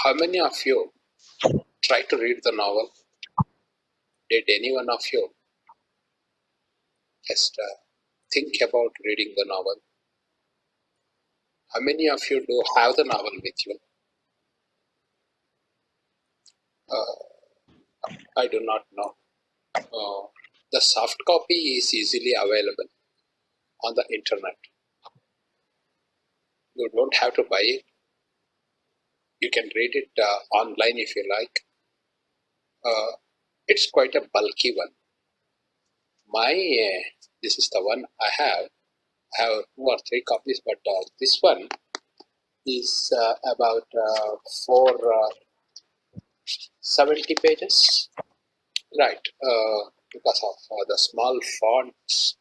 How many of you try to read the novel? Did any one of you just think about reading the novel? How many of you do have the novel with you? I do not know. Uh, the soft copy is easily available on the internet. You don't have to buy it. You can read it online if you like. Uh, it's quite a bulky one. This is the one I have. I have two or three copies, but this one is about 470 pages. Right, because of the small fonts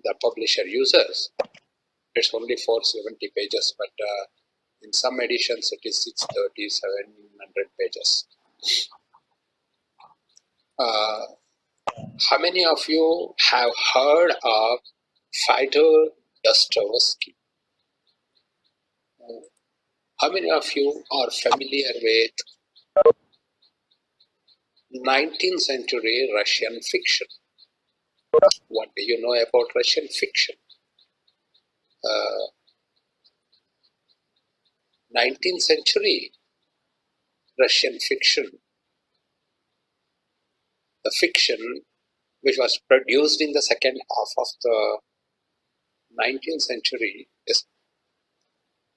the publisher uses, it's only 470 pages, but in some editions it is 630, 700 pages. How many of you have heard of Fyodor Dostoevsky? How many of you are familiar with 19th century Russian fiction? What do you know about Russian fiction? 19th century Russian fiction, the fiction which was produced in the second half of the 19th century,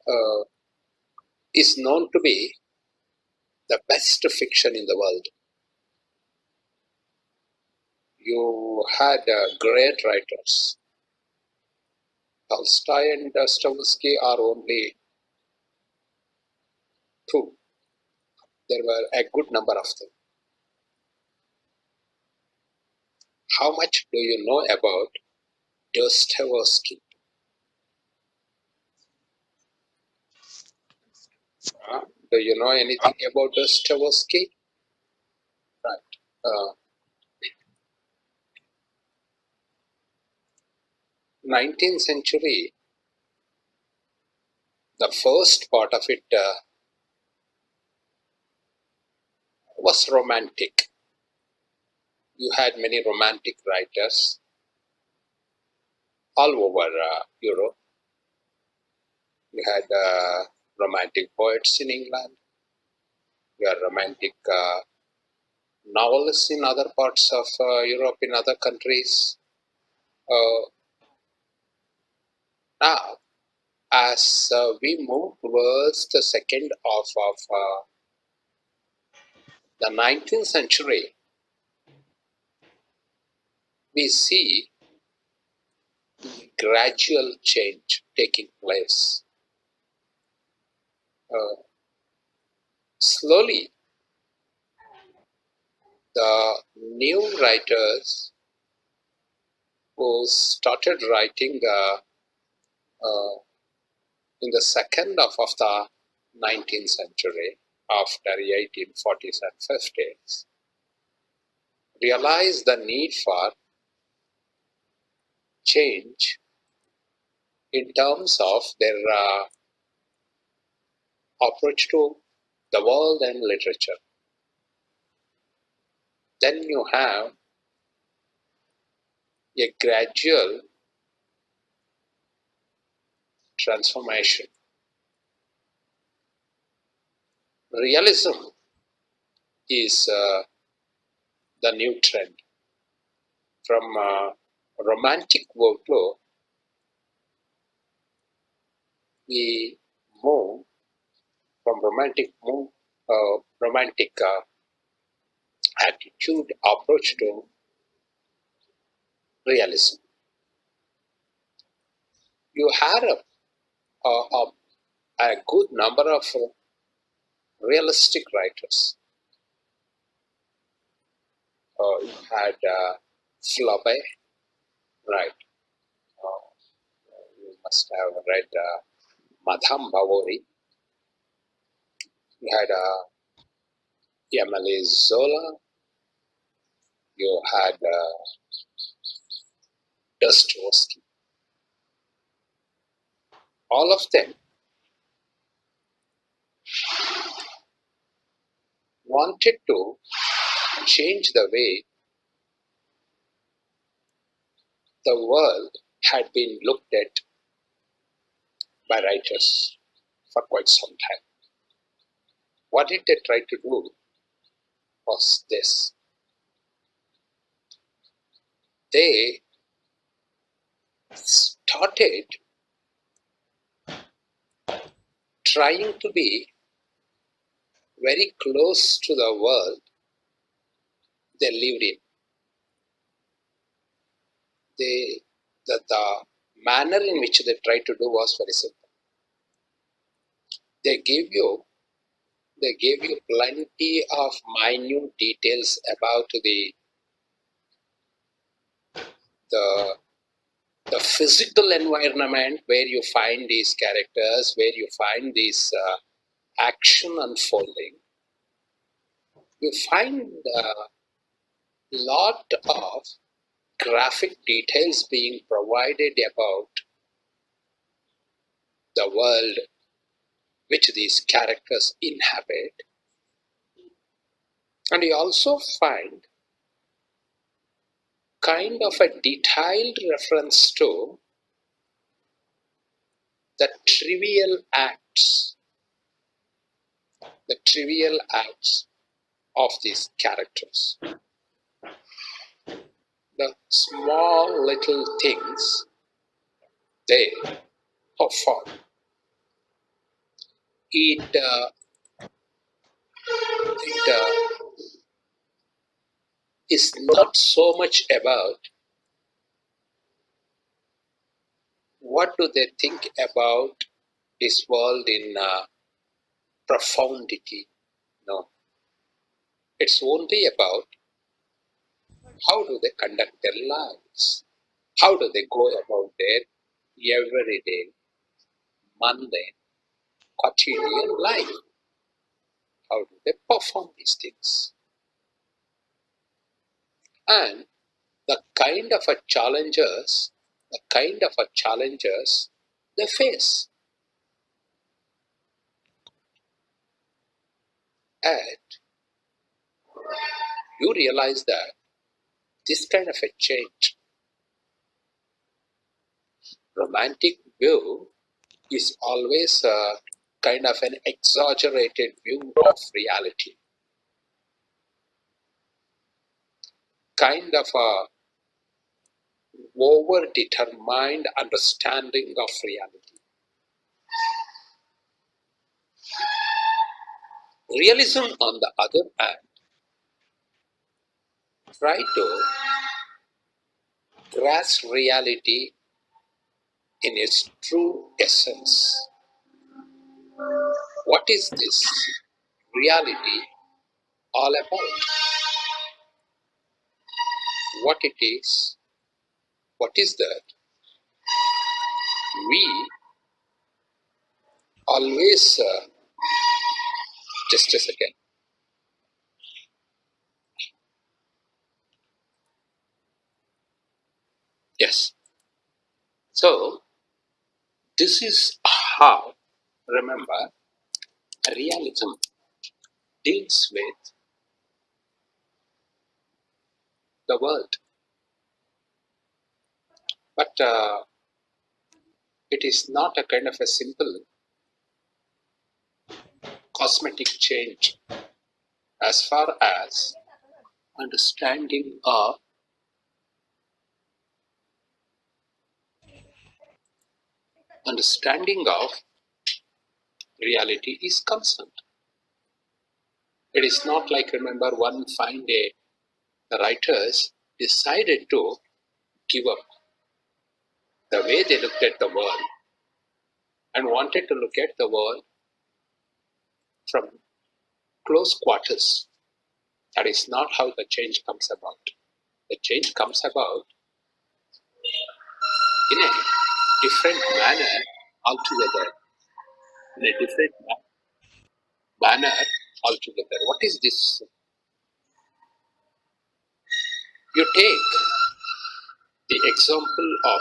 uh, is known to be the best fiction in the world. You had great writers. Tolstoy and Dostoevsky are only two. There were a good number of them. How much do you know about Dostoevsky? Do you know anything about Dostoevsky? Right. Uh, 19th century, the first part of it was romantic. You had many romantic writers all over Europe. You had romantic poets in England. You had romantic novelists in other parts of Europe, in other countries. Uh, Now, as we move towards the second half of the 19th century, we see gradual change taking place. Uh, Slowly, the new writers who started writing uh, in the second half of the 19th century, after 1840s and 50s, realized the need for change in terms of their approach to the world and literature. Then you have a gradual transformation. Realism is the new trend. From romantic workflow, we move from romantic attitude approach to realism. You had a good number of realistic writers. You had Flaubert, right? Uh, you must have read Madame Bovary. You had Emily Zola. You had Dostoevsky. All of them wanted to change the way the world had been looked at by writers for quite some time. What did they try to do was this. They started trying to be very close to the world they lived in. The manner in which they tried to do was very simple. They gave you they gave you plenty of minute details about the the physical environment where you find these characters, where you find this action unfolding. You find a lot of graphic details being provided about the world which these characters inhabit. And you also find kind of a detailed reference to the trivial acts of these characters, the small little things they perform. It is not so much about what do they think about this world in profundity. No, it's only about how do they conduct their lives, how do they go about their everyday, mundane, quotidian life, how do they perform these things, and the kind of a challenges they face. And you realize that this kind of a change, romantic view, is always a kind of an exaggerated view of reality, kind of a over determined understanding of reality. Realism, on the other hand, try to grasp reality in its true essence. What is this reality all about? What it is? What is that? We always, just a second. Yes. So, this is how, remember, realism deals with the world. But it is not a kind of a simple cosmetic change as far as understanding of understanding of reality is concerned. It is not like, remember, one fine day the writers decided to give up the way they looked at the world and wanted to look at the world from close quarters. That is not how the change comes about. The change comes about in a different manner altogether. In a different manner altogether. What is this? You take the example of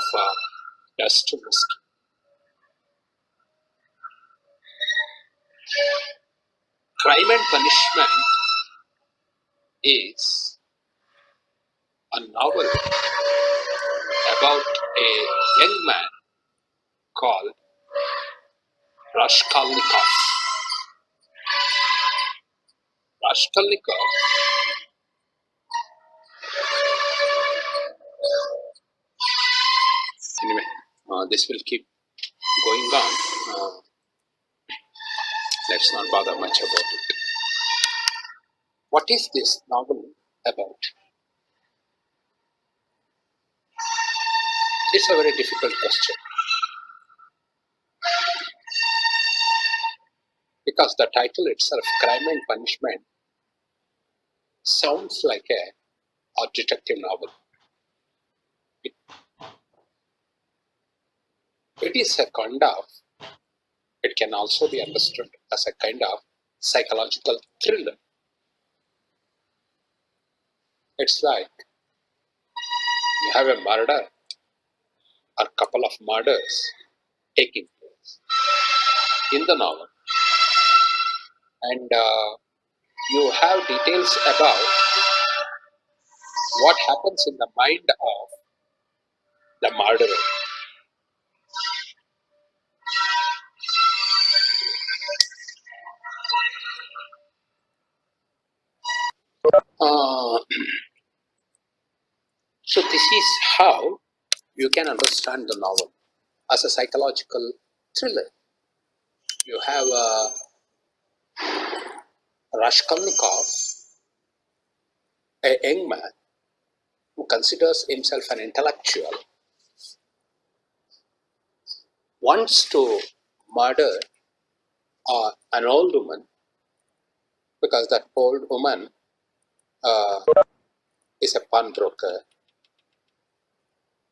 Dostoevsky. Crime and Punishment is a novel about a young man called Raskolnikov. Raskolnikov anyway, this will keep going on. Let's not bother much about it. What is this novel about? It's a very difficult question because the title itself, Crime and Punishment, sounds like a detective novel. It, it is a kind of, it can also be understood as a kind of psychological thriller. It's like you have a murder or couple of murders taking place in the novel, and you have details about what happens in the mind of the murderer. Uh, so this is how you can understand the novel as a psychological thriller. You have Raskolnikov, a young man who considers himself an intellectual, wants to murder an old woman because that old woman uh, is a pawnbroker.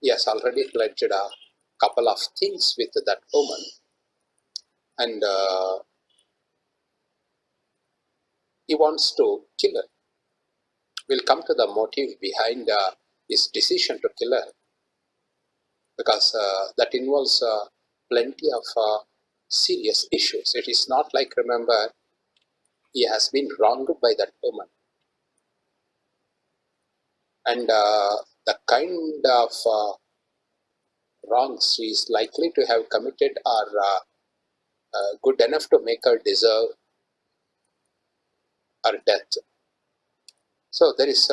He has already pledged a couple of things with that woman, and he wants to kill her. We'll come to the motive behind his decision to kill her because that involves plenty of serious issues. It is not like, remember, he has been wronged by that woman, and the kind of wrongs he is likely to have committed are good enough to make her deserve her death. So there is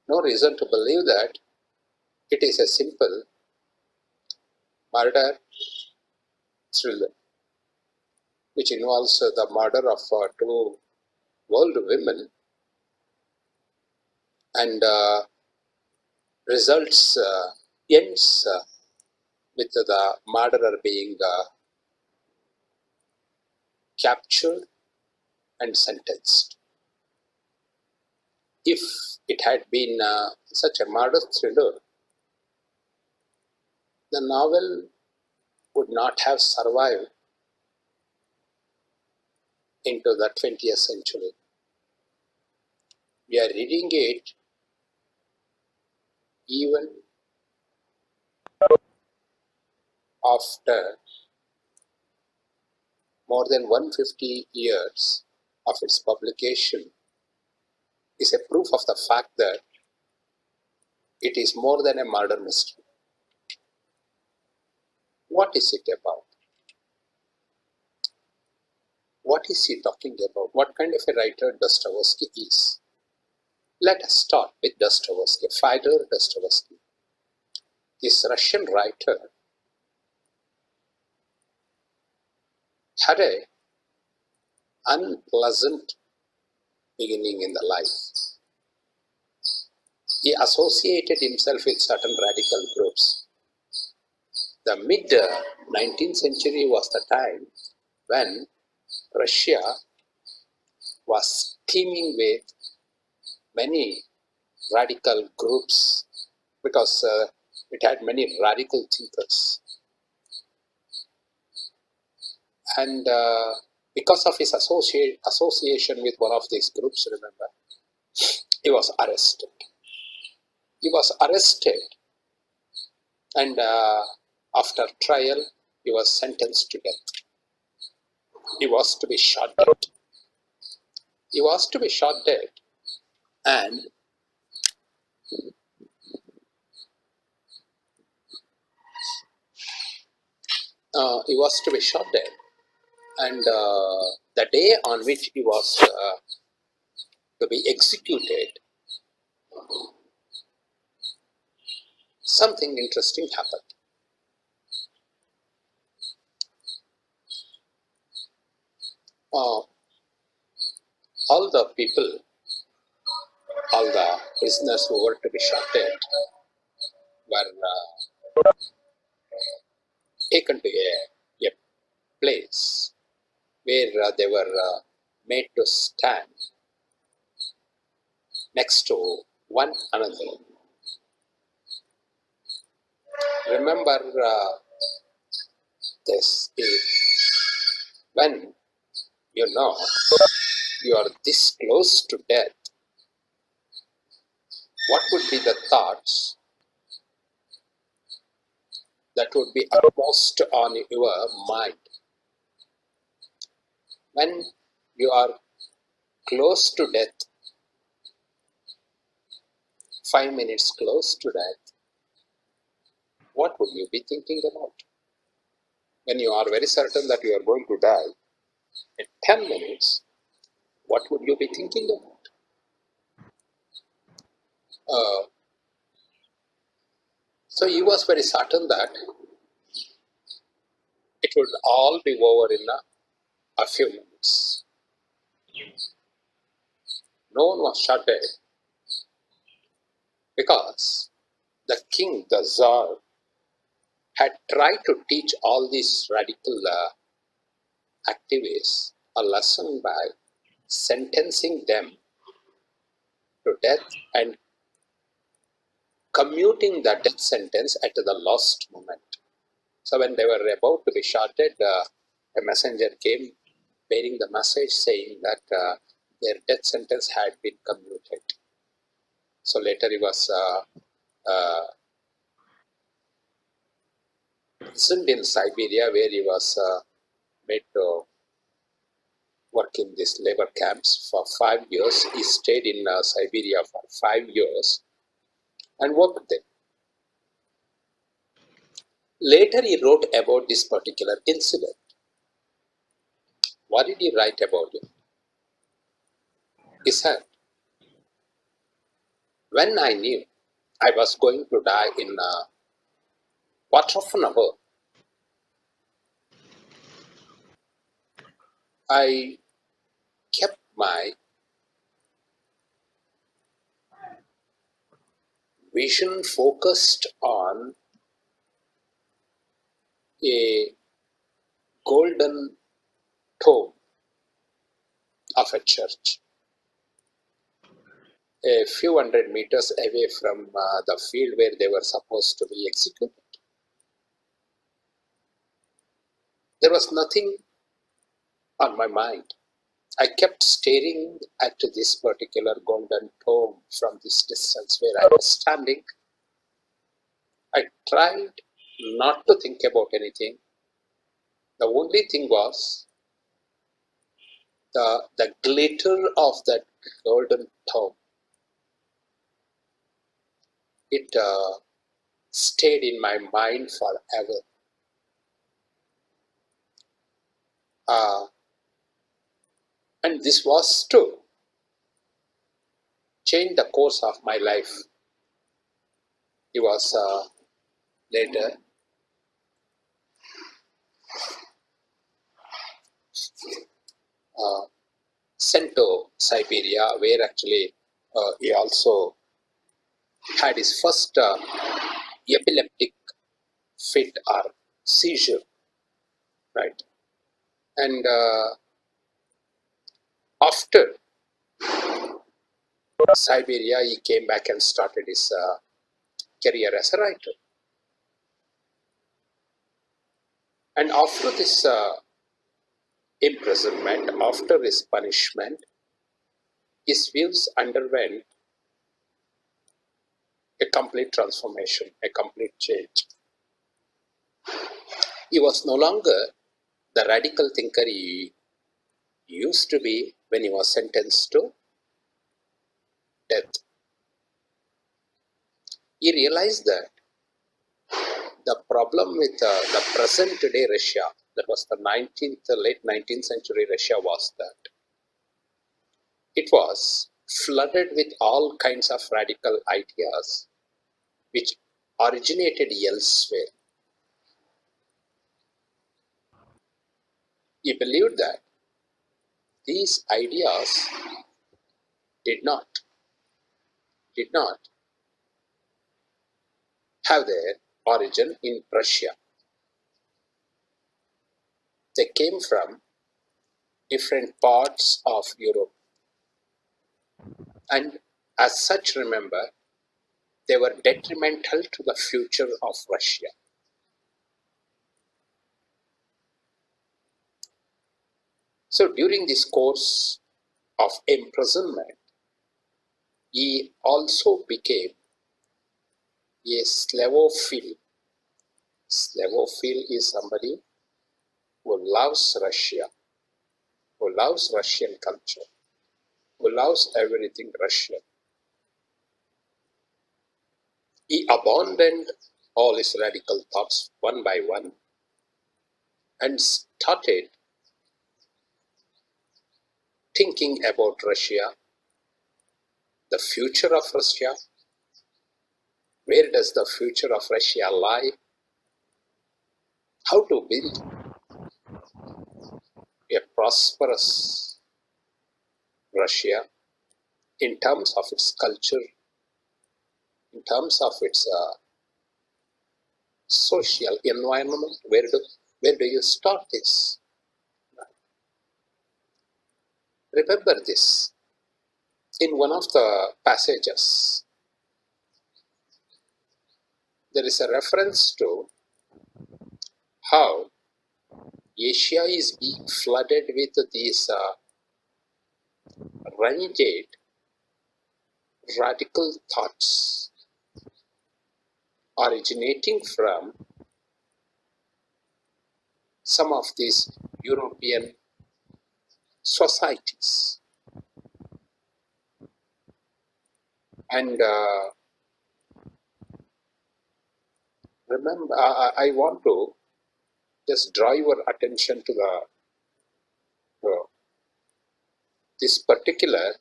no reason to believe that it is a simple murder thriller, which involves the murder of two old women and results ends with the murderer being captured and sentenced. If it had been such a murder thriller, the novel would not have survived into the 20th century. We are reading it even after more than 150 years of its publication is a proof of the fact that it is more than a murder mystery. What is it about? What is he talking about? What kind of a writer Dostoevsky is? Let us start with Dostoevsky, Fyodor Dostoevsky. This Russian writer had an unpleasant beginning in the life. He associated himself with certain radical groups. The mid 19th century was the time when Russia was teeming with many radical groups because it had many radical thinkers. And because of his association with one of these groups, remember, he was arrested. He was arrested, and after trial, he was sentenced to death. He was to be shot dead. He was to be shot dead, and he was to be shot dead. And the day on which he was to be executed, something interesting happened. Uh, all the people, all the prisoners who were to be shot dead were taken to a place where they were made to stand next to one another. Remember this when you know you are this close to death, what would be the thoughts that would be uppermost on your mind? When you are close to death, 5 minutes close to death, what would you be thinking about? When you are very certain that you are going to die in 10 minutes, what would you be thinking about? So he was very certain that it would all be over in a few minutes. No one was shot dead because the king, the Tsar, had tried to teach all these radical activists a lesson by sentencing them to death and commuting the death sentence at the last moment. So when they were about to be shot dead, a messenger came bearing the message saying that their death sentence had been commuted. So later he was imprisoned in Siberia, where he was made to work in these labor camps for 5 years. He stayed in Siberia for 5 years and worked there. Later he wrote about this particular incident. What did he write about it? He said, when I knew I was going to die in a quarter of an hour, I kept my vision focused on a golden tomb of a church, a few hundred meters away from the field where they were supposed to be executed. There was nothing on my mind. I kept staring at this particular golden tomb from this distance where I was standing. I tried not to think about anything. The only thing was the glitter of that golden tomb. It stayed in my mind forever. Uh, and this was to change the course of my life. He was later uh, sent to Siberia, where actually he also had his first epileptic fit or seizure, right? And after Siberia, he came back and started his career as a writer. And after this imprisonment, after his punishment, his views underwent a complete transformation, a complete change. He was no longer the radical thinker he used to be when he was sentenced to death. He realized that the problem with the present day Russia, that was the late 19th century Russia, was that it was flooded with all kinds of radical ideas which originated elsewhere. He believed that these ideas did not did not have their origin in Russia. They came from different parts of Europe, and as such, remember, they were detrimental to the future of Russia. So during this course of imprisonment, he also became a Slavophile. Slavophile is somebody who loves Russia, who loves Russian culture, who loves everything Russian. He abandoned all his radical thoughts one by one and started thinking about Russia, the future of Russia. Where does the future of Russia lie? How to build a prosperous Russia in terms of its culture, in terms of its social environment. Where do you start this? Remember this. In one of the passages, there is a reference to how Asia is being flooded with these renegade radical thoughts originating from some of these European societies. And remember, I want to just draw your attention to uh, this particular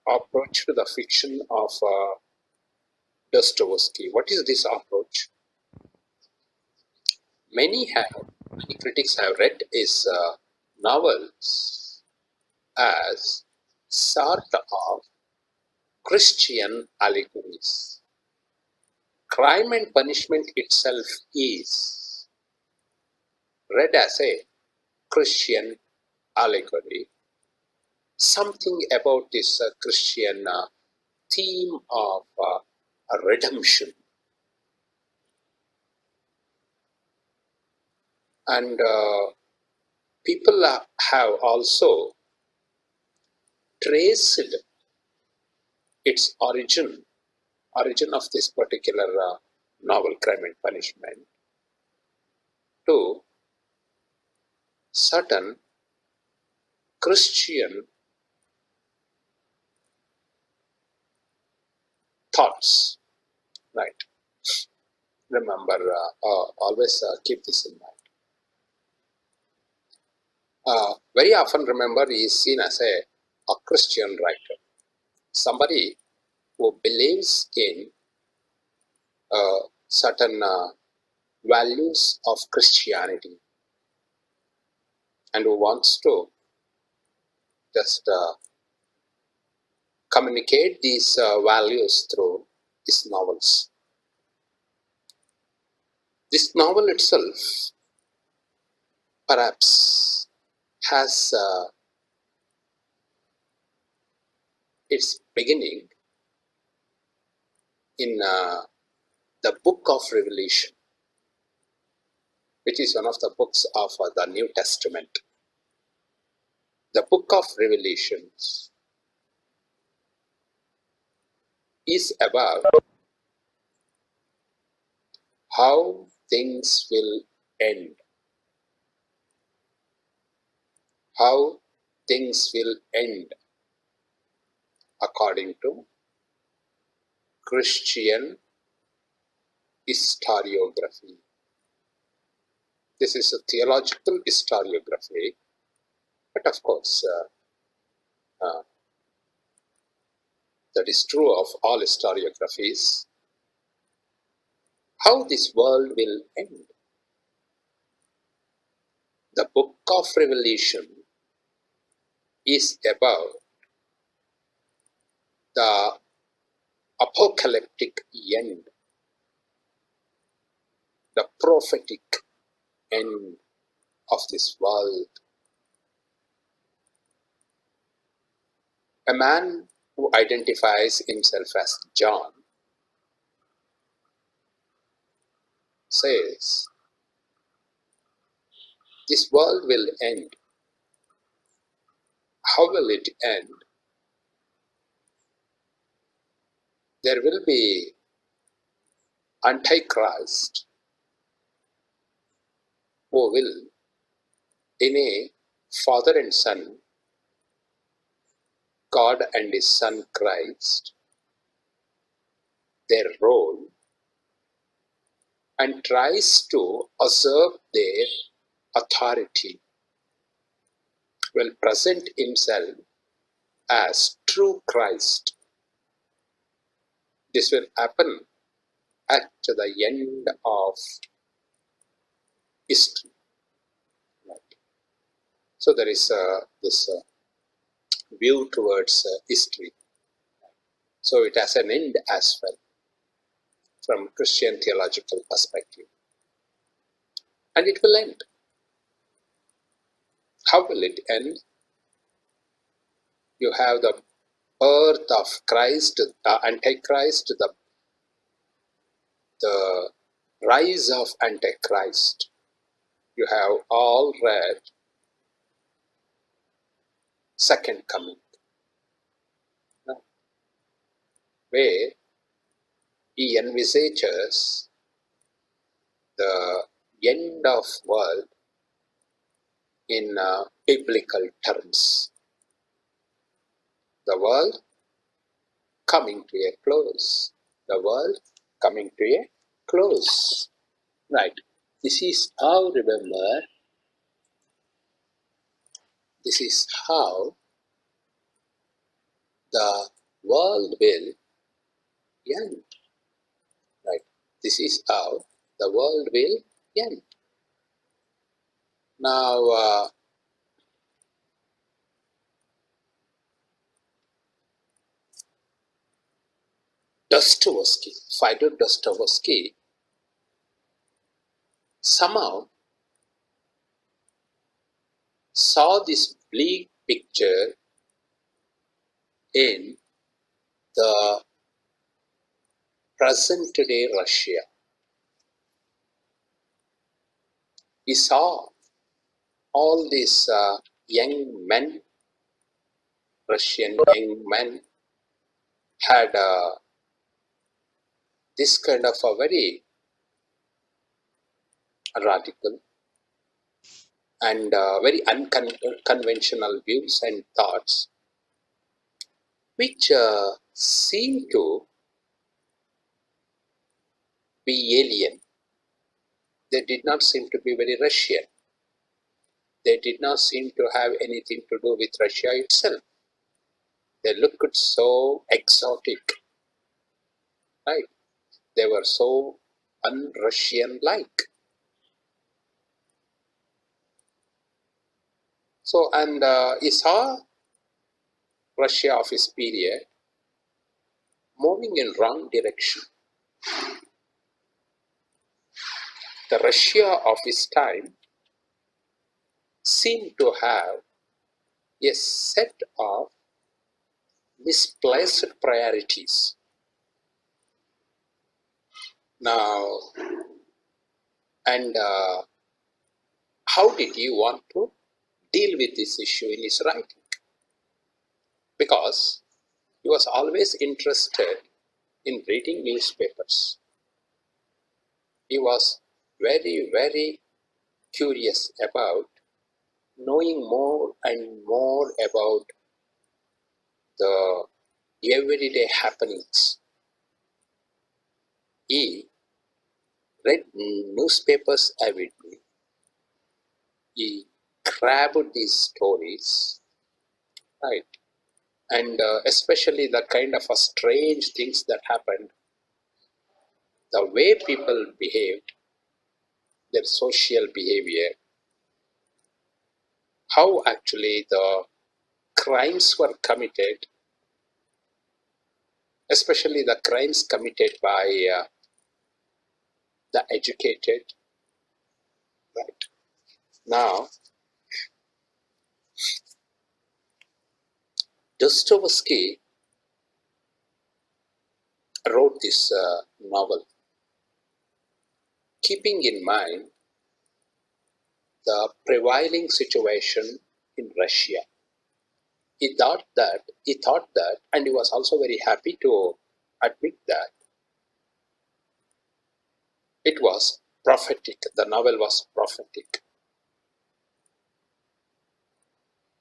approach to the fiction of Dostoevsky. What is this approach? Many critics have read his novels as sort of Christian allegories. Crime and Punishment itself is read as a Christian allegory. Something about this Christian theme of redemption. And people have also traced its origin of this particular novel, Crime and Punishment, to certain Christian thoughts. Right? Remember, always keep this in mind. Very often, remember, he is seen as a Christian writer, somebody who believes in certain values of Christianity and who wants to just communicate these values through his novels. This novel itself perhaps has its beginning in the book of Revelation, which is one of the books of the New Testament. The book of Revelations is about how things will end how things will end according to Christian historiography. This is a theological historiography, but of course, that is true of all historiographies. How this world will end. The book of Revelation is about the apocalyptic end, the prophetic end of this world. A man who identifies himself as John says, this world will end. How will it end? There will be Antichrist who will, in a father and son, God and his son Christ, their role, and tries to usurp their authority, will present himself as true Christ. This will happen at the end of history. So there is this view towards history. So it has an end as well from Christian theological perspective. And it will end. How will it end? You have the birth of Christ, Antichrist, the rise of Antichrist. You have all read Second Coming, where he envisages the end of world in biblical terms. The world coming to a close. The world coming to a close. Right. This is how, remember, this is how the world will end. Right. This is how the world will end. Now, Dostoevsky, Fyodor Dostoevsky, somehow saw this bleak picture in the present day Russia. He saw all these young men, Russian young men, had this kind of a very radical and very unconventional views and thoughts, which seem to be alien. They did not seem to be very Russian. They did not seem to have anything to do with Russia itself. They looked so exotic, right? They were so un-Russian-like. So, and he saw Russia of his period moving in wrong direction. The Russia of his time seemed to have a set of misplaced priorities. Now, and how did he want to deal with this issue in his writing? Because he was always interested in reading newspapers. He was very, very curious about knowing more and more about the everyday happenings. He read newspapers avidly. He grabbed these stories, right? And especially the kind of strange things that happened, the way people behaved, their social behavior, how actually the crimes were committed, especially the crimes committed by the educated, right? Now, Dostoevsky wrote this novel, keeping in mind the prevailing situation in Russia. He thought that, and he was also very happy to admit that it was prophetic. The novel was prophetic.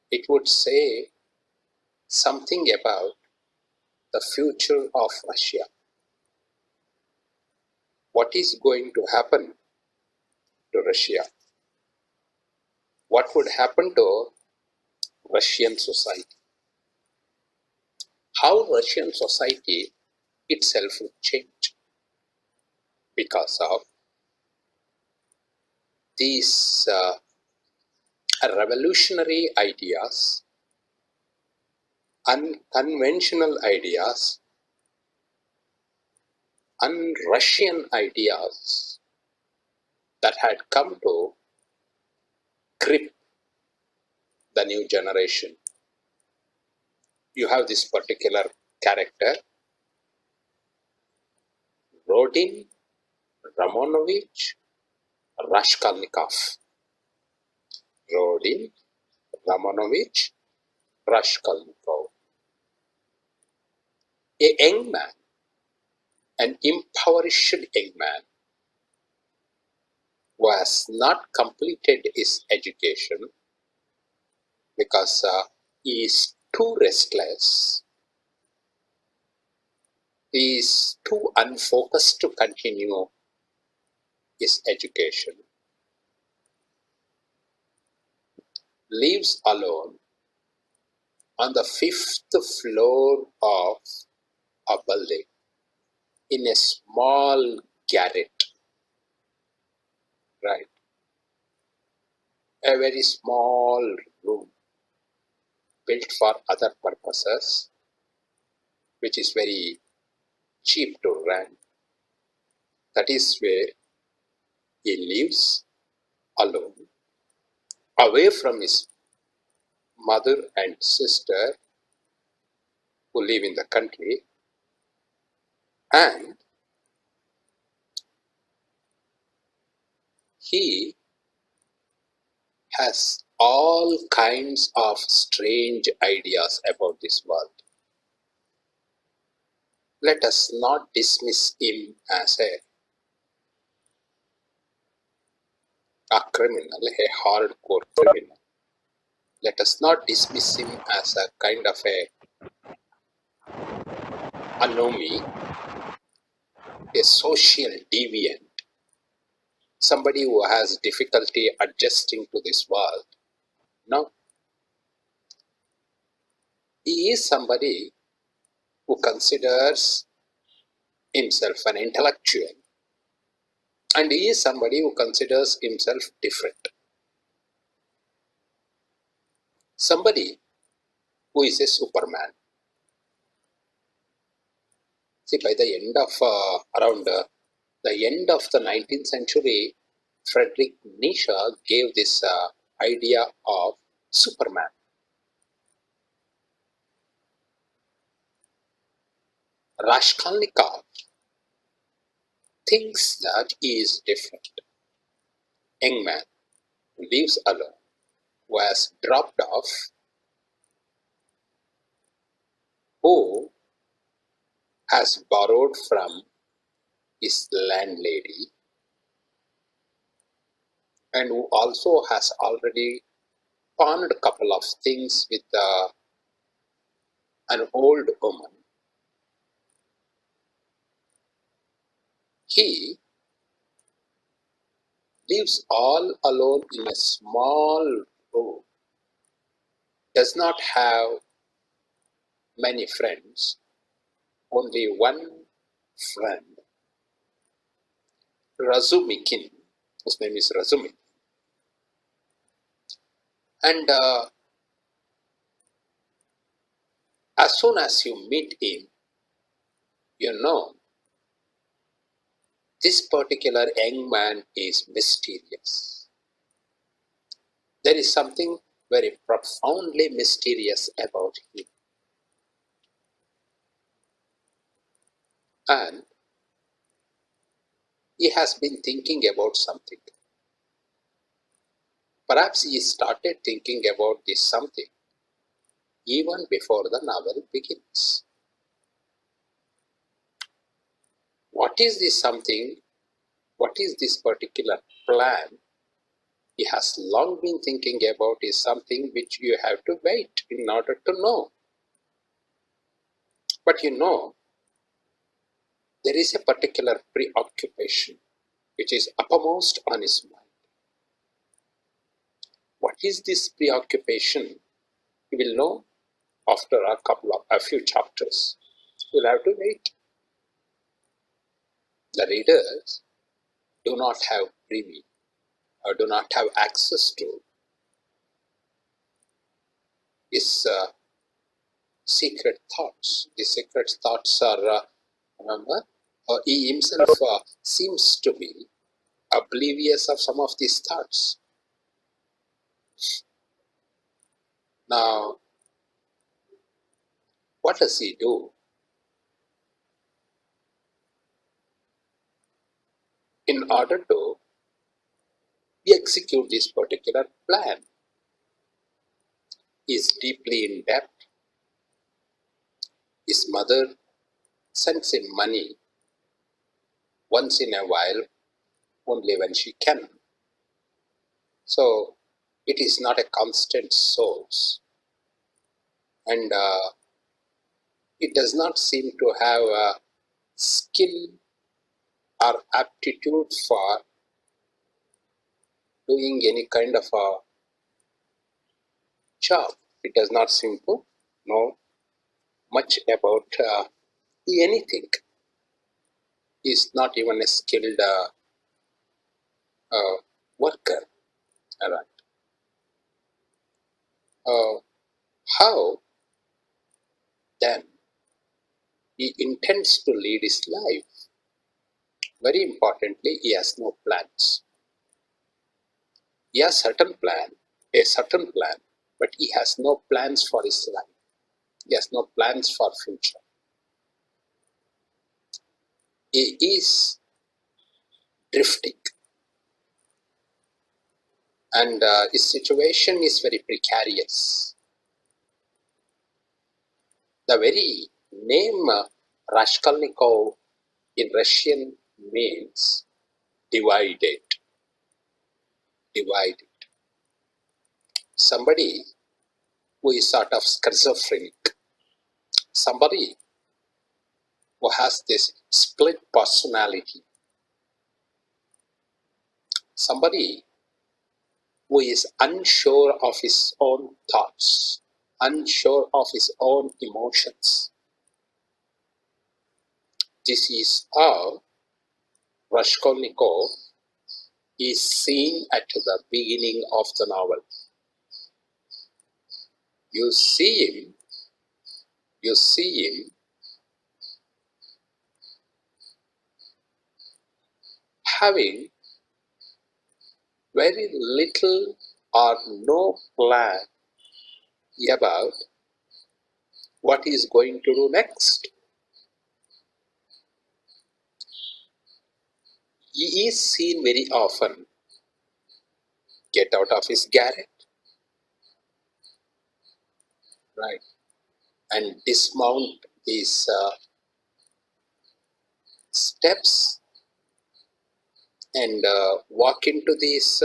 It would say something about the future of Russia. What is going to happen to Russia? What would happen to Russian society? How Russian society itself would change because of these revolutionary ideas, unconventional ideas, un-Russian ideas that had come to grip the new generation. You have this particular character, Rodin Romanovich Raskolnikov. Rodin Romanovich Raskolnikov. A young man, an impoverished young man, who has not completed his education because he is too restless, he is too unfocused to continue his education, lives alone on the fifth floor of a building in a small garret, right? A very small room built for other purposes, which is very cheap to rent. That is where he lives alone, away from his mother and sister who live in the country, and he has all kinds of strange ideas about this world. Let us not dismiss him as a criminal, a hardcore criminal. Let us not dismiss him as a kind of a anomie, a social deviant, somebody who has difficulty adjusting to this world. No, he is somebody who considers himself an intellectual, and he is somebody who considers himself different. Somebody who is a superman. See, by the end of around the end of the 19th century, Friedrich Nietzsche gave this idea of Superman. Raskolnikov thinks that he is different. Young man who lives alone, who has dropped off, who has borrowed from his landlady, and who also has already pawned a couple of things with an old woman. He lives all alone in a small room, does not have many friends, only one friend, Razumikin. His name is Razumi. And as soon as you meet him, you know this particular young man is mysterious. There is something very profoundly mysterious about him. And he has been thinking about something. Perhaps he started thinking about this something even before the novel begins. What is this something? What is this particular plan he has long been thinking about is something which you have to wait in order to know. But you know, there is a particular preoccupation which is uppermost on his mind. What is this preoccupation? You will know after a few chapters. You'll have to wait. The readers do not have privy or do not have access to his secret thoughts. The secret thoughts are, remember, he himself seems to be oblivious of some of these thoughts. Now, what does he do? In order to execute this particular plan, he is deeply in debt. His mother sends him money once in a while, only when she can. So it is not a constant source, and it does not seem to have a skill or aptitude for doing any kind of a job. It does not seem to know much about anything. He is not even a skilled uh, worker. All right. How then he intends to lead his life? Very importantly, he has no plans. He has a certain plan, but he has no plans for his life. He has no plans for future. He is drifting, and his situation is very precarious. The very name Raskolnikov in Russian means divided. Divided. Somebody who is sort of schizophrenic. Somebody who has this split personality. Somebody who is unsure of his own thoughts, unsure of his own emotions. This is how Raskolnikov is seen at the beginning of the novel. You see him having very little or no plan about what he is going to do next. He is seen very often get out of his garret, right, and dismount these steps and walk into these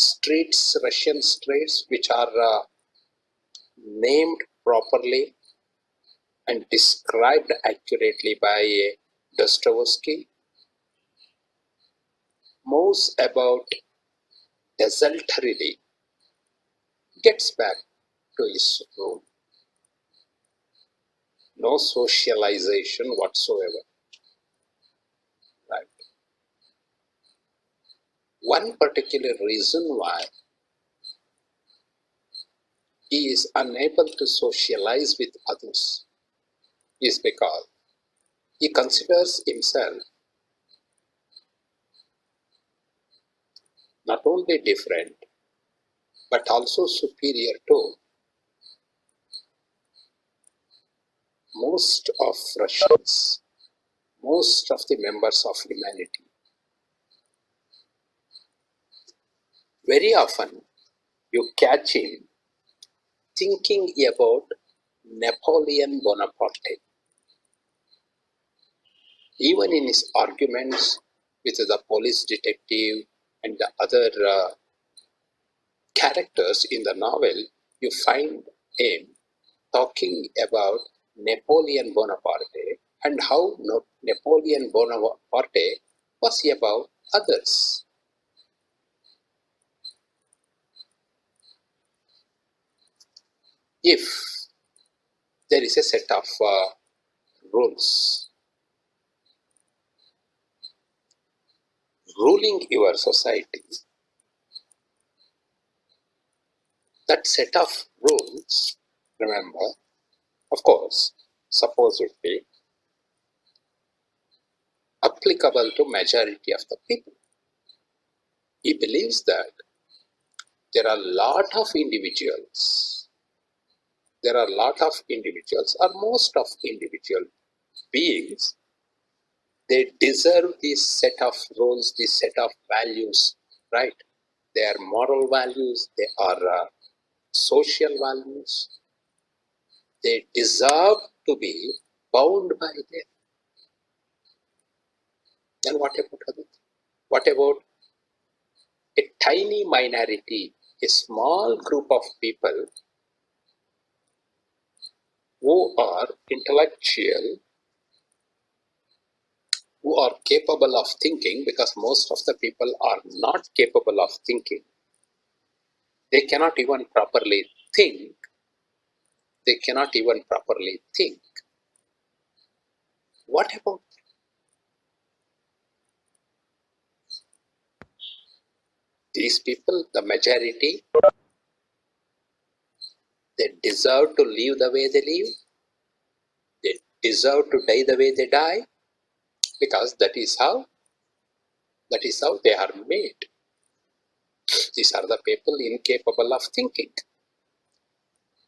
streets, Russian streets, which are named properly and described accurately by Dostoevsky, moves about desultorily, gets back to his room. No socialization whatsoever. Right. One particular reason why he is unable to socialize with others is because he considers himself not only different but also superior to most of Russians, most of the members of humanity. Very often you catch him thinking about Napoleon Bonaparte, even in his arguments with the police detective and the other characters in the novel. You find him talking about Napoleon Bonaparte and how Napoleon Bonaparte was about others. If there is a set of rules ruling your society, that set of rules, remember, of course, supposedly applicable to majority of the people. He believes that there are a lot of individuals, or most of individual beings, they deserve this set of rules, this set of values, right? They are moral values, they are social values. They deserve to be bound by them. Then what about others? What about a tiny minority, a small group of people who are intellectual, who are capable of thinking, because most of the people are not capable of thinking. They cannot even properly think. They cannot even properly think. What about these people, the majority? They deserve to live the way they live. They deserve to die the way they die, because that is how they are made. These are the people incapable of thinking,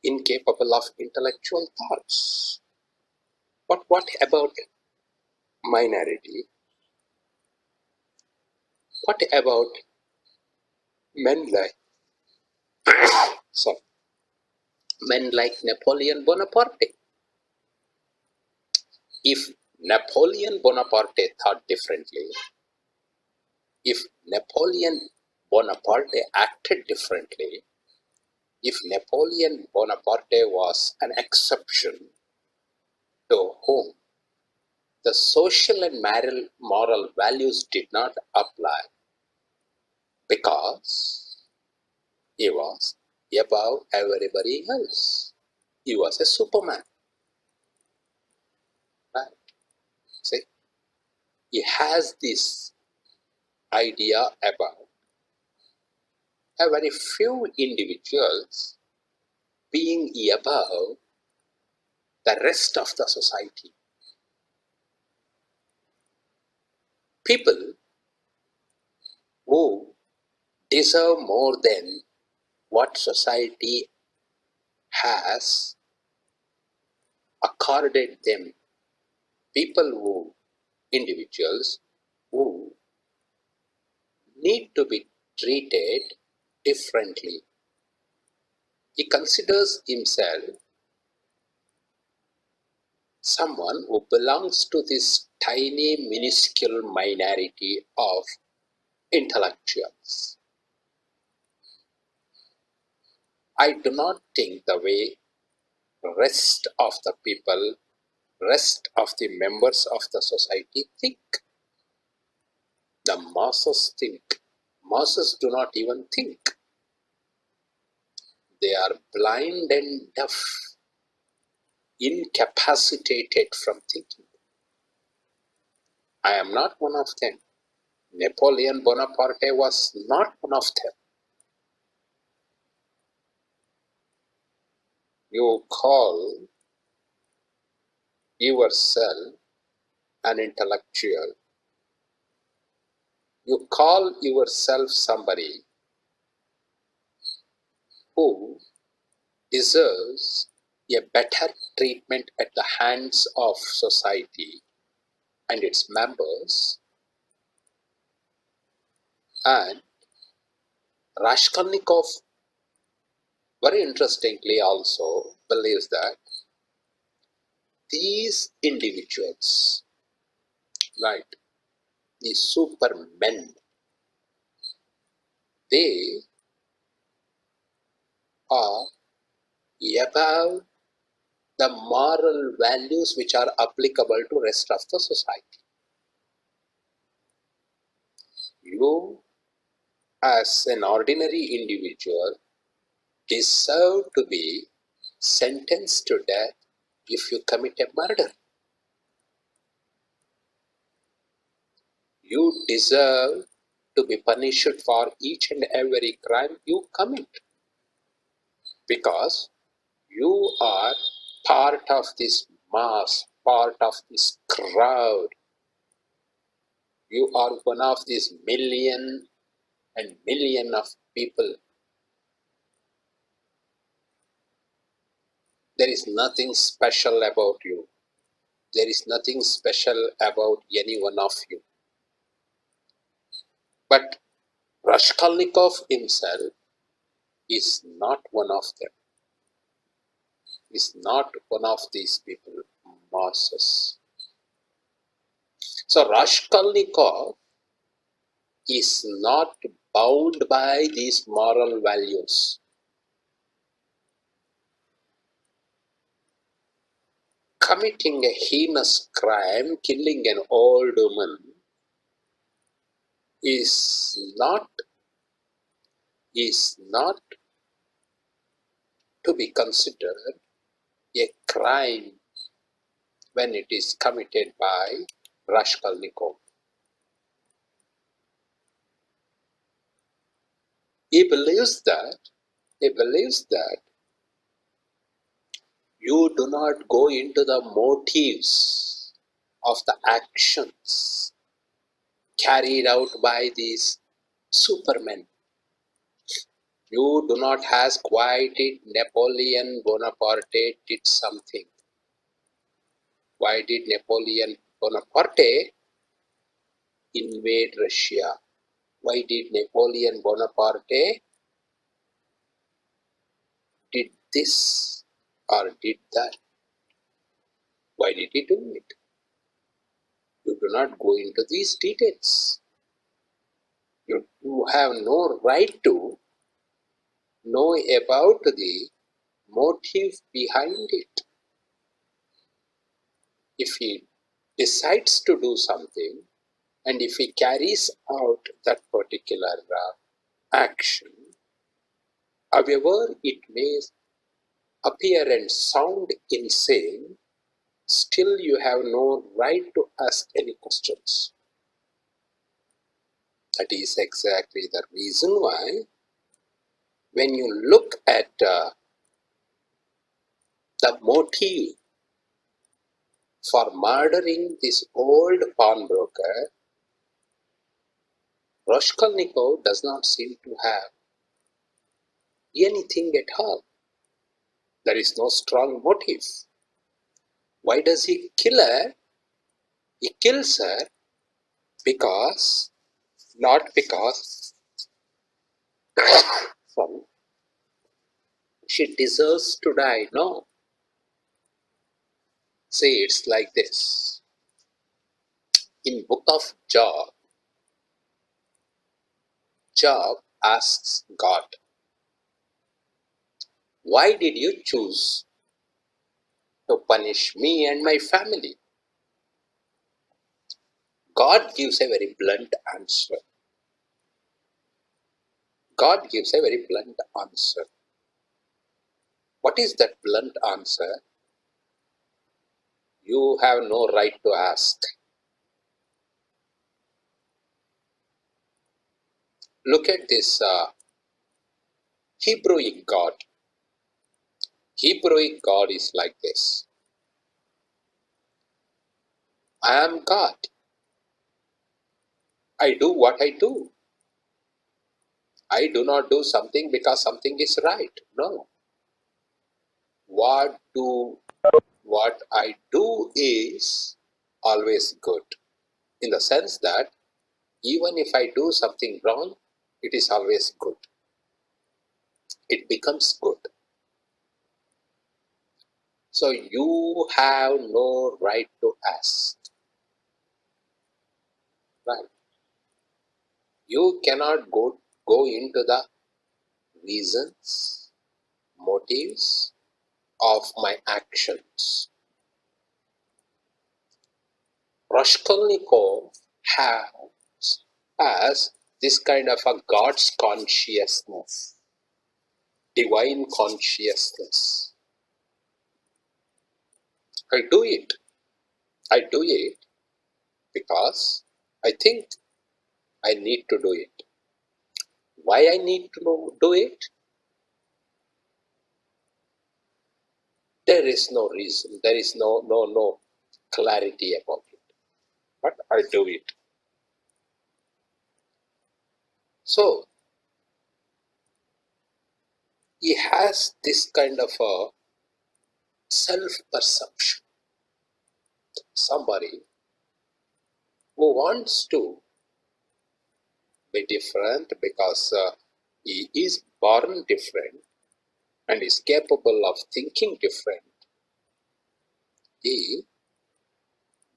incapable of intellectual thoughts. But what about minority? What about men like sorry, men like Napoleon Bonaparte? If Napoleon Bonaparte thought differently, if Napoleon Bonaparte acted differently, if Napoleon Bonaparte was an exception to whom the social and moral values did not apply, because he was above everybody else. He was a superman. Right? See, he has this idea about a very few individuals being above the rest of the society. People who deserve more than what society has accorded them. People who, individuals who need to be treated differently. He considers himself someone who belongs to this tiny, minuscule minority of intellectuals. I do not think the way rest of the people, rest of the members of the society think. The masses think. Masses do not even think. They are blind and deaf, incapacitated from thinking. I am not one of them. Napoleon Bonaparte was not one of them. You call yourself an intellectual. You call yourself somebody who deserves a better treatment at the hands of society and its members, and Raskolnikov very interestingly also believes that these individuals, right, these supermen, they are above the moral values which are applicable to rest of the society. You as an ordinary individual deserve to be sentenced to death if you commit a murder. You deserve to be punished for each and every crime you commit, because you are part of this mass, part of this crowd. You are one of these million and million of people. There is nothing special about you. There is nothing special about any one of you. But Raskolnikov himself is not one of them. Is not one of these people, masses. So Raskolnikov is not bound by these moral values. Committing a heinous crime, killing an old woman, is not to be considered a crime when it is committed by Raskolnikov. He believes that you do not go into the motives of the actions carried out by these supermen. You do not ask why did Napoleon Bonaparte did something. Why did Napoleon Bonaparte invade Russia? Why did Napoleon Bonaparte did this or did that? Why did he do it? You do not go into these details. You have no right to know about the motive behind it. If he decides to do something, and if he carries out that particular action, however it may appear and sound insane, still you have no right to ask any questions. That is exactly the reason why when you look at the motive for murdering this old pawnbroker, Raskolnikov does not seem to have anything at all. There is no strong motive. Why does he kill her? He kills her because, not because, sorry, she deserves to die. No. See, it's like this. In book of Job asks God, Why did you choose to punish me and my family? God gives a very blunt answer. God gives a very blunt answer. What is that blunt answer? You have no right to ask. Look at this Hebrewic God. Hebrewic God is like this. I am God. I do what I do. I do not do something because something is right. No. What do what I do is always good. In the sense that even if I do something wrong, it is always good. It becomes good. So you have no right to ask. Right? You cannot go into the reasons, motives of my actions. Raskolnikov has this kind of a God's consciousness, divine consciousness. I do it. I do it because I think I need to do it. Why I need to do it? There is no reason. There is no clarity about it. But I do it. So he has this kind of a self-perception. Somebody who wants to be different because he is born different and is capable of thinking different, he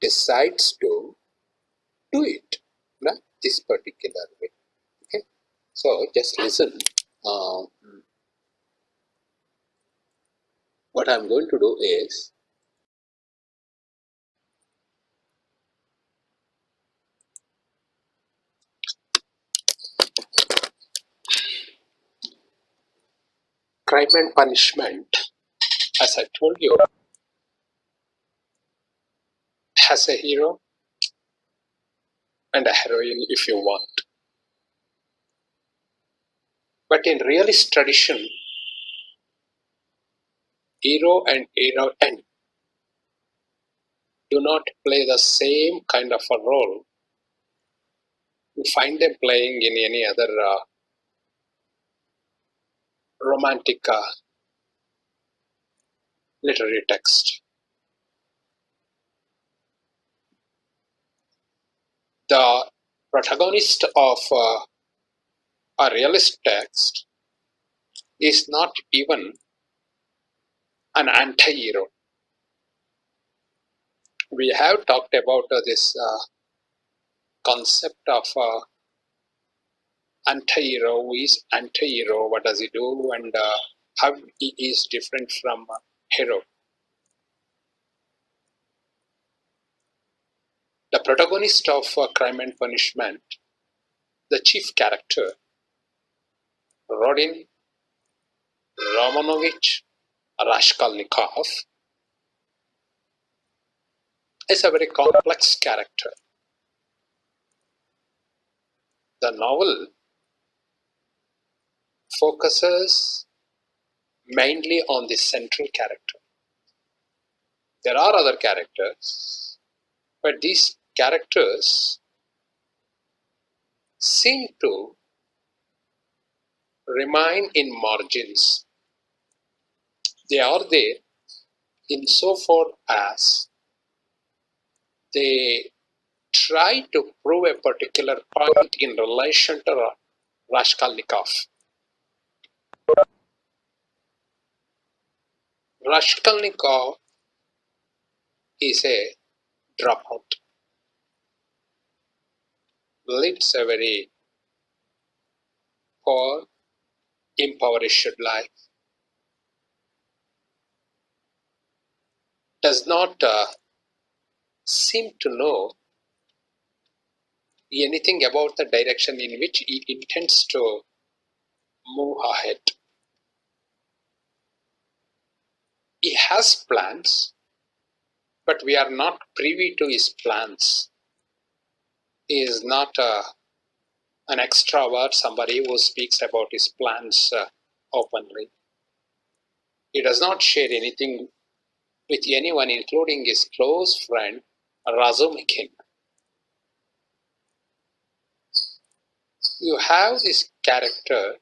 decides to do it, not this particular way. Okay, so just listen. Um, what I'm going to do is crime and punishment, as I told you, has a hero and a heroine if you want. But in realist tradition, hero and heroine do not play the same kind of a role you find them playing in any other romantic literary text. The protagonist of a realist text is not even an anti-hero. We have talked about this concept of anti-hero. Who is anti-hero? What does he do? And how he is different from hero. The protagonist of Crime and Punishment, the chief character, Rodin Romanovich Raskolnikov, is a very complex character. The novel focuses mainly on the central character. There are other characters, but these characters seem to remain in margins. They are there insofar as they try to prove a particular point in relation to Raskolnikov. Raskolnikov is a dropout, lives a very poor, impoverished life, does not seem to know anything about the direction in which he intends to move ahead. He has plans, but we are not privy to his plans. He is not an extrovert, somebody who speaks about his plans openly. He does not share anything with anyone, including his close friend Razumikin. You have this character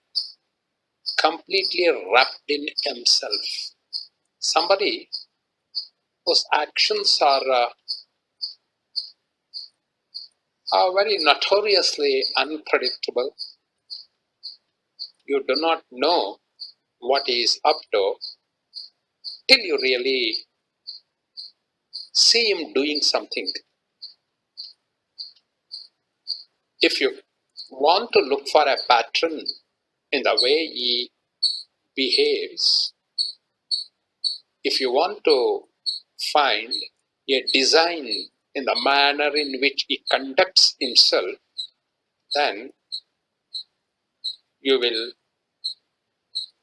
completely wrapped in himself. Somebody whose actions are very notoriously unpredictable. You do not know what he is up to till you really see him doing something. If you want to look for a pattern in the way he behaves, if you want to find a design in the manner in which he conducts himself, then you will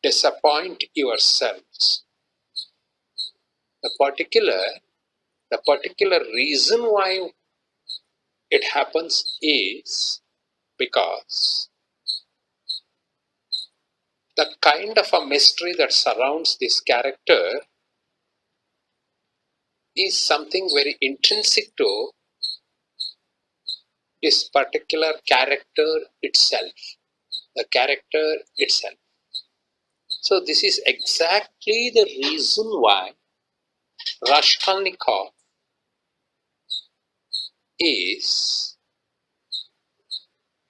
disappoint yourselves. The particular the particular reason why it happens is because the kind of a mystery that surrounds this character is something very intrinsic to this particular character itself, the character itself. So this is exactly the reason why Raskolnikov is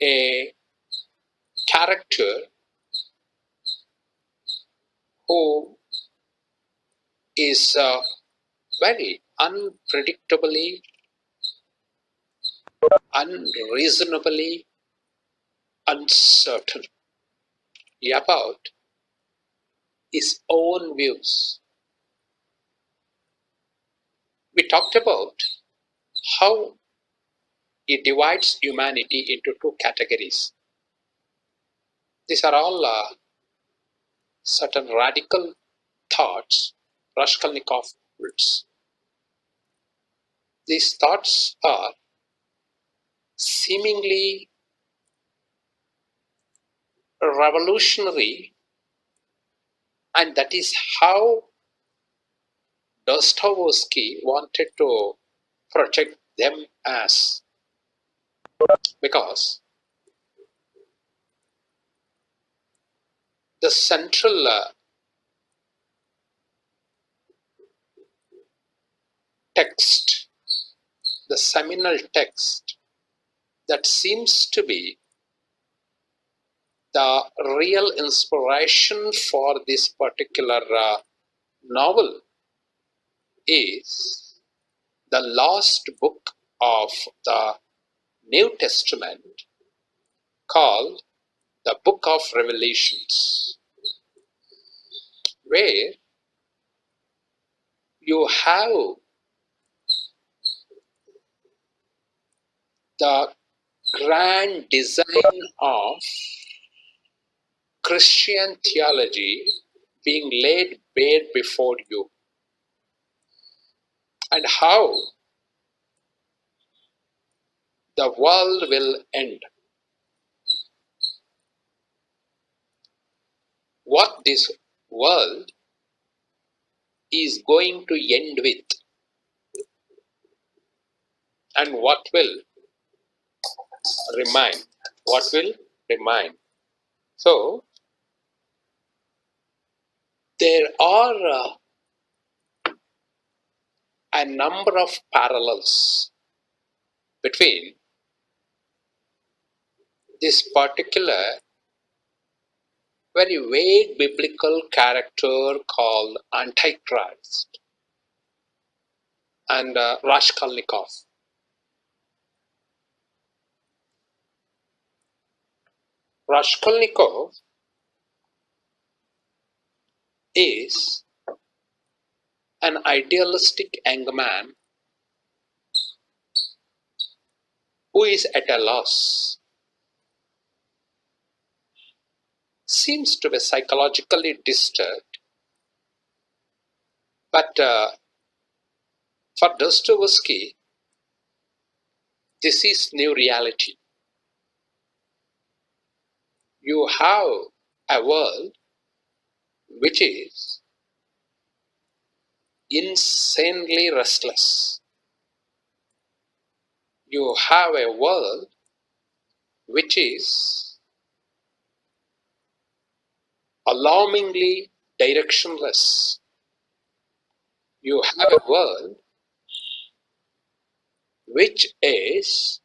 a character who is very unpredictably, unreasonably uncertain about his own views. We talked about how he divides humanity into two categories. These are all certain radical thoughts Raskolnikov holds. These thoughts are seemingly revolutionary, and that is how Dostoevsky wanted to project them as, because the central text, the seminal text that seems to be the real inspiration for this particular novel is the last book of the New Testament, called the Book of Revelations, where you have the grand design of Christian theology being laid bare before you, and how the world will end. What this world is going to end with, and what will remain. What will remain. So, there are a number of parallels between this particular very vague biblical character called Antichrist and Raskolnikov. Raskolnikov is An idealistic young man who is at a loss seems to be psychologically disturbed, but for Dostoevsky, this is new reality. You have a world which is insanely restless. You have a world which is alarmingly directionless. You have a world which is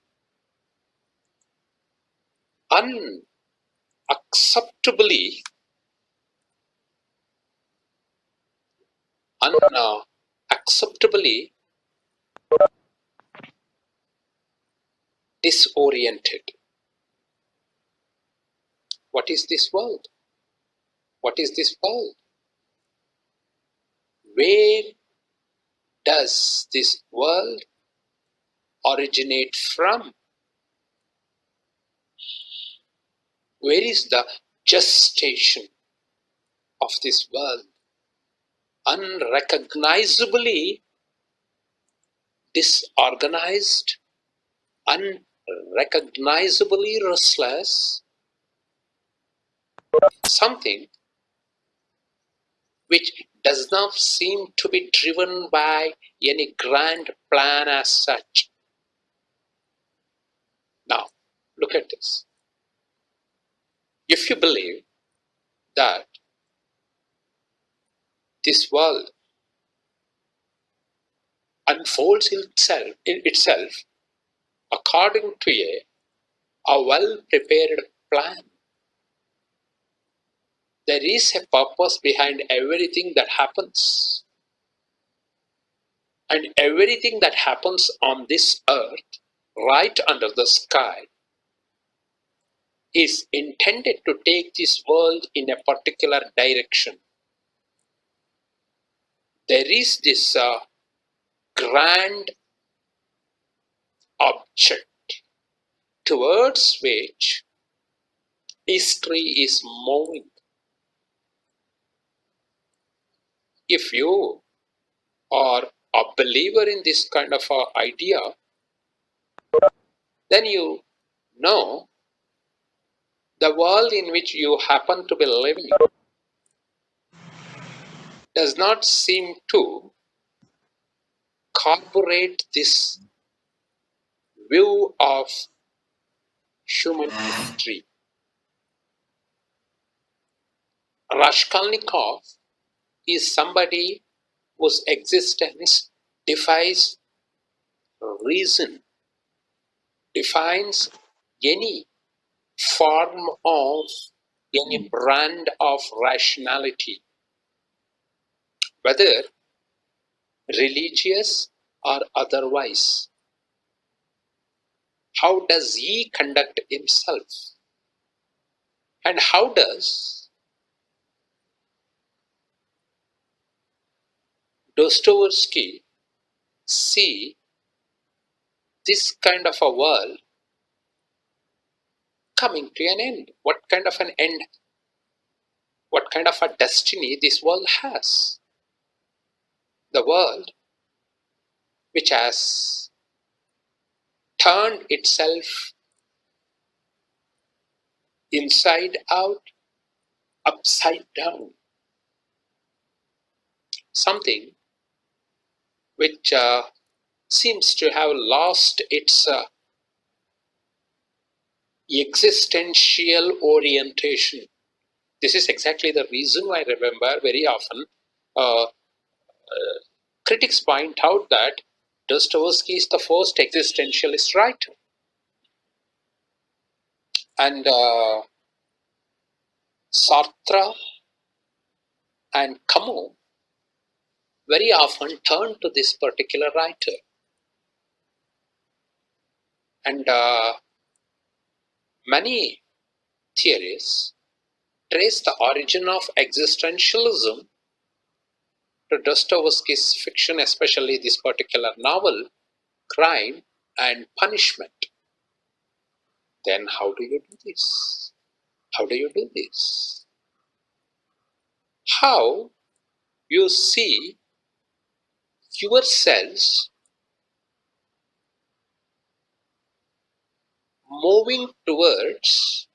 unacceptably unacceptably disoriented. What is this world? What is this world? Where does this world originate from? Where is the gestation of this world? Unrecognizably disorganized, unrecognizably restless, something which does not seem to be driven by any grand plan as such. Now, look at this. If you believe that this world unfolds itself according to a well prepared plan, there is a purpose behind everything that happens. And everything that happens on this earth, right under the sky, is intended to take this world in a particular direction. There is this grand object towards which history is moving. If you are a believer in this kind of idea, then you know the world in which you happen to be living does not seem to corroborate this view of human history. Raskolnikov is somebody whose existence defies reason, defines any form of any brand of rationality, whether religious or otherwise. How does he conduct himself? And how does Dostoevsky see this kind of a world coming to an end? What kind of an end? What kind of a destiny this world has? The world which has turned itself inside out, upside down. Something which seems to have lost its existential orientation. This is exactly the reason why I remember very often uh, critics point out that Dostoevsky is the first existentialist writer. And Sartre and Camus very often turn to this particular writer. And many theories trace the origin of existentialism to Dostoevsky's fiction, especially this particular novel, Crime and Punishment. Then how do you do this? How do you do this? How you see yourselves moving towards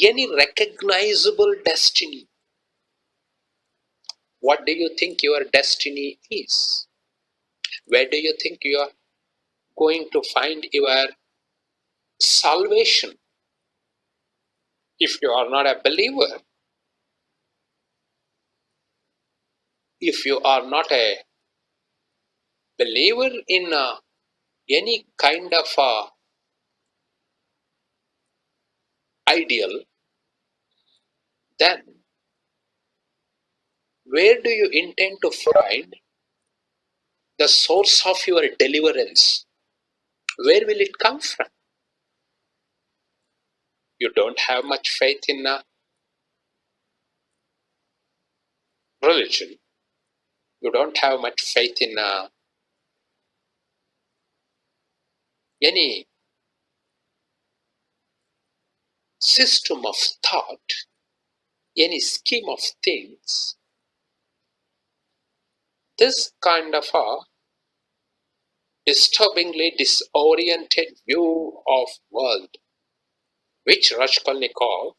any recognizable destiny. What do you think your destiny is? Where do you think you are going to find your salvation? If you are not a believer, if you are not a believer in any kind of ideal, then where do you intend to find the source of your deliverance? Where will it come from? You don't have much faith in religion. You don't have much faith in any system of thought, any scheme of things. This kind of a disturbingly disoriented view of world, which Raskolnikov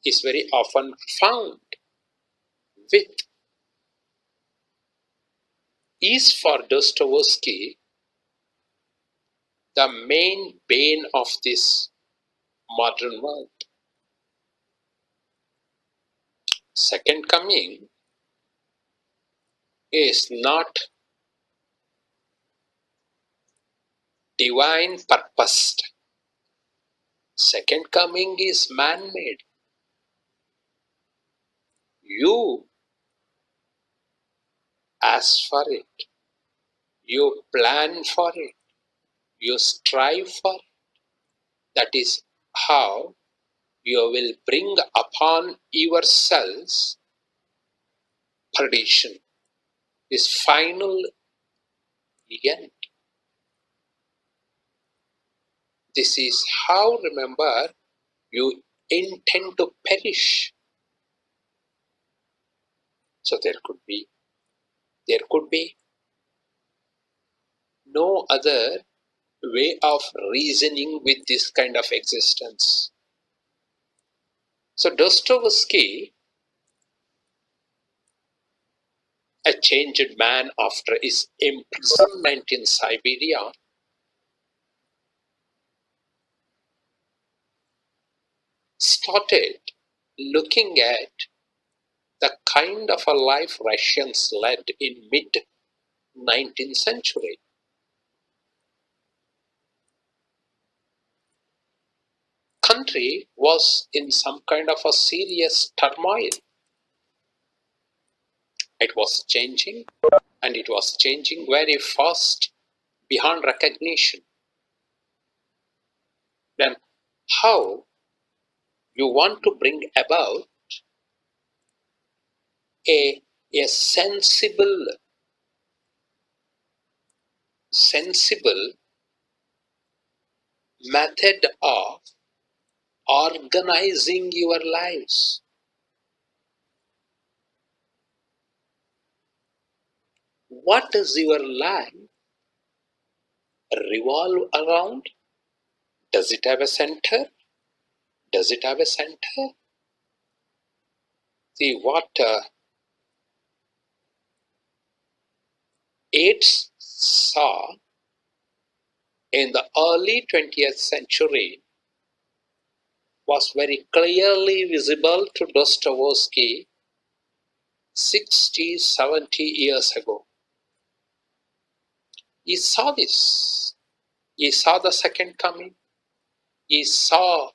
is very often found with, is for Dostoevsky the main bane of this modern world. Second coming is not divine purposed. Second coming is man-made. You ask for it. You plan for it. You strive for it. That is how you will bring upon yourselves perdition, this final end. This is how, remember, you intend to perish. So there could be no other way of reasoning with this kind of existence. So Dostoevsky, a changed man after his imprisonment in Siberia, started looking at the kind of a life Russians led in mid 19th century. Country was in some kind of a serious turmoil. It was changing, and it was changing very fast beyond recognition. Then how you want to bring about a, a sensible method of organizing your lives? What does your life revolve around? Does it have a center? Does it have a center? See what Yeats saw in the early 20th century was very clearly visible to Dostoevsky 60, 70 years ago. He saw this. He saw the second coming. He saw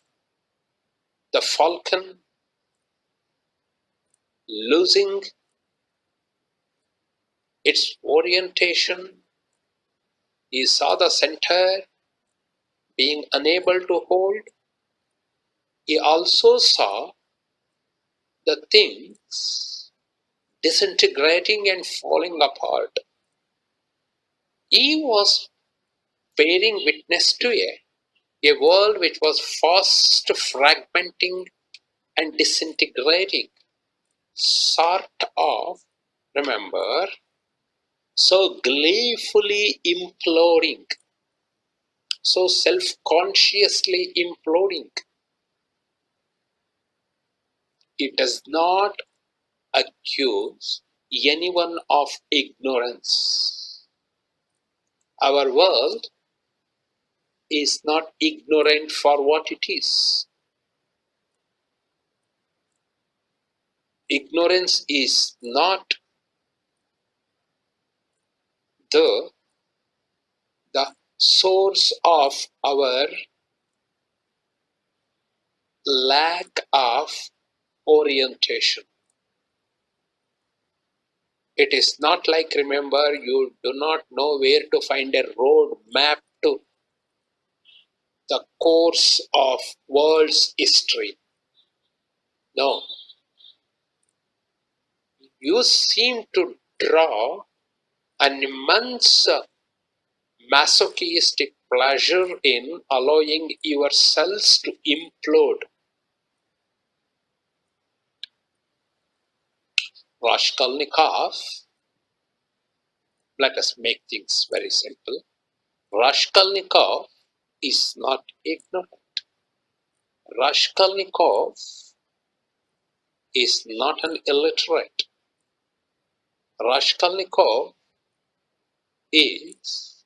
the falcon losing its orientation. He saw the center being unable to hold. He also saw the things disintegrating and falling apart. Eve was bearing witness to a world which was fast fragmenting and disintegrating, sort of, remember, so gleefully imploding, so self-consciously imploding. It does not accuse anyone of ignorance. Our world is not ignorant for what it is. Ignorance is not the, the source of our lack of orientation. It is not like, remember, you do not know where to find a road map to the course of world's history. No, you seem to draw an immense masochistic pleasure in allowing yourselves to implode. Raskolnikov, let us make things very simple. Raskolnikov is not ignorant. Raskolnikov is not an illiterate. Raskolnikov is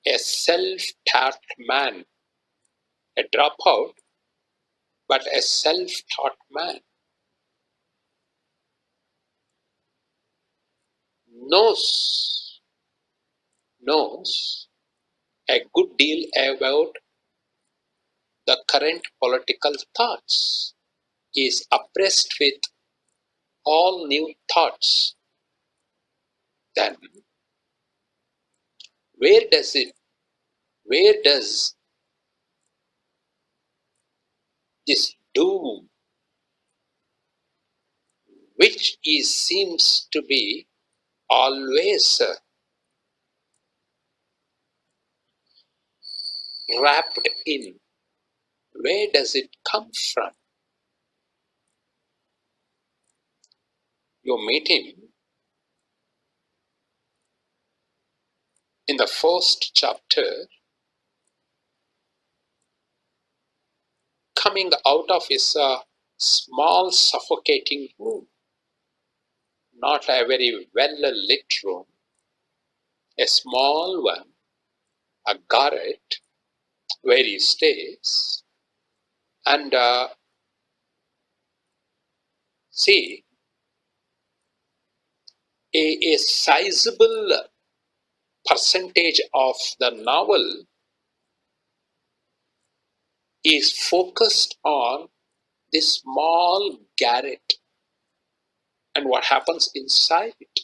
a self-taught man, a dropout, but a self-taught man. Knows a good deal about the current political thoughts, is abreast with all new thoughts. Then where does this doom, which seems to be always wrapped in, where does it come from? You meet him in the first chapter, coming out of his small suffocating room, not a very well lit room, a small one, a garret where he stays, and see, a sizable percentage of the novel is focused on this small garret and what happens inside it.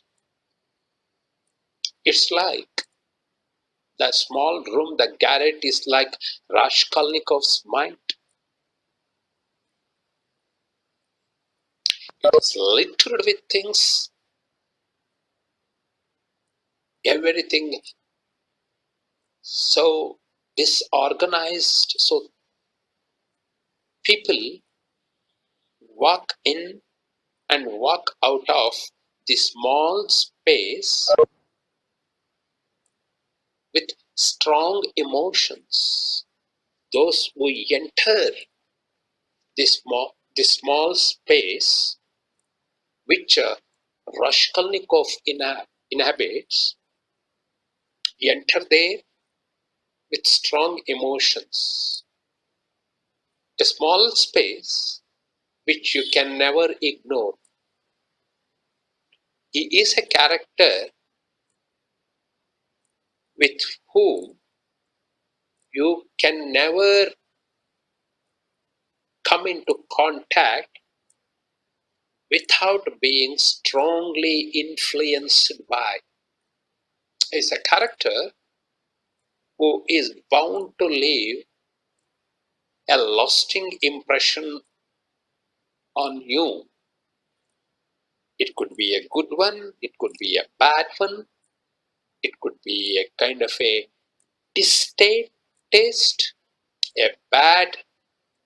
It's like that small room, the garret is like Raskolnikov's mind. It is littered with things, everything so disorganized, so people walk in and walk out of this small space with strong emotions. Those who enter this small space which Raskolnikov inhabits, enter there with strong emotions. A small space which you can never ignore. He is a character with whom you can never come into contact without being strongly influenced by. Is a character who is bound to leave a lasting impression on you. It could be a good one, it could be a bad one, it could be a kind of a distaste taste, a bad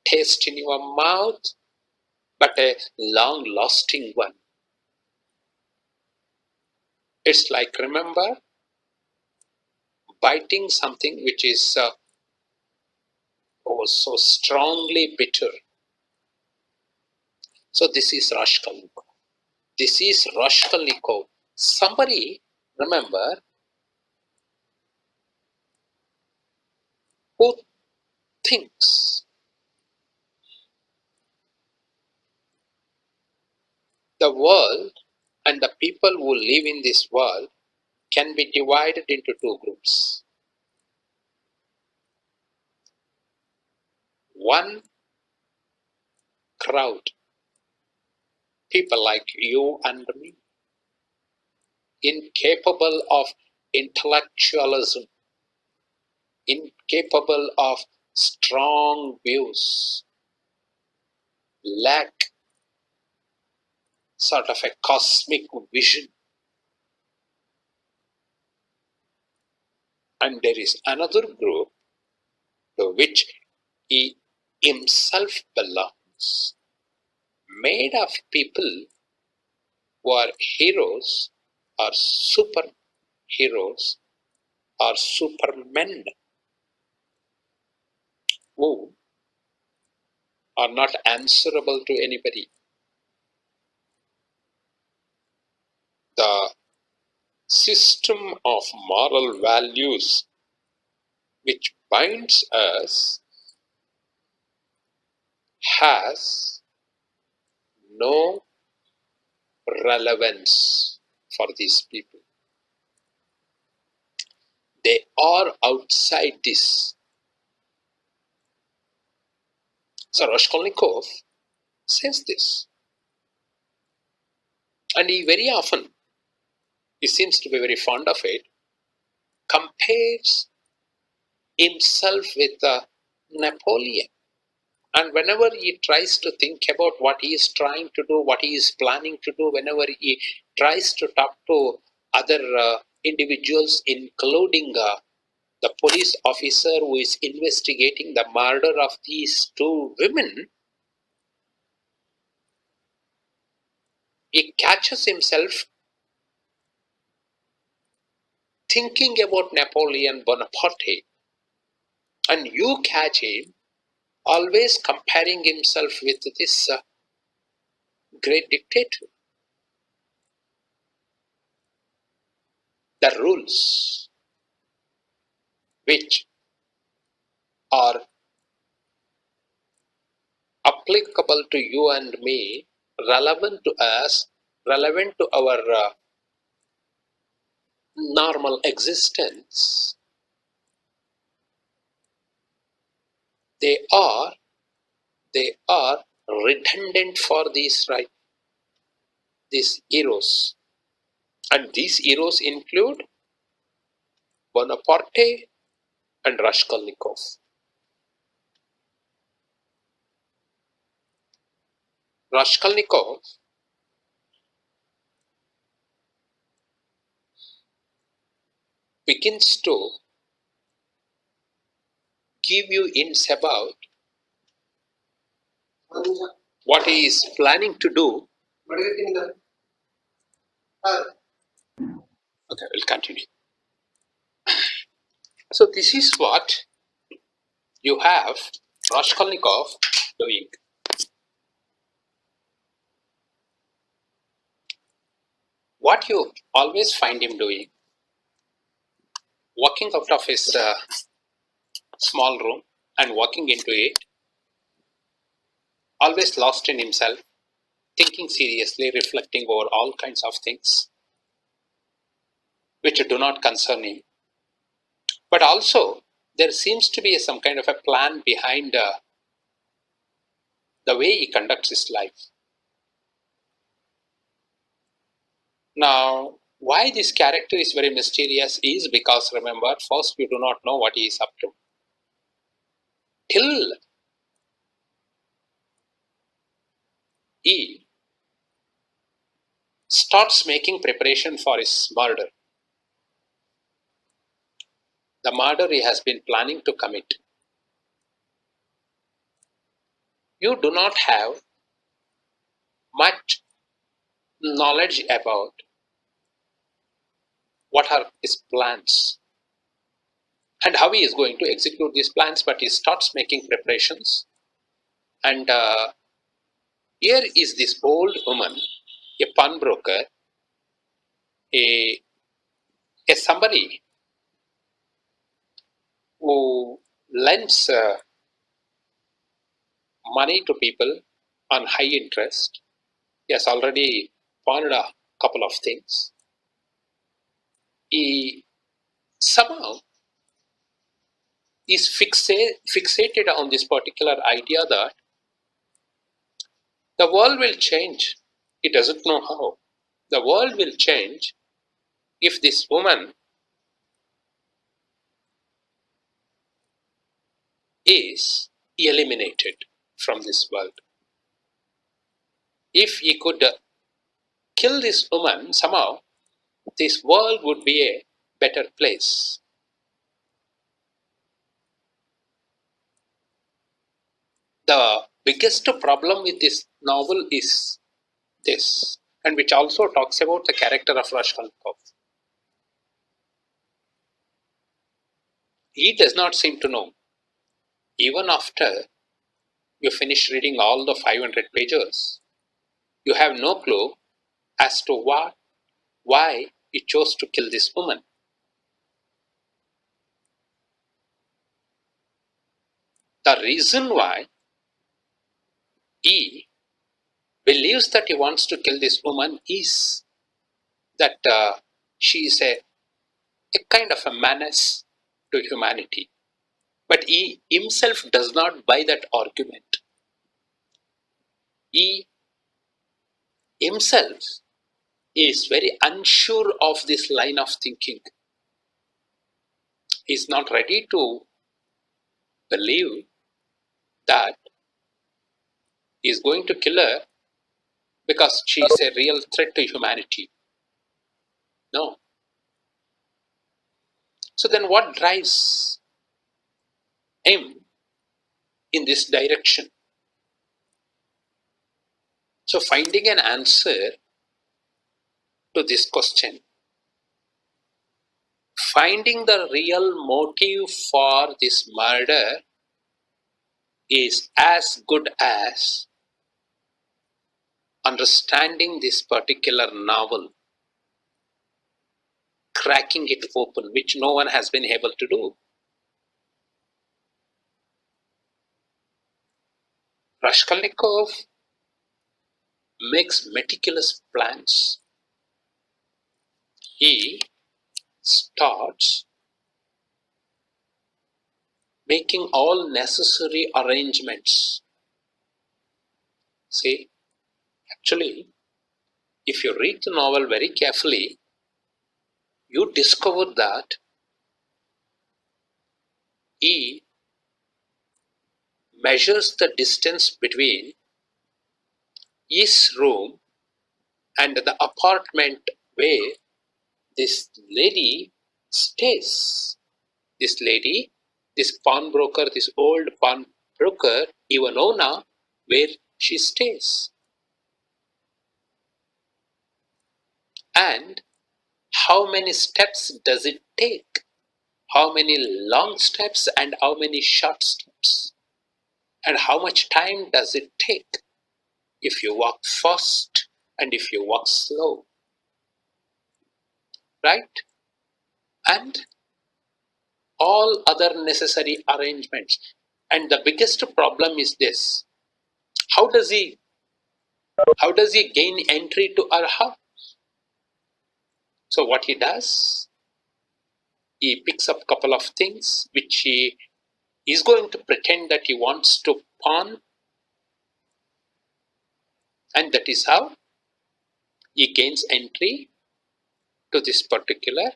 taste in your mouth, but a long lasting one. It's like, remember, biting something which is oh, so strongly bitter. So this is Raskolnikov. This is Raskolnikov. Somebody, remember, who thinks the world and the people who live in this world can be divided into two groups. One crowd, people like you and me, incapable of intellectualism, incapable of strong views, lack sort of a cosmic vision. And there is another group to which he himself belongs, made of people who are heroes or superheroes or supermen, who are not answerable to anybody. The system of moral values which binds us has no relevance for these people. They are outside this. So Raskolnikov says this. And he very often, he seems to be very fond of it, compares himself with Napoleon. And whenever he tries to think about what he is trying to do, what he is planning to do, whenever he tries to talk to other individuals, including the police officer who is investigating the murder of these two women, he catches himself thinking about Napoleon Bonaparte. And you catch him always comparing himself with this great dictator. The rules which are applicable to you and me, relevant to us, relevant to our normal existence, they are they are redundant for these, right, these heroes. And these heroes include Bonaparte and Raskolnikov. Raskolnikov begins to give you hints about what he is planning to do. Okay, we'll continue. So this is what you have Raskolnikov doing. What you always find him doing, walking out of his small room and walking into it, always lost in himself, thinking seriously, reflecting over all kinds of things which do not concern him. But also, there seems to be some kind of a plan behind the way he conducts his life. Now, why this character is very mysterious is because, remember, first we do not know what he is up to. Till he starts making preparation for his murder. The murder he has been planning to commit. You do not have much knowledge about what are his plans and how he is going to execute these plans, but he starts making preparations. And here is this old woman, a pawnbroker, a, a somebody who lends money to people on high interest. He has already pawned a couple of things. He somehow is fixated on this particular idea that the world will change. He doesn't know how. The world will change if this woman is eliminated from this world. If he could kill this woman, somehow this world would be a better place. The biggest problem with this novel is this, and which also talks about the character of Raskolnikov. He does not seem to know, even after you finish reading all the 500 pages, you have no clue as to why he chose to kill this woman. The reason why he believes that he wants to kill this woman is that she is a kind of a menace to humanity. But he himself does not buy that argument. He himself is very unsure of this line of thinking. He is not ready to believe that he is going to kill her because she is a real threat to humanity. No. So then what drives him in this direction? So finding an answer to this question, finding the real motive for this murder is as good as understanding this particular novel, cracking it open, which no one has been able to do. Raskolnikov makes meticulous plans. He starts making all necessary arrangements. See, actually, if you read the novel very carefully, you discover that he measures the distance between his room and the apartment where this lady stays. This lady, this pawnbroker, this old pawnbroker, Ivanova, where she stays. And how many steps does it take? How many long steps and how many short steps? And how much time does it take if you walk fast and if you walk slow? Right? And all other necessary arrangements. And the biggest problem is this: how does he gain entry to our house? So what he does, he picks up a couple of things which he is going to pretend that he wants to pawn, and that is how he gains entry to this particular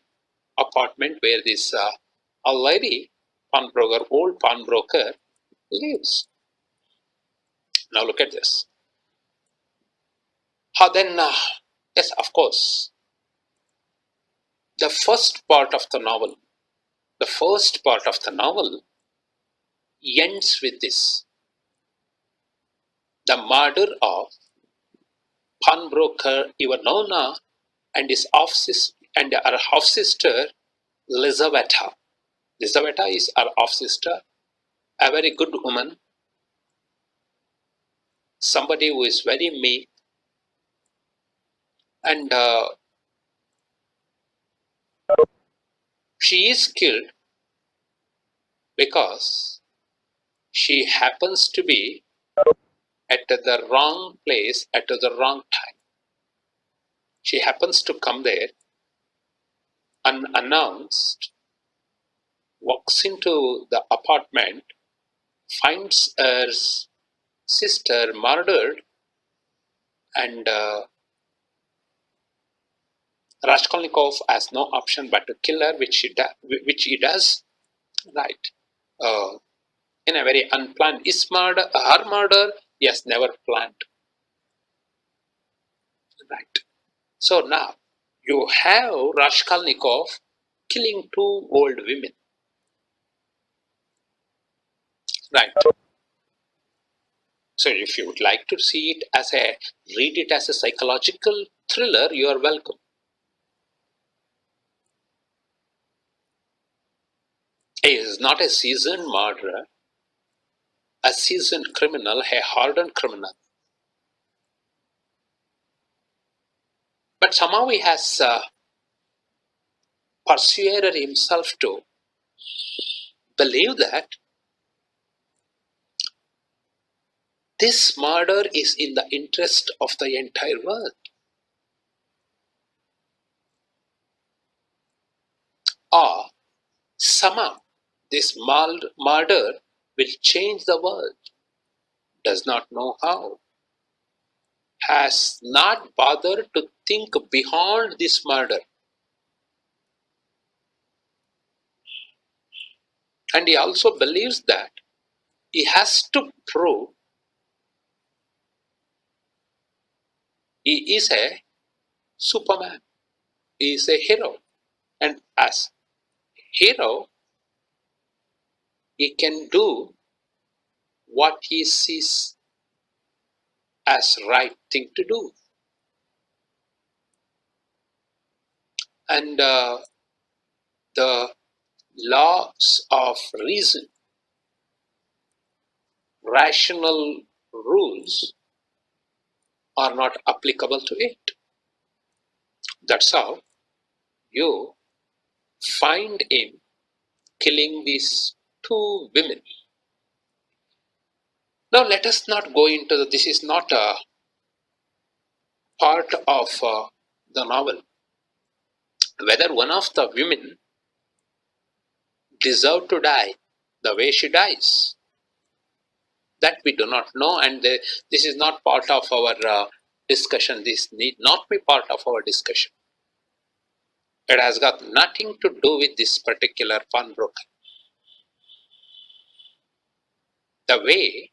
apartment where this a lady pawnbroker, old pawnbroker, lives. Now look at this. How then Yes, of course. The first part of the novel, the first part of the novel ends with this: the murder of pawnbroker Ivanova and his and her half sister Lizaveta. Lizaveta is her half sister, a very good woman, somebody who is very meek, and she is killed because she happens to be at the wrong place at the wrong time. She happens to come there unannounced, walks into the apartment, finds her sister murdered, and Raskolnikov has no option but to kill her, which he does. Right. Uh, in a very unplanned. Her murder, yes, never planned. Right. So now you have Raskolnikov killing two old women. Right. So if you would like to read it as a psychological thriller, you are welcome. He is not a seasoned murderer, a seasoned criminal, a hardened criminal. But somehow he has persuaded himself to believe that this murder is in the interest of the entire world. Or somehow this murder will change the world. Does not know how. Has not bothered to think beyond this murder. And he also believes that he has to prove he is a Superman. He is a hero. And as hero, he can do what he sees as right thing to do. And the laws of reason, rational rules are not applicable to it. That's how you find him killing these two women. Now let us not go into this is not a part of the novel. Whether one of the women deserved to die the way she dies, that we do not know, and this is not part of our discussion. This need not be part of our discussion. It has got nothing to do with this particular pawnbroker. The way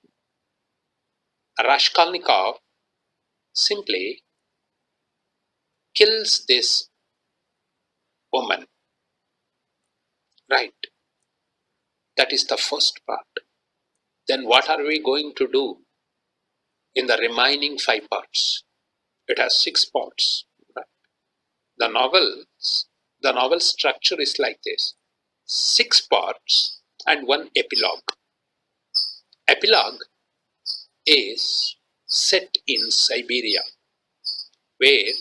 Raskolnikov simply kills this woman. Right. That is the first part. Then what are we going to do in the remaining 5 parts? It has 6 parts. Right? The the novel structure is like this: 6 parts and one epilogue. Epilogue is set in Siberia, where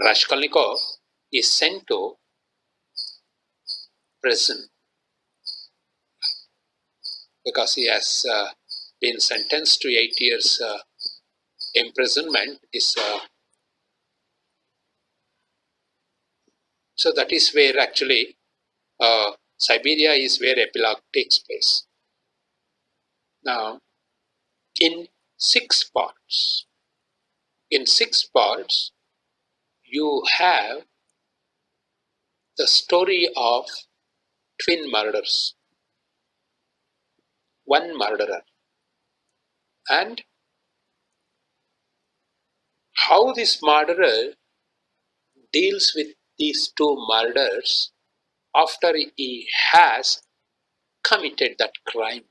Raskolnikov is sent to prison because he has been sentenced to 8 years imprisonment. So that is where actually Siberia is where epilogue takes place. Now, in 6 parts, you have the story of twin murders, one murderer, and How this murderer deals with these two murders after he has committed that crime,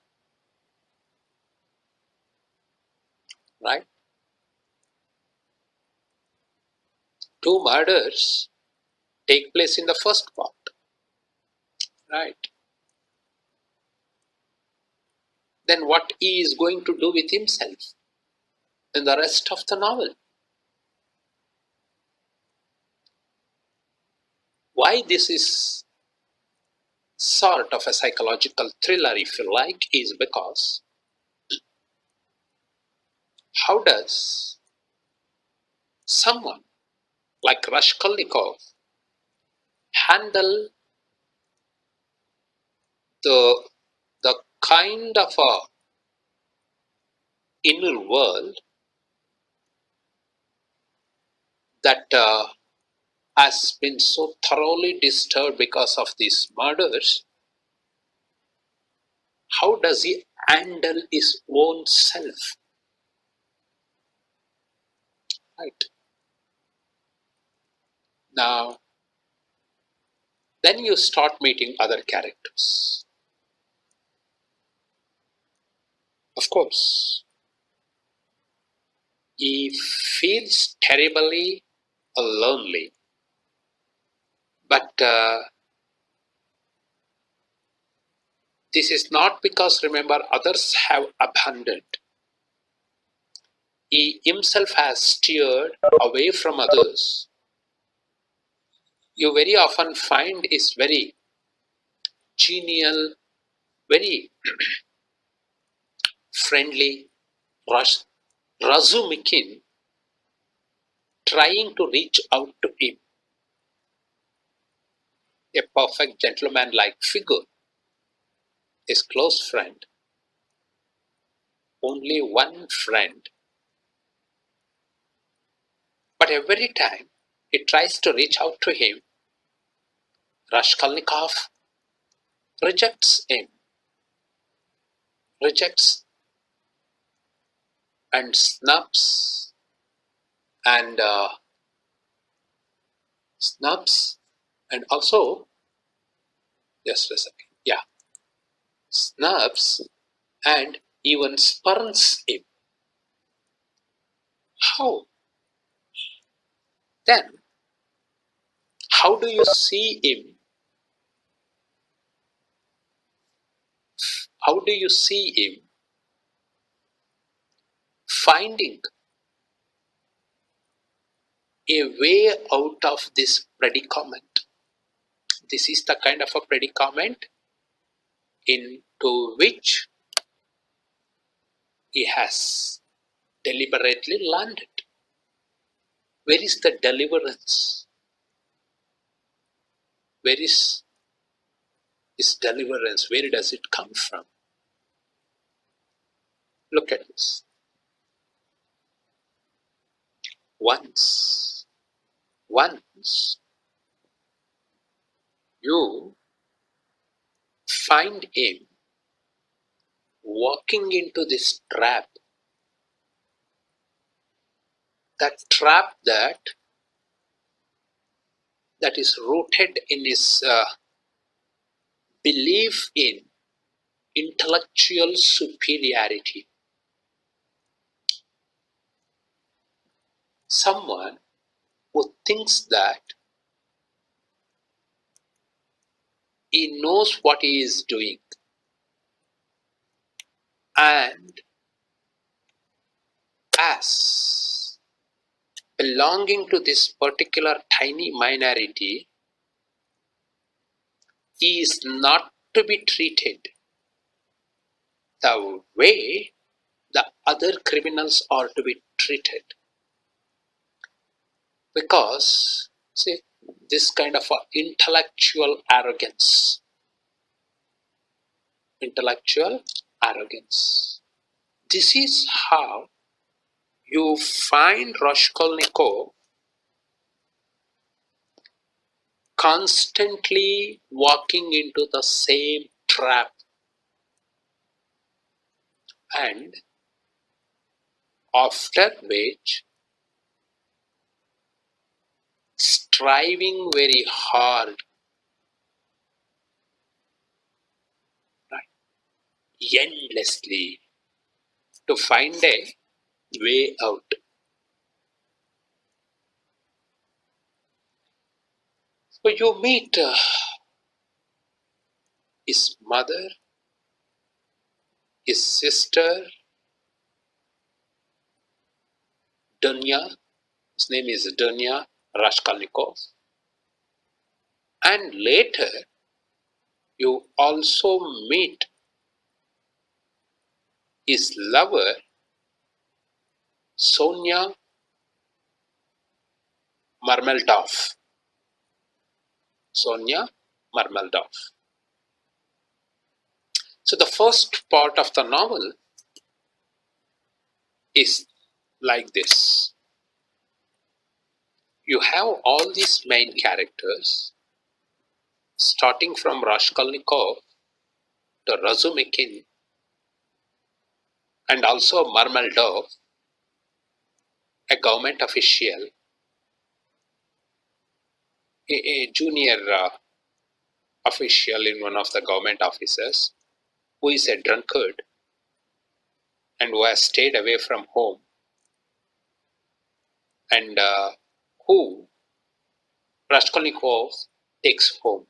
right? Two murders take place in the first part, right? Then what he is going to do with himself in the rest of the novel? Why this is sort of a psychological thriller, if you like, is because how does someone like Raskolnikov handle the the kind of a inner world that has been so thoroughly disturbed because of these murders? How does he handle his own self? Right now, then you start meeting other characters. Of course, he feels terribly lonely, but this is not because, remember, others have abandoned. He himself has steered away from others. You very often find is very genial, very friendly Razumikin trying to reach out to him, a perfect gentleman-like figure, his close friend, only one friend. But every time he tries to reach out to him, Raskolnikov rejects him, rejects and snubs and snubs and also, just a second, yeah, snubs and even spurns him. How? Then, how do you see him? How do you see him finding a way out of this predicament? This is the kind of a predicament into which he has deliberately landed. Where is the deliverance? Where is his deliverance? Where does it come from? Look at this. Once, once you find him walking into this trap, that trap that is rooted in his belief in intellectual superiority. Someone who thinks that he knows what he is doing, and as belonging to this particular tiny minority, he is not to be treated the way the other criminals are to be treated. Because, see, this kind of intellectual arrogance, intellectual arrogance. This is how you find Raskolnikov constantly walking into the same trap, and after which striving very hard, right, endlessly to find a way out. So you meet his mother, his sister, Dunya. His name is Dunya Raskolnikov. And later, you also meet his lover, Sonia Marmeldorf. Sonia Marmeldorf. So the first part of the novel is like this. You have all these main characters, starting from Raskolnikov to Razumikin and also Marmeldorf, a government official, a junior official in one of the government offices, who is a drunkard and who has stayed away from home, and who Raskolnikov takes home,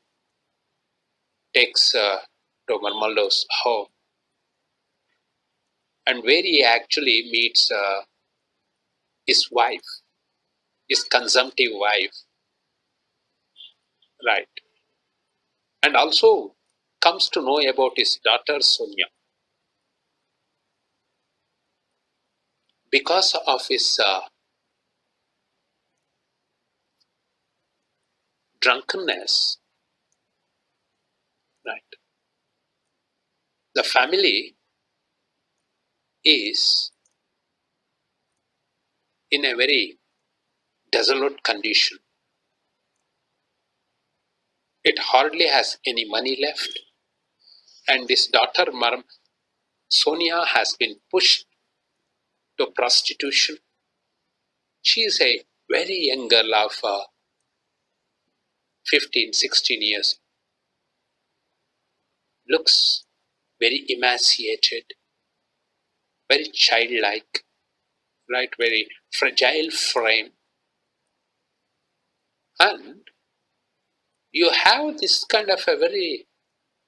takes to Marmeldorf's home, and where he actually meets his wife, his consumptive wife, right, and also comes to know about his daughter Sonia. Because of his drunkenness, right, the family is in a very desolate condition. It hardly has any money left, and his daughter Sonia has been pushed to prostitution. She is a very young girl of 15, 16 years, looks very emaciated, very childlike, right, very fragile frame. And you have this kind of a very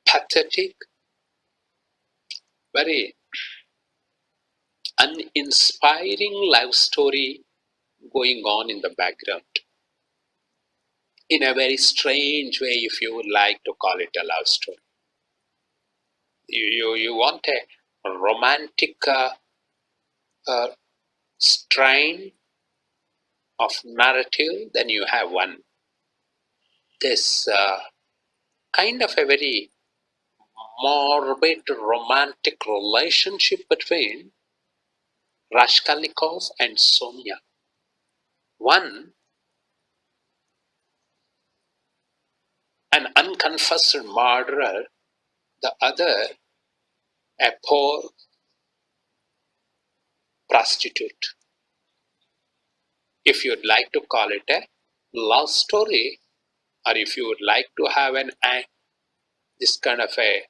pathetic, very uninspiring love story going on in the background. In a very strange way, if you would like to call it a love story. You want a romantic uh, strain of narrative, then you have one. This kind of a very morbid romantic relationship between Raskolnikov and Sonia. One, an unconfessed murderer, the other, a poor prostitute. If you'd like to call it a love story, or if you would like to have this kind of a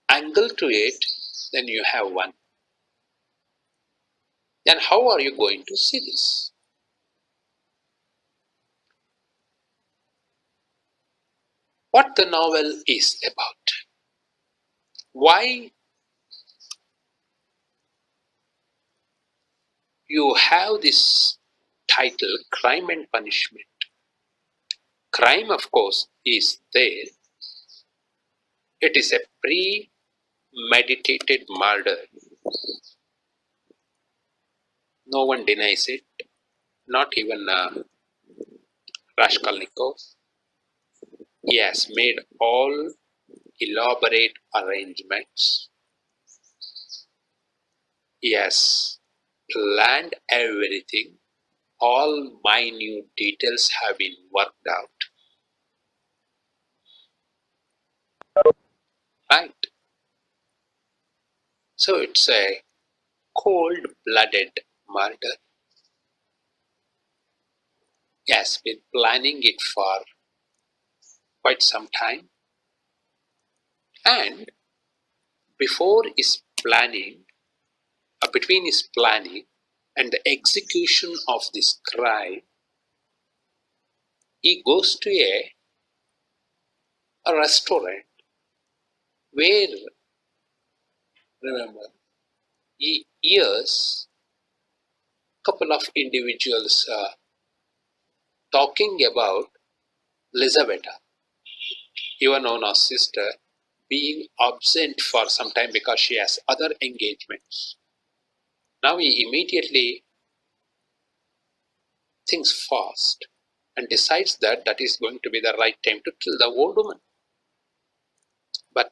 angle to it, then you have one. Then how are you going to see this? What the novel is about? Why you have this title, Crime and Punishment? Crime, of course, is there. It is a premeditated murder. No one denies it, not even Raskolnikov. He has made all elaborate arrangements. He has planned everything. All minute details have been worked out. Right? So it's a cold blooded murder. He has been planning it for quite some time, and before his planning, between his planning and the execution of this crime, he goes to a restaurant where, remember, he hears a couple of individuals talking about Elizabeth, even known as sister, being absent for some time because she has other engagements. Now he immediately thinks fast and decides that that is going to be the right time to kill the old woman. But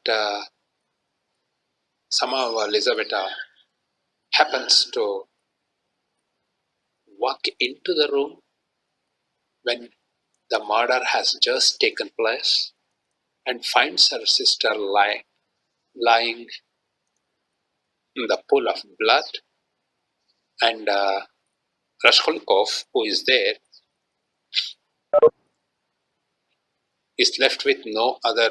somehow Elizabeth happens to walk into the room when the murder has just taken place and finds her sister lying in the pool of blood, and Raskolnikov, who is there, is left with no other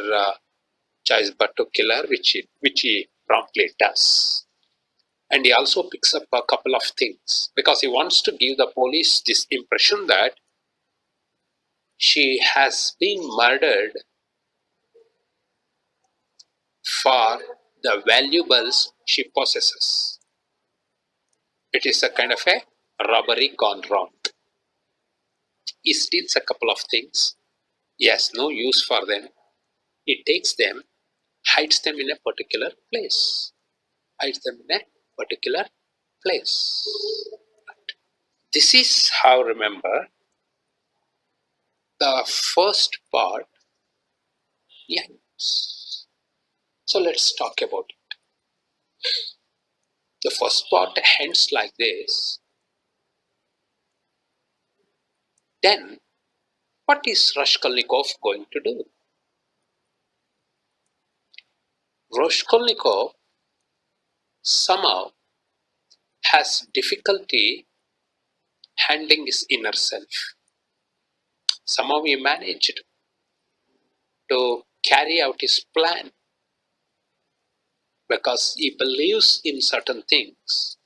choice but to kill her, which he promptly does. And he also picks up a couple of things because he wants to give the police this impression that she has been murdered for the valuables she possesses. It is a kind of a robbery gone wrong. He steals a couple of things. He has no use for them. He takes them, hides them in a particular place. Hides them in a particular place. This is how, remember, the first part ends. So let's talk about it. The first part ends like this. Then, what is Raskolnikov going to do? Raskolnikov somehow has difficulty handling his inner self. Somehow he managed to carry out his plan because he believes in certain things.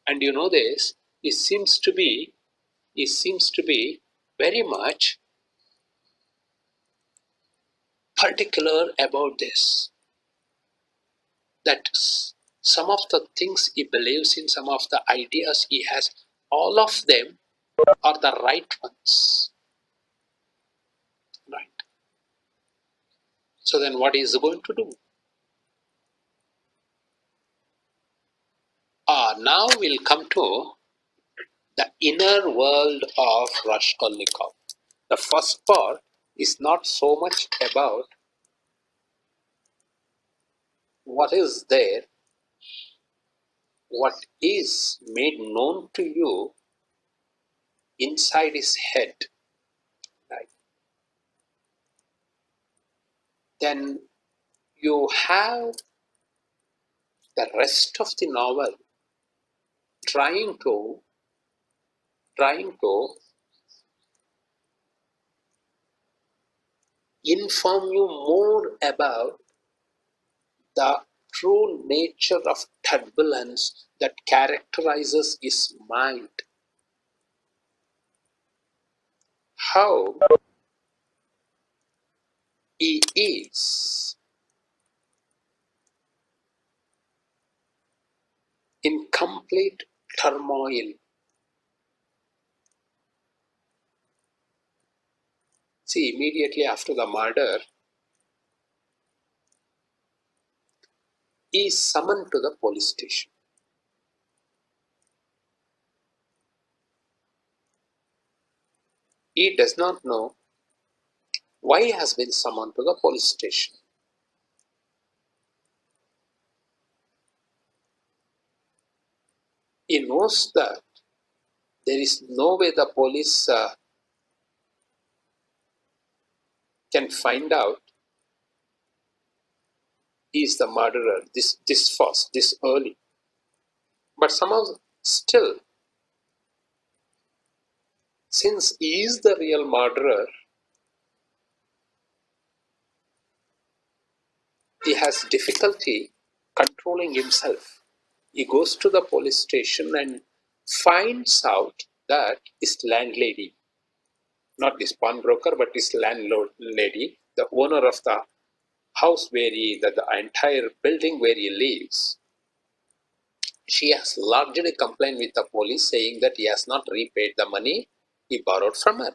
And you know this, he seems to be very much particular about this. That some of the things he believes in, some of the ideas he has, all of them are the right ones. Right. So then what is he going to do? Now we'll come to the inner world of Raskolnikov. The first part is not so much about what is there, what is made known to you inside his head. Right? Then you have the rest of the novel trying to inform you more about the true nature of turbulence that characterizes his mind. How he is in complete turmoil. See, immediately after the murder, he is summoned to the police station. He does not know why he has been summoned to the police station. He knows that there is no way the police can find out he is the murderer this fast, this early. But somehow still Since he is the real murderer, he has difficulty controlling himself. He goes to the police station and finds out that his landlady, not this pawnbroker, but his landlady, the owner of the house where the entire building where he lives, she has largely complained with the police saying that he has not repaid the money he borrowed from her.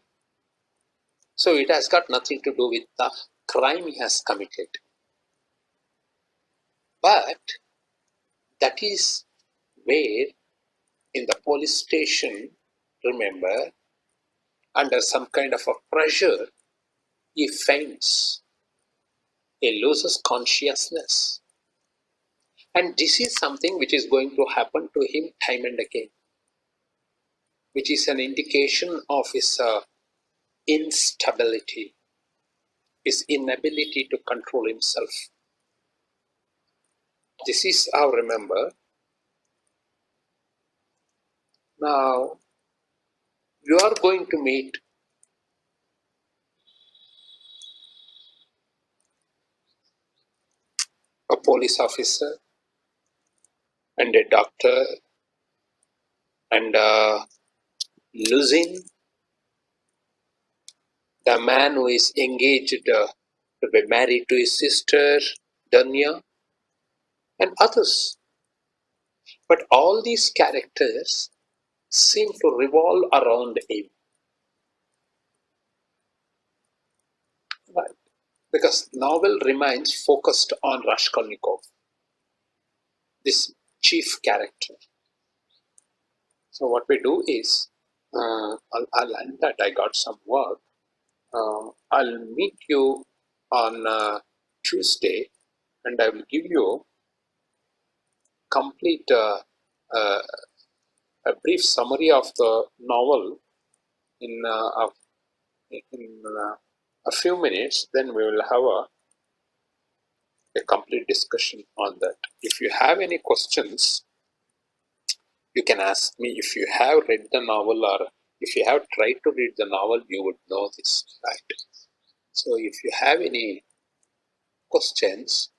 So it has got nothing to do with the crime he has committed. But that is where in the police station, remember, under some kind of a pressure, he faints, he loses consciousness. And this is something which is going to happen to him time and again, which is an indication of his instability, his inability to control himself. This is how, remember, now you are going to meet a police officer and a doctor and losing the man who is engaged to be married to his sister, Danya, and others. But all these characters seem to revolve around him. Right? Because novel remains focused on Raskolnikov, this chief character. So what we do is, I'll end that. I got some work. I'll meet you on Tuesday, and I will give you complete uh, a brief summary of the novel in a few minutes. Then we will have a complete discussion on that. If you have any questions, you can ask me. If you have read the novel or if you have tried to read the novel, you would know this, right? So if you have any questions,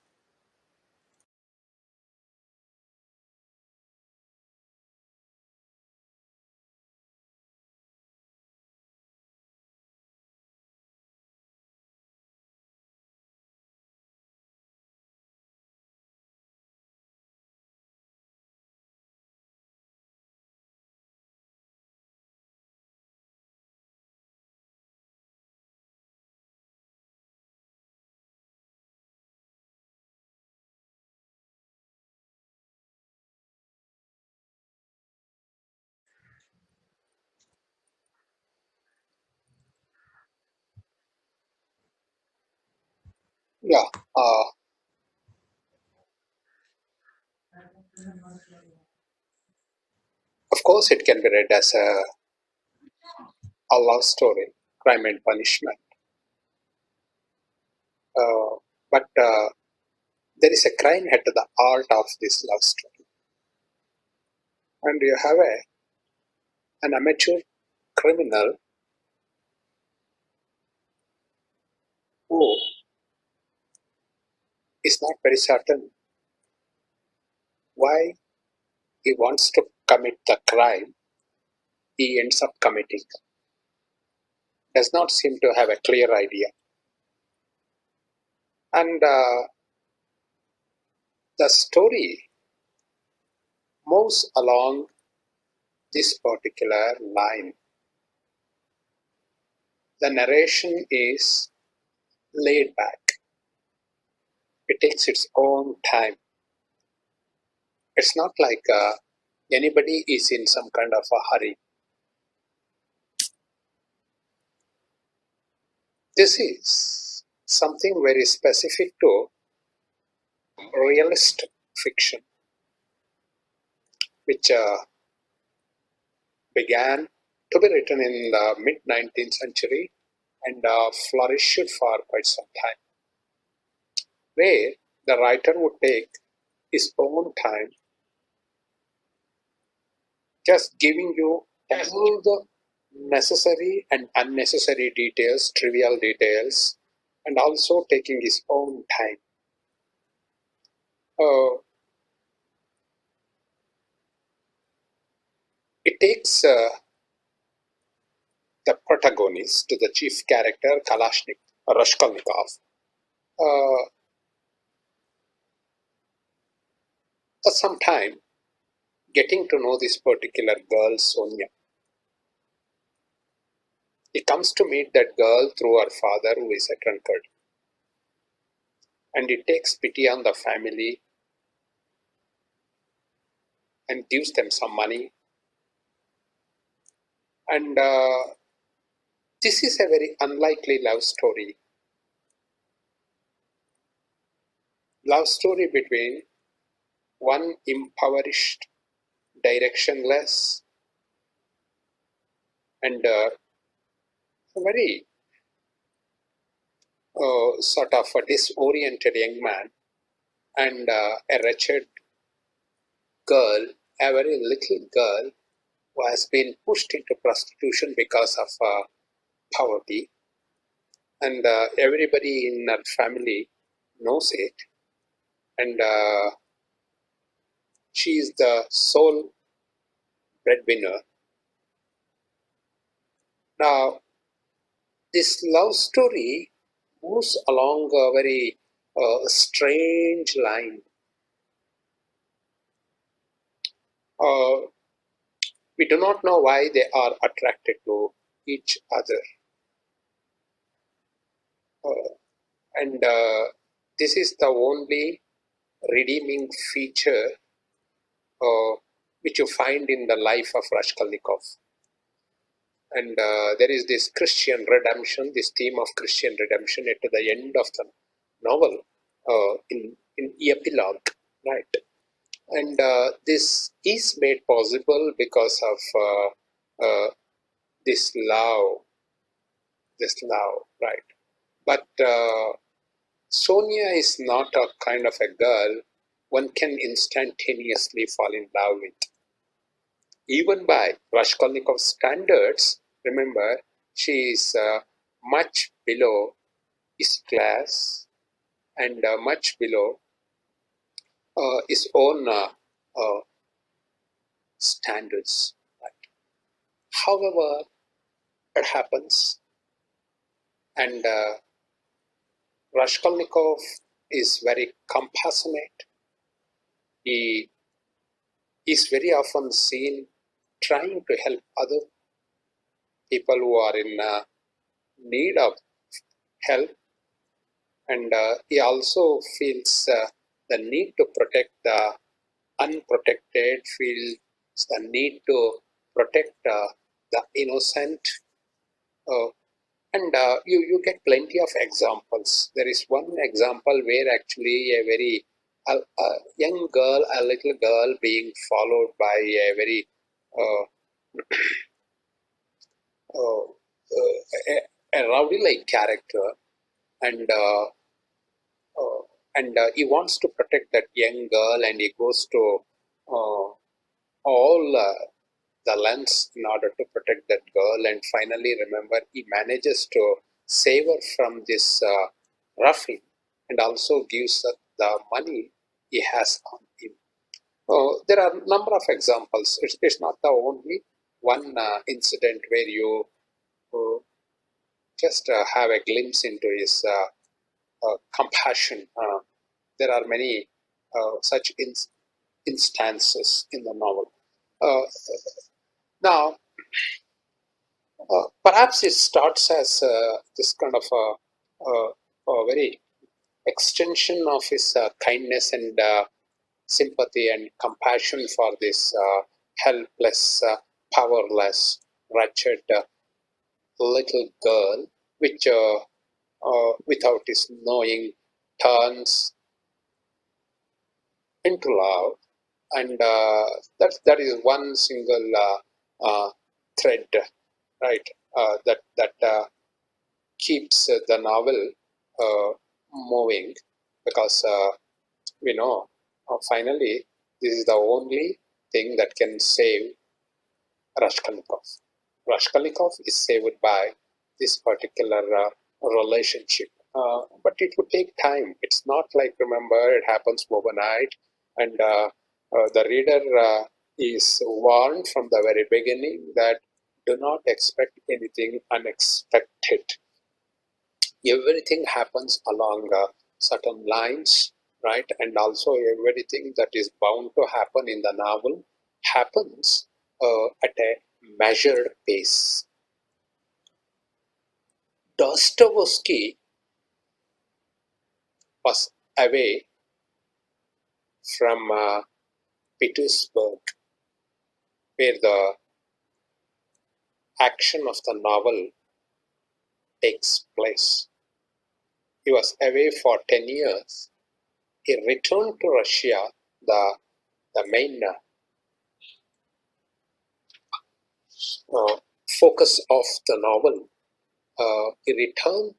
yeah, uh, of course it can be read as a love story, crime and punishment. But there is a crime at the heart of this love story, and you have an amateur criminal who is not very certain why he wants to commit the crime he ends up committing. Does not seem to have a clear idea. And the story moves along this particular line. The narration is laid back. It takes its own time. It's not like anybody is in some kind of a hurry. This is something very specific to realist fiction, which began to be written in the mid 19th century and flourished for quite some time, where the writer would take his own time, just giving you all the necessary and unnecessary details, trivial details, and also taking his own time. Uh, it takes the protagonist, the chief character, Raskolnikov, uh, some time getting to know this particular girl, Sonia. He comes to meet that girl through her father, who is a drunkard, and he takes pity on the family and gives them some money. And this is a very unlikely love story between one impoverished, directionless, and a very sort of a disoriented young man, and a wretched girl, a very little girl who has been pushed into prostitution because of poverty, and everybody in her family knows it, and she is the sole breadwinner. Now, this love story moves along a very strange line. Uh, we do not know why they are attracted to each other. Uh, and this is the only redeeming feature uh, which you find in the life of Raskolnikov. And there is this Christian redemption, this theme of Christian redemption at the end of the novel, in epilogue, right? And this is made possible because of this love, right? But Sonia is not a kind of a girl one can instantaneously fall in love with. Even by Raskolnikov's standards, remember, she is much below his class and much below his own uh, standards. Right? However, it happens, and Raskolnikov is very compassionate. He is very often seen trying to help other people who are in need of help, and he also feels the need to protect the unprotected, feels the need to protect the innocent. Uh, and you get plenty of examples. There is one example where actually a very a young girl, a little girl, being followed by a very uh, uh, a rowdy-like character, and he wants to protect that young girl, and he goes to uh, all the lengths in order to protect that girl, and finally, remember, he manages to save her from this roughing, and also gives her the money he has on him. There are a number of examples. It's not the only one incident where you uh, just have a glimpse into his compassion. There are many such instances in the novel. Uh, Now, perhaps it starts as this kind of a very extension of his kindness and sympathy and compassion for this helpless, powerless, wretched little girl, which, without his knowing, turns into love, and that is one single thread, right? That keeps the novel uh, moving, because we know finally this is the only thing that can save Raskolnikov. Raskolnikov is saved by this particular relationship. But it would take time. It's not like, remember, it happens overnight, and the reader is warned from the very beginning that do not expect anything unexpected. Everything happens along certain lines, right? And also everything that is bound to happen in the novel happens at a measured pace. Dostoevsky was away from Petersburg, where the action of the novel takes place. He was away for 10 years. He returned to Russia, the main uh, focus of the novel. He returned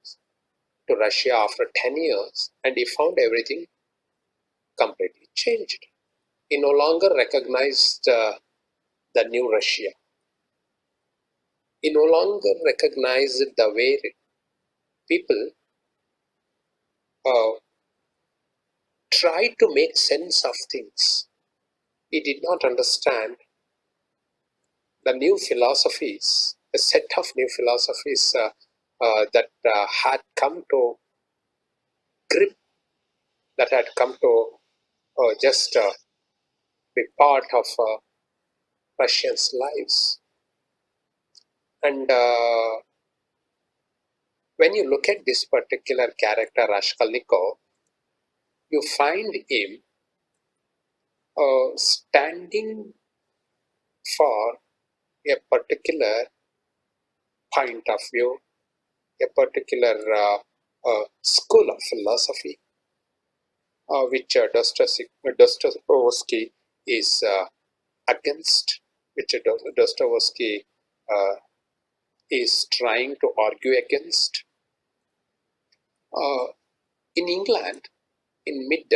to Russia after 10 years and he found everything completely changed. He no longer recognized the new Russia. He no longer recognized the way people uh, try to make sense of things. He did not understand the new philosophies, a set of new philosophies that had come to grip, that had come to just be part of Russians' lives. And when you look at this particular character, Raskolnikov, you find him standing for a particular point of view, a particular school of philosophy, which Dostoevsky is against, which Dostoevsky uh, is trying to argue against. Uh, in England, in mid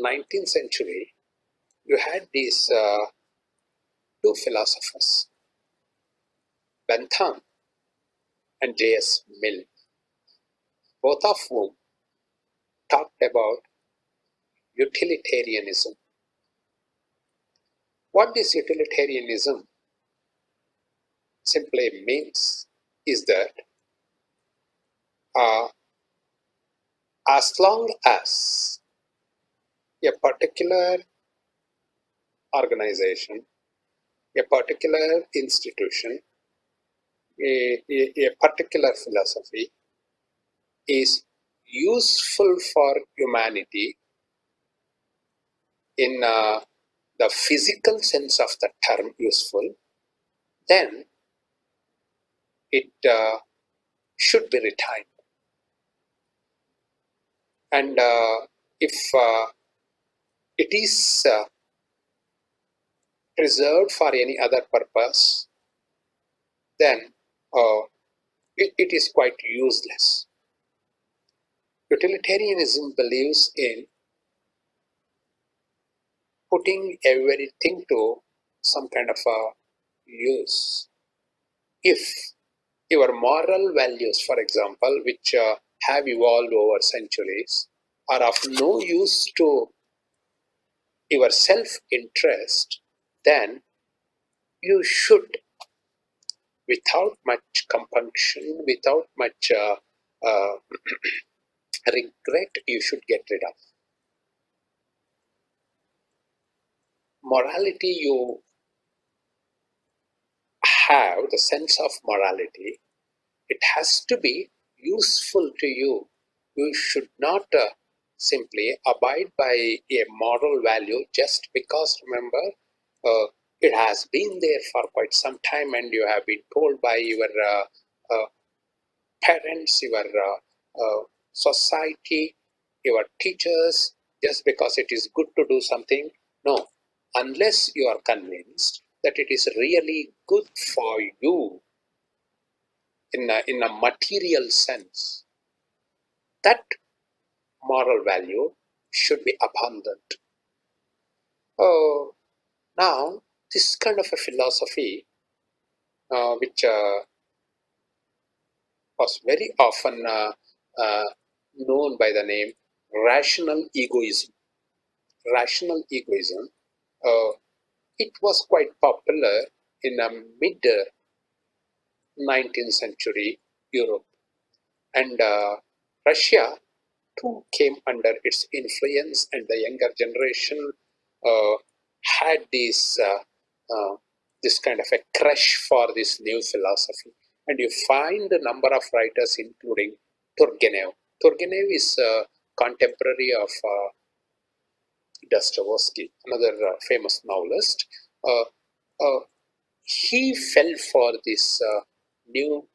19th century, you had these two philosophers, Bentham and J.S. Mill, both of whom talked about utilitarianism. What this utilitarianism simply means is that uh, as long as a particular organization, a particular institution, a particular philosophy is useful for humanity in the physical sense of the term useful, then it should be retained. And if it is preserved for any other purpose, then it is quite useless. Utilitarianism believes in putting everything to some kind of a use. If your moral values, for example, which have evolved over centuries, are of no use to your self interest, then you should, without much compunction, without much regret, you should get rid of. Morality, you have the sense of morality, it has to be useful to you. You should not simply abide by a moral value just because, remember, it has been there for quite some time and you have been told by your uh, parents, your society, your teachers, just because it is good to do something. No, unless you are convinced that it is really good for you in a material sense, that moral value should be abundant. Oh, now, this kind of a philosophy which was very often known by the name rational egoism. Rational egoism. Uh, it was quite popular in the mid 19th century Europe, and Russia too came under its influence, and the younger generation uh, had this kind of a crush for this new philosophy. And you find a number of writers, including Turgenev. Turgenev is a contemporary of Dostoevsky, another famous novelist. Uh, uh, he fell for this new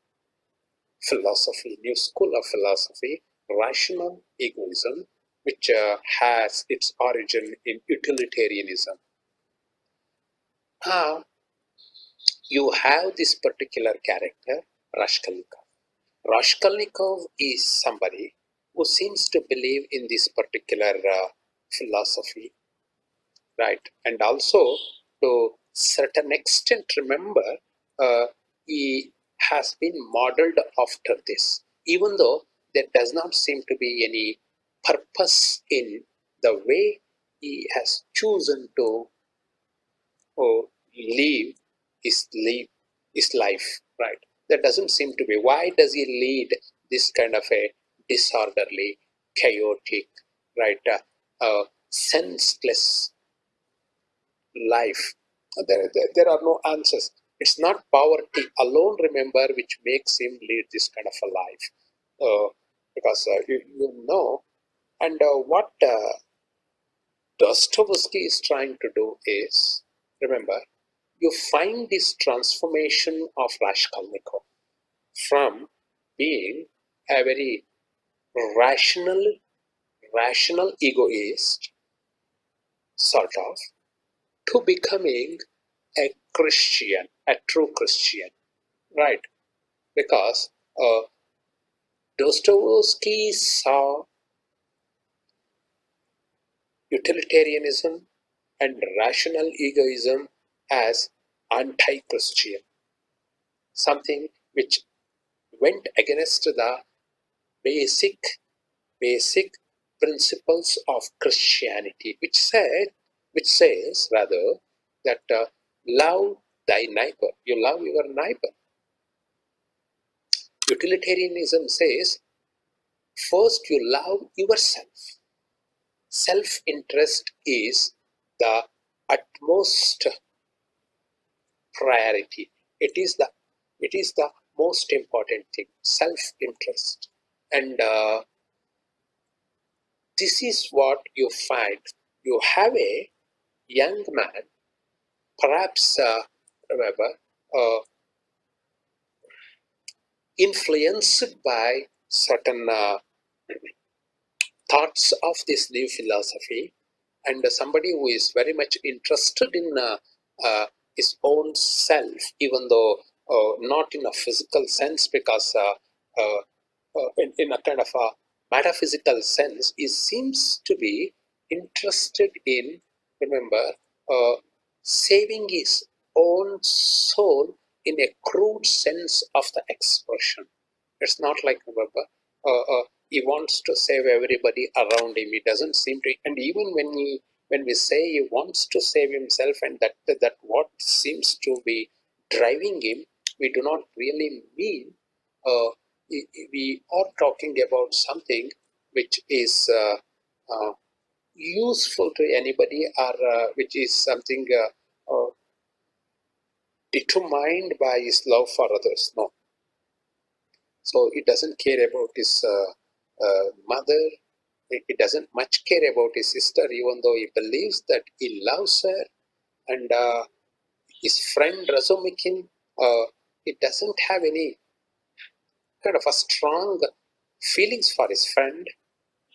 philosophy, new school of philosophy, rational egoism, which has its origin in utilitarianism. Now, you have this particular character, Raskolnikov. Raskolnikov is somebody who seems to believe in this particular philosophy, right? And also, to certain extent, remember, uh, he has been modeled after this, even though there does not seem to be any purpose in the way he has chosen to live his life, right? There doesn't seem to be. Why does he lead this kind of a disorderly, chaotic, right, senseless life? There are no answers. It's not poverty alone, remember, which makes him lead this kind of a life. Because you know, and what Dostoevsky is trying to do is, remember, you find this transformation of Raskolnikov from being a very rational, rational egoist, sort of, to becoming a Christian, a true Christian, right? Because Dostoevsky saw utilitarianism and rational egoism as anti-Christian, something which went against the basic basic principles of Christianity, which says rather that love thy neighbor, you love your neighbor. Utilitarianism says first you love yourself. Self-interest is the utmost priority. It is the most important thing. Self-interest, and this is what you find. You have a young man, perhaps remember, uh, influenced by certain thoughts of this new philosophy, and somebody who is very much interested in his own self, even though not in a physical sense, because in a kind of a metaphysical sense, he seems to be interested in, remember, uh, saving his own soul in a crude sense of the expression. It's not like, remember, he wants to save everybody around him. He doesn't seem to, and even when we say he wants to save himself, and that what seems to be driving him, we do not really mean. Uh, we are talking about something which is useful to anybody, or which is something determined by his love for others. No, so he doesn't care about his mother. He doesn't much care about his sister, even though he believes that he loves her. And his friend Razumikin, he doesn't have any kind of a strong feelings for his friend.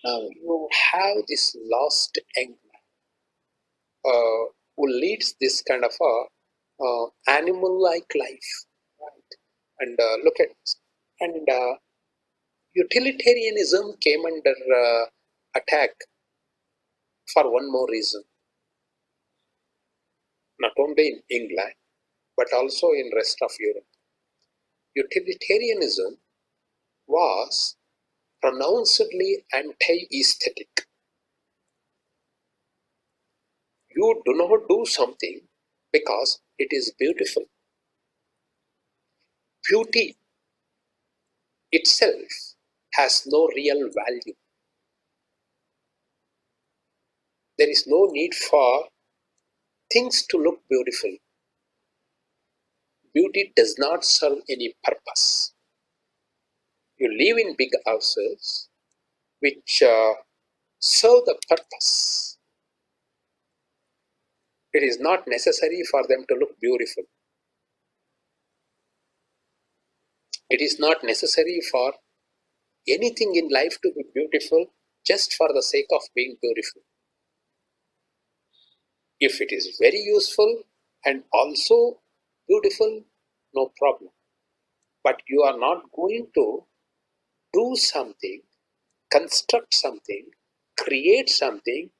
Now you have this lost young man who leads this kind of a animal-like life, right? And look at this. And utilitarianism came under attack for one more reason, not only in England, but also in rest of Europe. Utilitarianism was pronouncedly anti-aesthetic. You do not do something because it is beautiful. Beauty itself has no real value. There is no need for things to look beautiful. Beauty does not serve any purpose. You live in big houses which serve the purpose. It is not necessary for them to look beautiful. It is not necessary for anything in life to be beautiful just for the sake of being beautiful. If it is very useful and also beautiful, no problem. But you are not going to do something, construct something, create something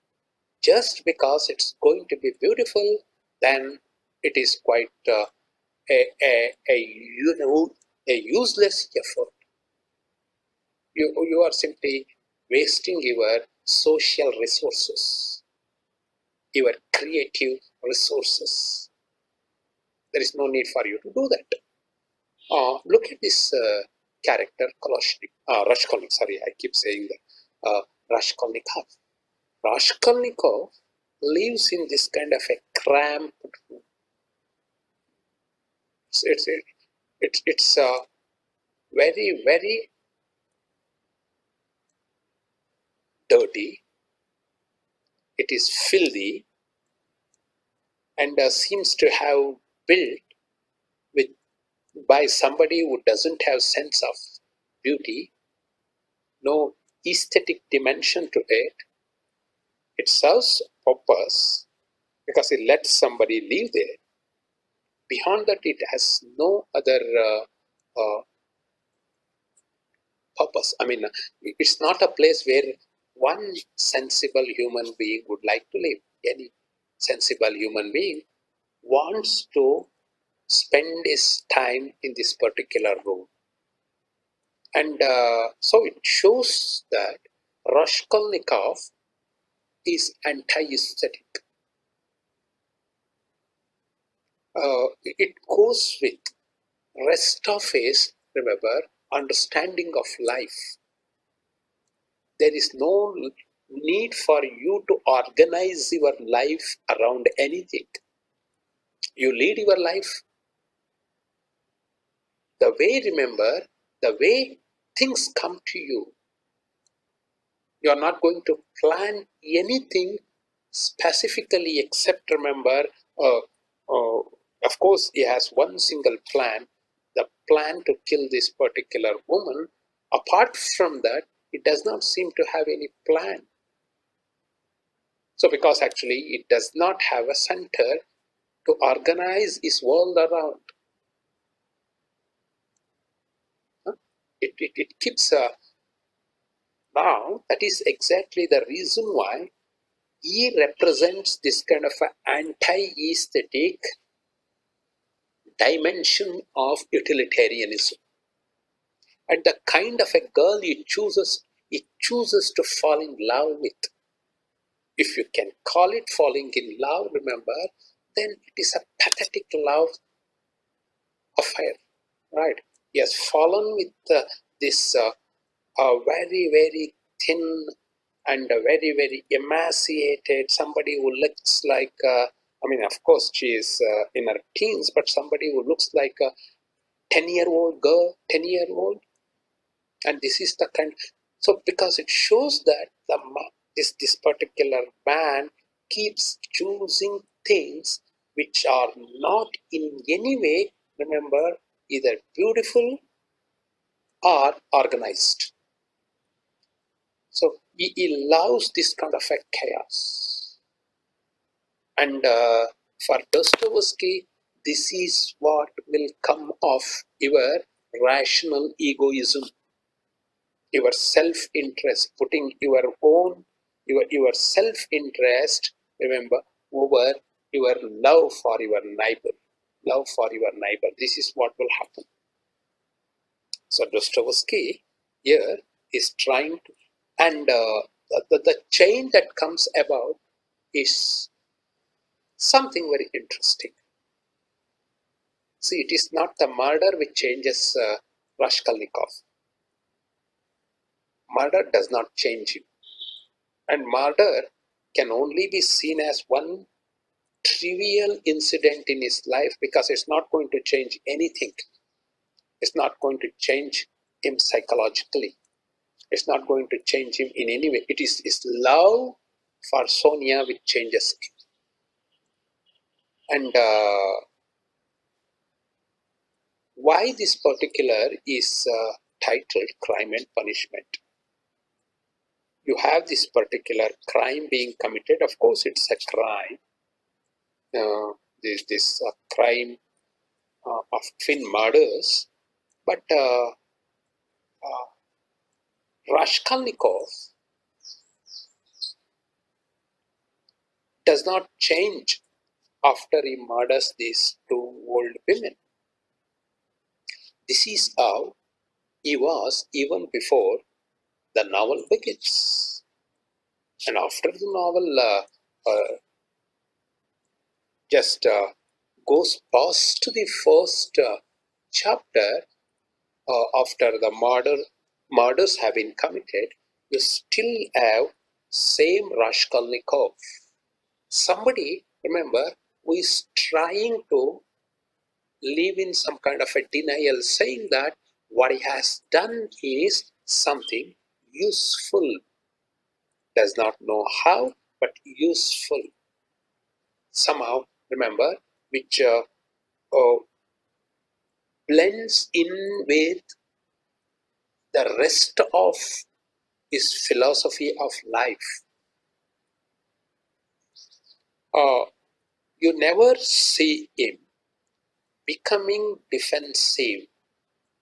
just because it's going to be beautiful, then it is quite a useless effort. You are simply wasting your social resources, your creative resources. There is no need for you to do that. Look at this character, Raskolnikov. Sorry, I keep saying that. Raskolnikov. Raskolnikov lives in this kind of a cramped room. It's very, very dirty. It is filthy and seems to have built with by somebody who doesn't have sense of beauty, no aesthetic dimension to it. It serves a purpose because it lets somebody live there. Beyond that, it has no other purpose. I mean, it's not a place where one sensible human being would like to live. Any sensible human being wants to spend his time in this particular room. And so it shows that Raskolnikov is anti-aesthetic. It goes with rest of his, remember, understanding of life. There is no need for you to organize your life around anything. You lead your life the way, remember, the way things come to you. You are not going to plan anything specifically except, remember, uh, uh, of course, he has one single plan, the plan to kill this particular woman. Apart from that, it does not seem to have any plan. So, because actually it does not have a center to organize his world around. It keeps now, that is exactly the reason why he represents this kind of anti-aesthetic dimension of utilitarianism. And the kind of a girl he chooses to fall in love with. If you can call it falling in love, remember, then it is a pathetic love affair, right? He has fallen with this very, very thin and very, very emaciated, somebody who looks like, I mean, of course, she is in her teens, but somebody who looks like a 10-year-old girl, 10-year-old. And this is the kind, so because it shows that this particular man keeps choosing things which are not in any way, remember, either beautiful or organized. So he loves this kind of a chaos. And for Dostoevsky, this is what will come of your rational egoism, your self-interest, putting your self-interest, remember, over your love for your neighbor. love for your neighbor. This is what will happen. So Dostoevsky here is trying to, and the chain that comes about is something very interesting. See, it is not the murder which changes Raskolnikov. Murder does not change him. And murder can only be seen as one trivial incident in his life because it's not going to change anything. It's not going to change him psychologically. It's not going to change him in any way. It is his love for Sonia which changes him. And why this particular is titled Crime and Punishment? You have this particular crime being committed. Of course, it's a crime. This crime of twin murders. But Raskolnikov does not change after he murders these two old women. This is how he was even before the novel begins. And after the novel just goes past the first chapter, after the murders have been committed, you still have same Raskolnikov. Somebody, remember, who is trying to live in some kind of a denial, saying that what he has done is something useful. Does not know how, but useful. Somehow, remember, which blends in with the rest of his philosophy of life. You never see him becoming defensive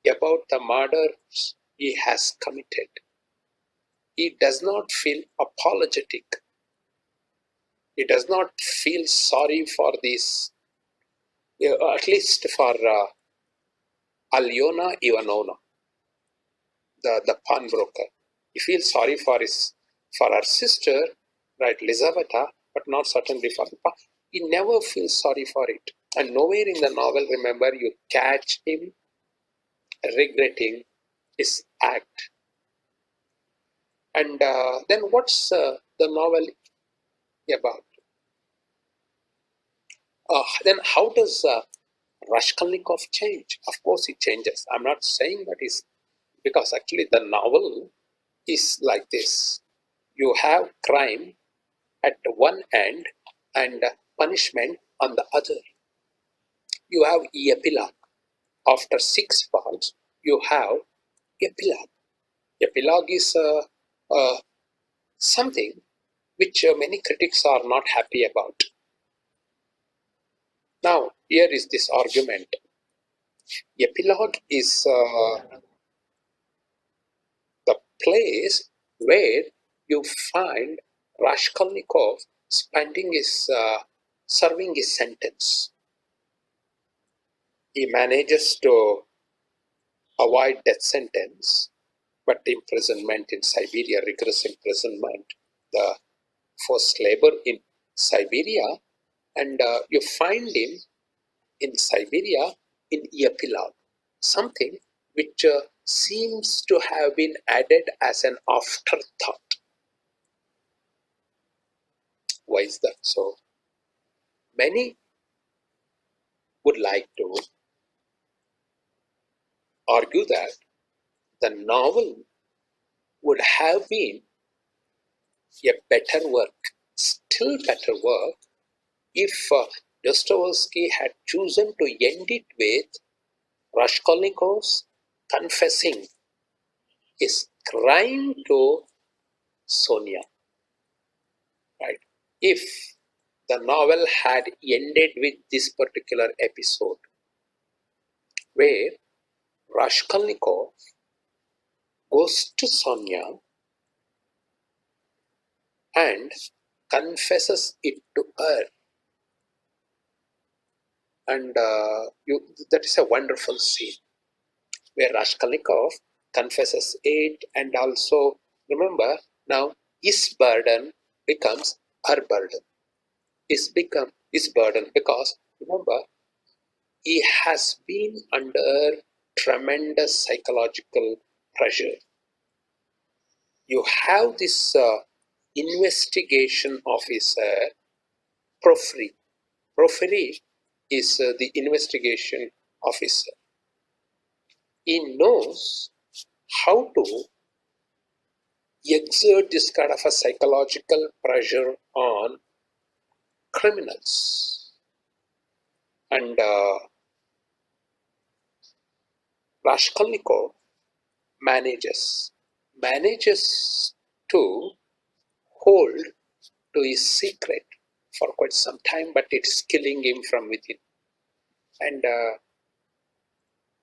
about the murders he has committed. He does not feel apologetic. He does not feel sorry for this, at least for Alyona Ivanovna, the pawnbroker. He feels sorry for her sister, right, Lizaveta, but not certainly for the pawn. He never feels sorry for it. And nowhere in the novel, remember, you catch him regretting his act. And then what's the novel about? Then how does Raskolnikov change? Of course, he changes. I'm not saying that is because actually the novel is like this. You have crime at one end and punishment on the other. You have epilogue. After 6 parts, you have epilogue. Epilogue is something which many critics are not happy about. Now, here is this argument. Epilogue is the place where you find Raskolnikov spending his serving his sentence. He manages to avoid death sentence, but imprisonment in Siberia, rigorous imprisonment, the forced labor in Siberia, and you find him in Siberia in epilogue, something which seems to have been added as an afterthought. Why is that so? Many would like to argue that the novel would have been a better work, still better work, if Dostoevsky had chosen to end it with Raskolnikov's confessing his crime to Sonia. Right? If the novel had ended with this particular episode, where Raskolnikov goes to Sonia and confesses it to her, And that is a wonderful scene where Raskolnikov confesses it, and also remember now his burden becomes her burden. Is become his burden because remember he has been under tremendous psychological pressure. You have this investigation officer, Porfiry. Porfiry is the investigation officer. He knows how to exert this kind of a psychological pressure on criminals. And Raskolnikov manages manages to hold to his secret for quite some time, but it's killing him from within. And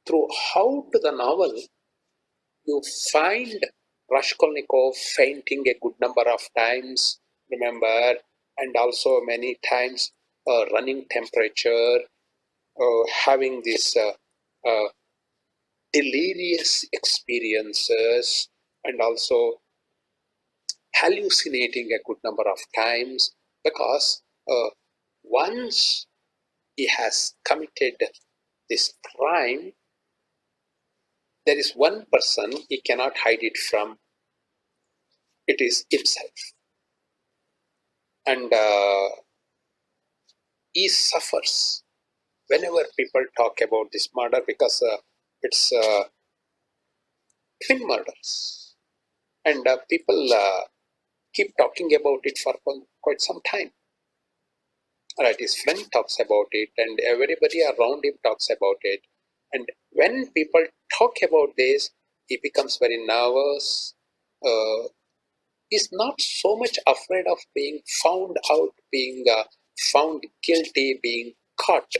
throughout the novel, you find Raskolnikov fainting a good number of times, remember, and also many times running temperature, having this delirious experiences, and also hallucinating a good number of times because once he has committed this crime, there is one person he cannot hide it from. It is himself. And he suffers whenever people talk about this murder because it's twin murders. And people keep talking about it for quite some time. Right, his friend talks about it, and everybody around him talks about it. And when people talk about this, he becomes very nervous. Uh, he's not so much afraid of being found out, being found guilty, being caught.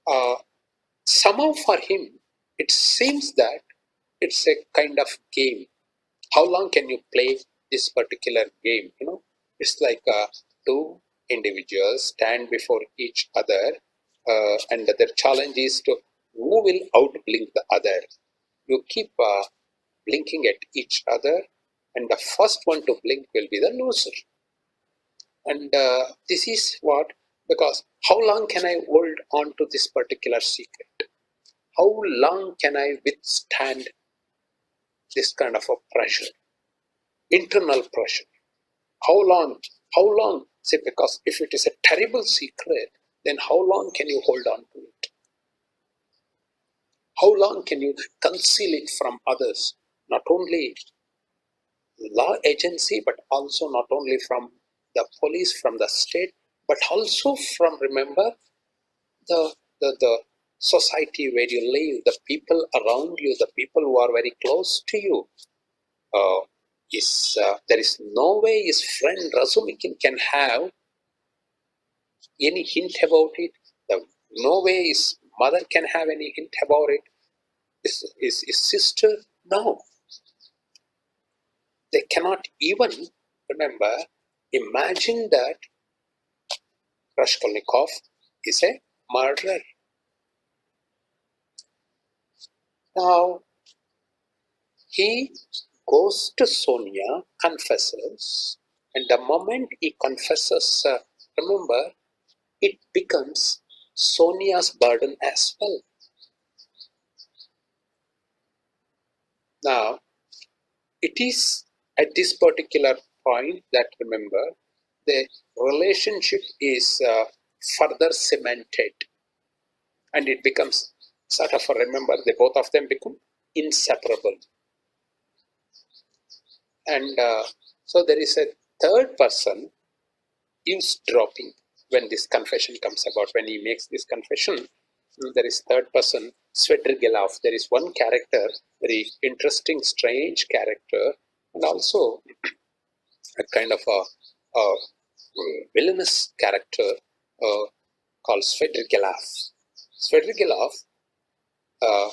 Uh, Somehow for him, it seems that it's a kind of game. How long can you play this particular game? It's like two individuals stand before each other, and their challenge is to who will outblink the other. You keep blinking at each other, and the first one to blink will be the loser. And this is what, because how long can I hold on to this particular secret? How long can I withstand this kind of a pressure, internal pressure? How long? How long? See, because if it is a terrible secret, then how long can you hold on to it? How long can you conceal it from others? Not only law agency, but also not only from the police, from the state, but also from, remember, the society where you live, the people around you, the people who are very close to you. Uh, there is no way his friend Razumikin can have any hint about it. No way his mother can have any hint about it. His sister, no. They cannot even, remember, imagine that Raskolnikov is a murderer. Now, he goes to Sonia, confesses, and the moment he confesses, remember, it becomes Sonia's burden as well. Now, it is at this particular point that, remember, the relationship is further cemented, and it becomes sort of a, remember, they both of them become inseparable. And so there is a third person eavesdropping when this confession comes about. When he makes this confession, there is third person, Svedrigelov. There is one character, very interesting, strange character, and also a kind of a villainous character uh, called Svedrigelov. Svedrigelov uh,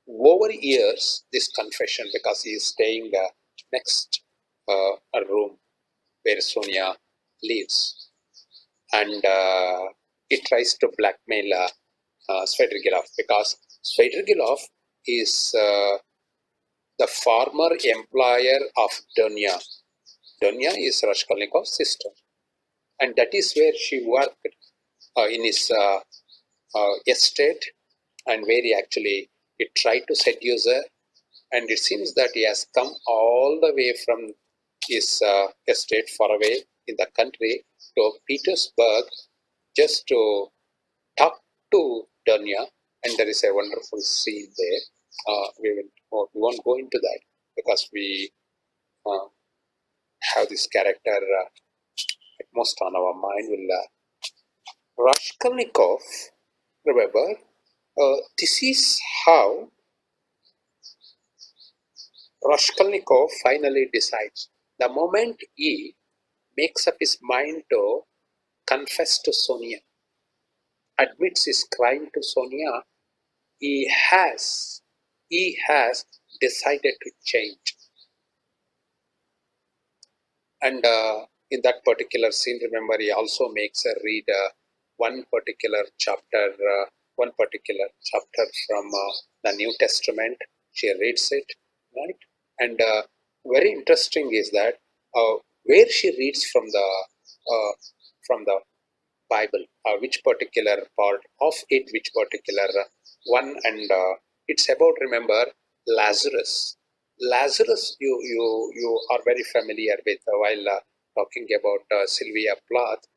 overhears this confession because he is staying next a room where Sonia lives, and he tries to blackmail Svidrigailov, because Svidrigailov is the former employer of Donya. Donya is Raskolnikov's sister, and that is where she worked in his estate, and where he tried to seduce her. And it seems that he has come all the way from his estate far away in the country to Petersburg just to talk to Donya, and there is a wonderful scene there. We won't go into that because we uh, have this character most on our mind. Will Raskolnikov, remember, this is how Raskolnikov finally decides. The moment he makes up his mind to confess to Sonia, admits his crime to Sonia, he has he has decided to change. And in that particular scene, remember, he also makes her read one particular chapter, one particular chapter from the New Testament. She reads it, right? And very interesting is that where she reads from the Bible, which particular part of it, which particular one, and it's about, remember, Lazarus. Lazarus, you are very familiar with while talking about Sylvia Plath.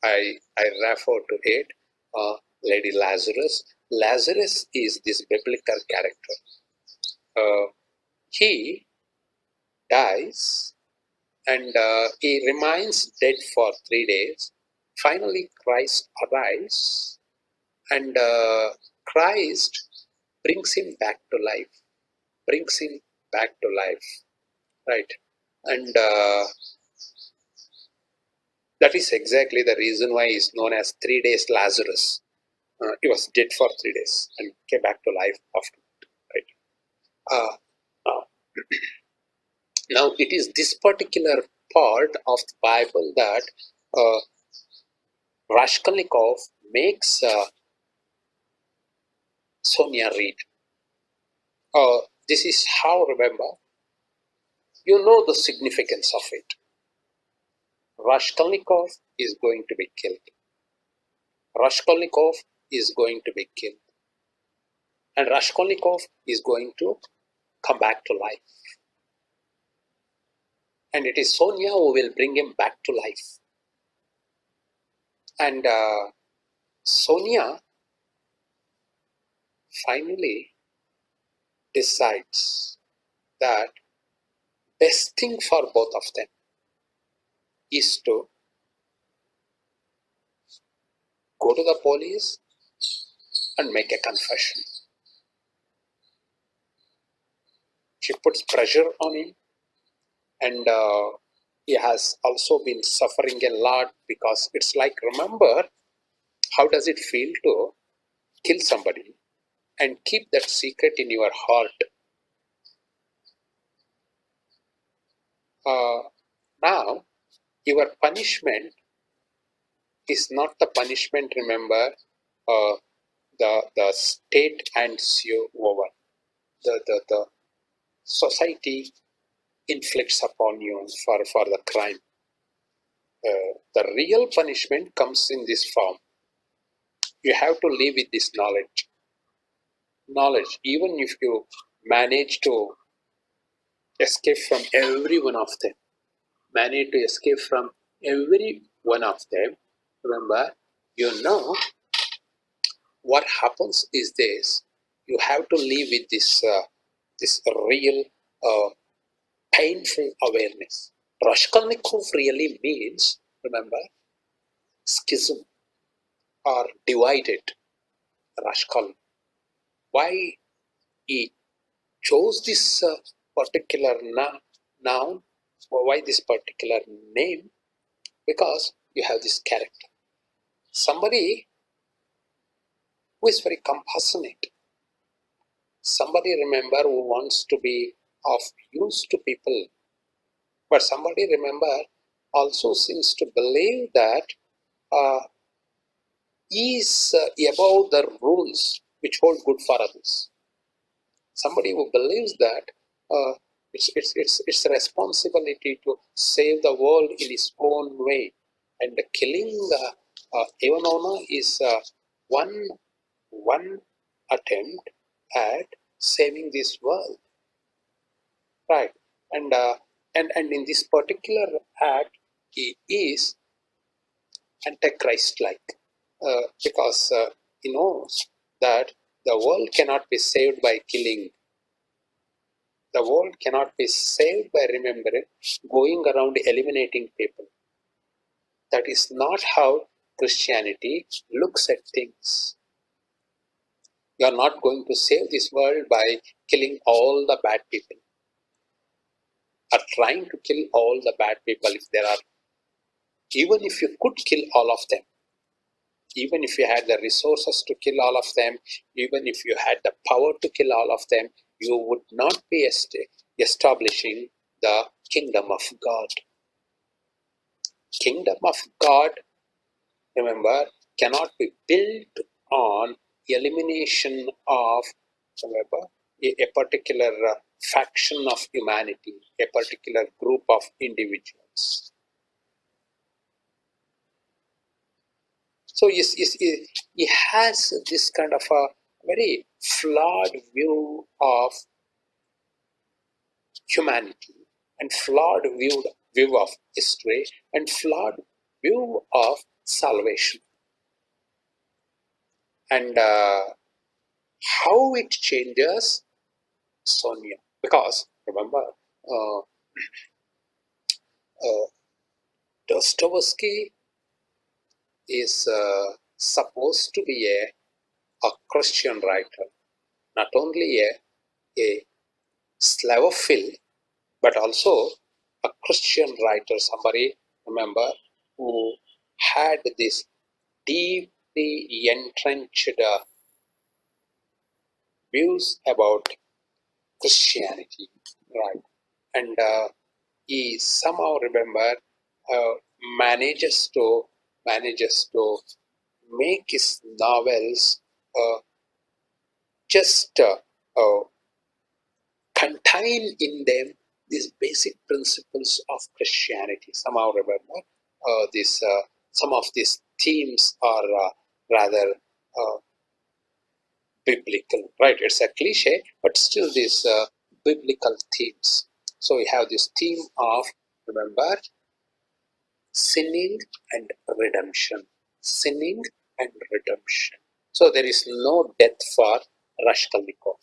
I refer to it, Lady Lazarus. Lazarus is this biblical character. He dies and he remains dead for 3 days. Finally, Christ arrives, and Christ brings him back to life. Brings him back to life, right? And that is exactly the reason why he's known as 3 days Lazarus. He was dead for 3 days and came back to life after, right? Uh, uh, Now, it is this particular part of the Bible that uh, Raskolnikov makes Sonia read. This is how, remember, you know the significance of it. Raskolnikov is going to be killed. Raskolnikov is going to be killed. And Raskolnikov is going to come back to life. And it is Sonia who will bring him back to life. And Sonia finally decides that best thing for both of them is to go to the police and make a confession. She puts pressure on him, and he has also been suffering a lot, because it's like, remember, how does it feel to kill somebody and keep that secret in your heart? Now, your punishment is not the punishment, remember, the state hands you over. The society inflicts upon you for the crime. The real punishment comes in this form. You have to live with this knowledge. Even if you manage to escape from every one of them, manage to escape from every one of them, remember, you know what happens is this: you have to live with this real painful awareness. Raskolnikov really means, remember, schism or divided. Raskolnikov. Why he chose this particular noun, or why this particular name? Because you have this character. Somebody who is very compassionate. Somebody, remember, who wants to be of use to people. But somebody, remember, also seems to believe that uh, is above the rules which hold good for others. Somebody who believes that uh, it's a responsibility to save the world in his own way, and killing Ivanova is one attempt at saving this world, right? And and in this particular act, he is antichrist-like, because he knows that the world cannot be saved by killing. The world cannot be saved by remembering going around eliminating people. That is not how Christianity looks at things. You are not going to save this world by killing all the bad people, or trying to kill all the bad people if there are. Even if you could kill all of them, even if you had the resources to kill all of them, even if you had the power to kill all of them, you would not be establishing the kingdom of God. Kingdom of God, remember, cannot be built on elimination of, remember, a particular faction of humanity, a particular group of individuals. So he has this kind of a very flawed view of humanity, and flawed view of history, and flawed view of salvation. And how it changes Sonia. Because remember, uh, uh, Dostoevsky is supposed to be a Christian writer, not only a Slavophile, but also a Christian writer, somebody, remember, who had this deeply entrenched views about Christianity, right? And he somehow, remember, uh, manages to manages to make his novels uh, just contain in them these basic principles of Christianity. Somehow, remember, this some of these themes are rather uh, biblical, right? It's a cliche, but still these biblical themes. So we have this theme of, remember, sinning and redemption, sinning and redemption. So there is no death for Raskolnikov.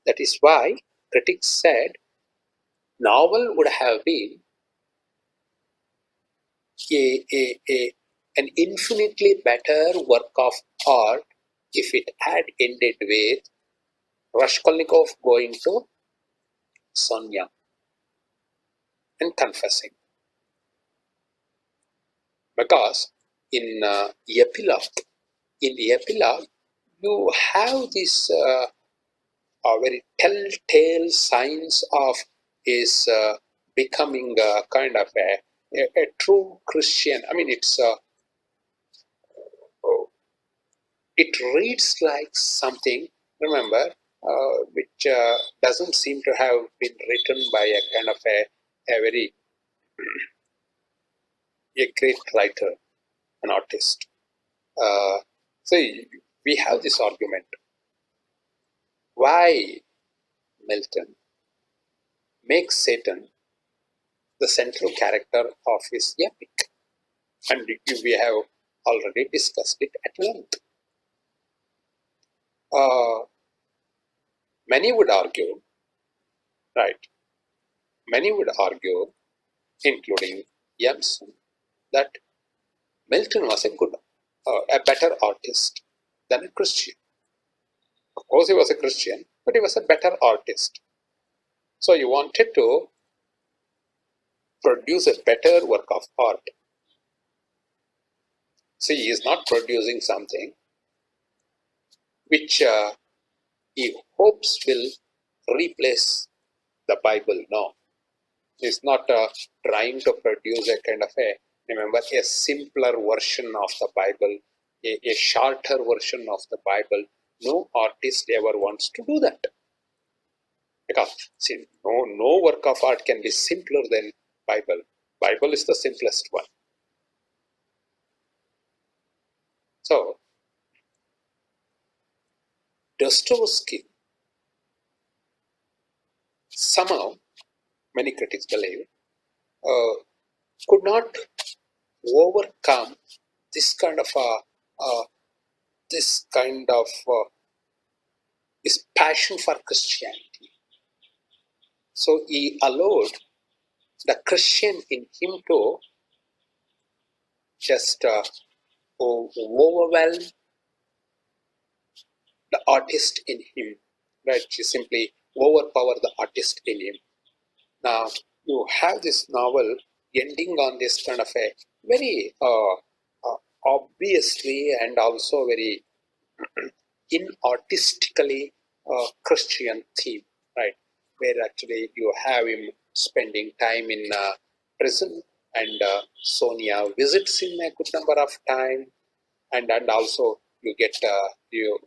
That is why critics said novel would have been an infinitely better work of art if it had ended with Raskolnikov going to Sonia and confessing. Because in epilogue, you have this very telltale signs of his becoming a kind of a true Christian. I mean, oh, it reads like something, remember, which doesn't seem to have been written by a kind of a very a great writer, an artist. Uh, so we have this argument. Why Milton makes Satan the central character of his epic? And we have already discussed it at length. Uh, many would argue, right? Many would argue, including Yamson, that Milton was a better artist than a Christian. Of course, he was a Christian, but he was a better artist. So he wanted to produce a better work of art. See, he is not producing something which he hopes will replace the Bible. No, he's not trying to produce a kind of a, remember, a simpler version of the Bible, a shorter version of the Bible. No artist ever wants to do that. Because see, no work of art can be simpler than Bible. Bible is the simplest one. So Dostoevsky somehow, many critics believe, uh, could not overcome this kind of this kind of his passion for Christianity. So he allowed the Christian in him to just overwhelm the artist in him, right? To simply overpower the artist in him. Now you have this novel ending on this kind of a very obviously and also very inartistically Christian theme, right? Where actually you have him spending time in prison, and Sonia visits him a good number of times, and also you get you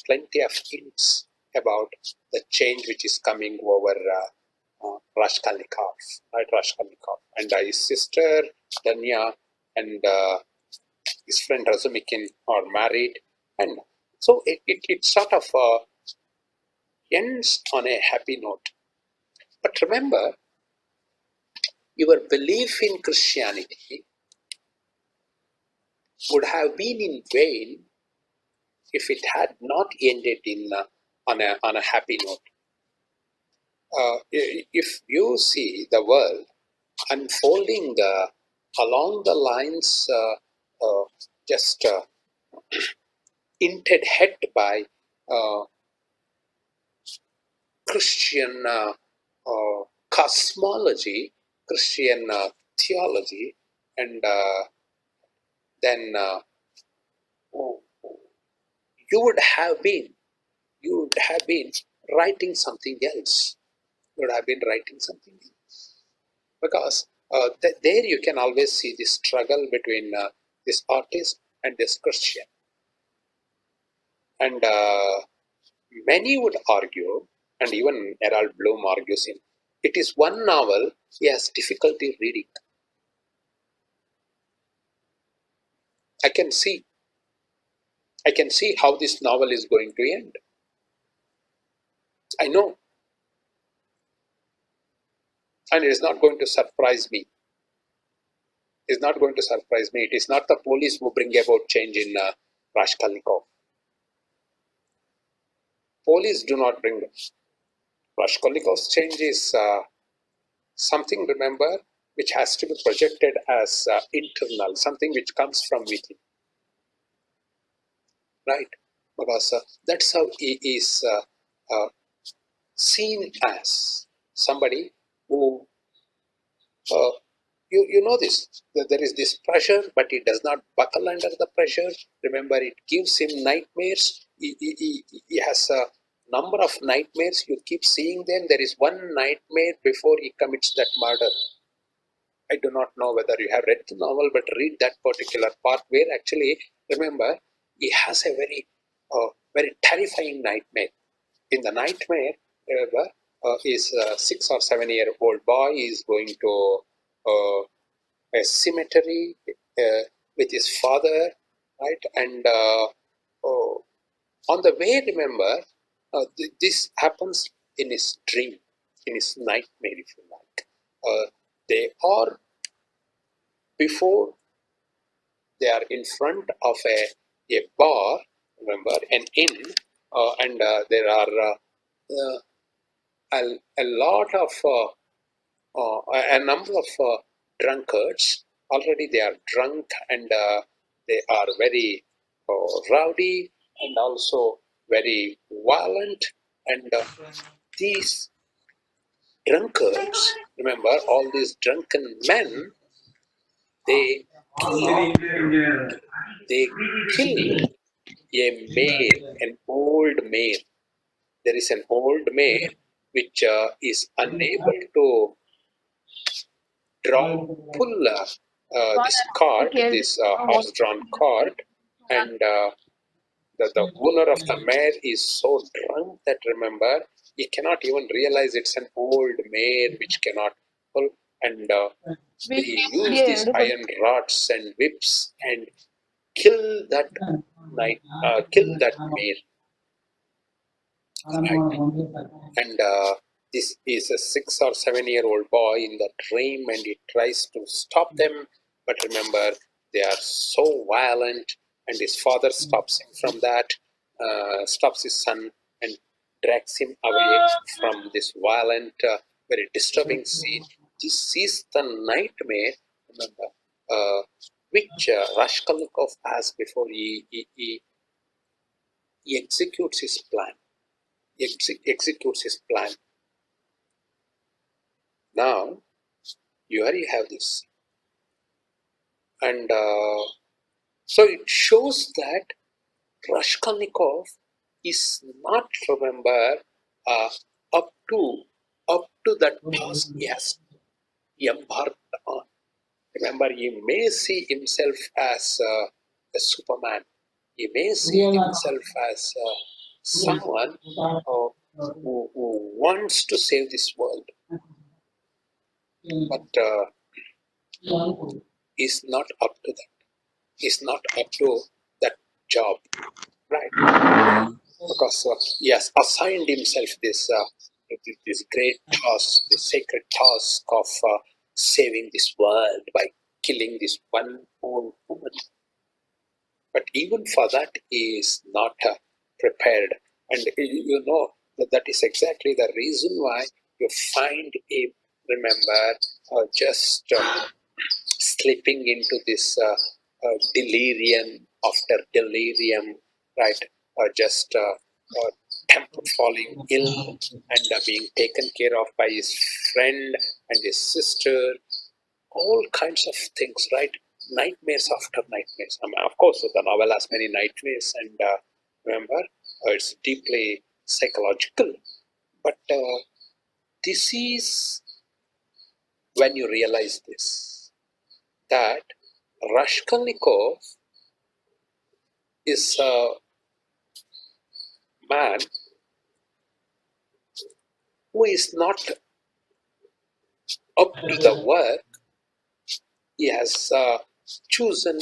plenty of hints about the change which is coming over Raskolnikov, right? Raskolnikov and his sister Danya and his friend Razumikin are married, and so it sort of ends on a happy note. But remember, your belief in Christianity would have been in vain if it had not ended in on a happy note. If you see the world unfolding along the lines just hinted head by uh, Christian cosmology, Christian theology, and then oh, you would have been you would have been writing something else. You would have been writing something else because there you can always see the struggle between this artist and this Christian, and many would argue, and even Errol Bloom argues in it is one novel he has difficulty reading. I can see I can see how this novel is going to end. I know, and it is not going to surprise me. It is not going to surprise me. It is not the police who bring about change in Raskolnikov. Police do not bring Raskolnikov's change is something, remember, which has to be projected as internal, something which comes from within, right? Because that's how he is seen as somebody who uh, you know this, that there is this pressure, but he does not buckle under the pressure. Remember, it gives him nightmares. He has a number of nightmares. You keep seeing them. There is one nightmare before he commits that murder. I do not know whether you have read the novel, but read that particular part where actually, remember, he has a very terrifying nightmare. In the nightmare, remember, his 6 or 7 year old boy is going to uh, a cemetery with his father, right? And oh, on the way, remember, this happens in his dream, in his nightmare, if you like. They are before they are in front of a bar, remember, an inn, and there are a lot of a number of drunkards. Already they are drunk, and they are very rowdy and also very violent. And these drunkards, remember, all these drunken men, they they killed a male, an old male. There is an old male which is unable to pull this cart, this horse-drawn cart, and the owner of the mare is so drunk that, remember, he cannot even realize it's an old mare which cannot pull, and he used these iron rods and whips and kill that kill that mare, right? And this is a 6 or 7 year old boy in the dream, and he tries to stop them, but remember, they are so violent, and his father stops him from that, stops his son and drags him away from this violent, very disturbing scene. This is the nightmare, remember, which Raskolnikov has before he executes his plan. Executes his plan. Now, you already have this. And so it shows that Raskolnikov is not, remember, uh, up to up to that task he has embarked on. Remember, he may see himself as a Superman. He may see himself as someone who wants to save this world, but is not up to that. Is not up to that job, right? Because he has assigned himself this great task, this sacred task of saving this world by killing this one old woman. But even for that, he is not prepared, and you know that is exactly the reason why you find him, remember, just slipping into this delirium after delirium, right? Just falling ill and being taken care of by his friend and his sister, all kinds of things, right? Nightmares after nightmares. Of course, the novel has many nightmares, and remember, it's deeply psychological. But this is when you realize this, that Raskolnikov is a man who is not up to the work he has chosen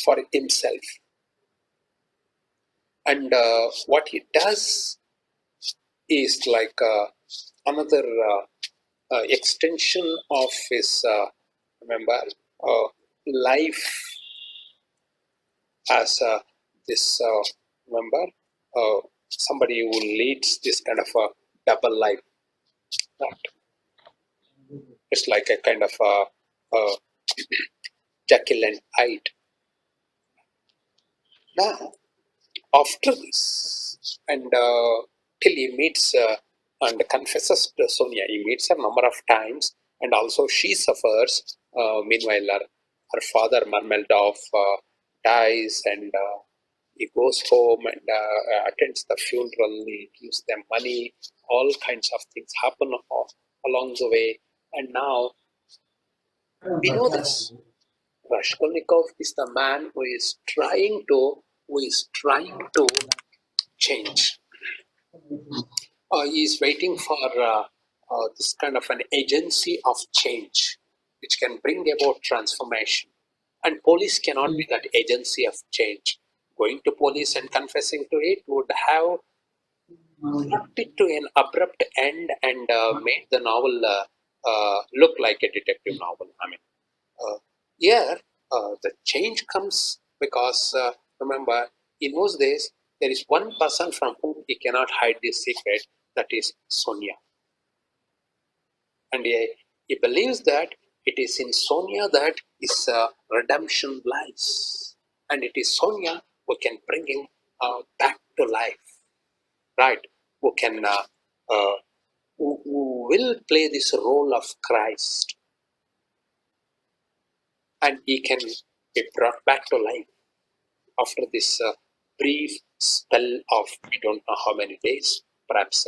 for himself. And what he does is like another extension of his, remember, life as this, remember, somebody who leads this kind of a double life. Right? It's like a kind of a Jekyll and Hyde. Now, after this, and till he meets and confesses to Sonia, he meets her a number of times, and also she suffers. Meanwhile, her father, Marmeldorf, dies, and he goes home and attends the funeral. He gives them money. All kinds of things happen along the way, and now we know this. Raskolnikov is the man who is trying to change. He is waiting for this kind of an agency of change, which can bring about transformation. And police cannot be that agency of change. Going to police and confessing to it would have brought it to an abrupt end and made the novel look like a detective novel. I mean, here, the change comes because, remember, in those days, there is one person from whom he cannot hide this secret, that is Sonia. And he believes that it is in Sonia that his redemption lies. And it is Sonia who can bring him back to life, right? Who can, uh, who will play this role of Christ, and he can be brought back to life after this brief spell of we don't know how many days, perhaps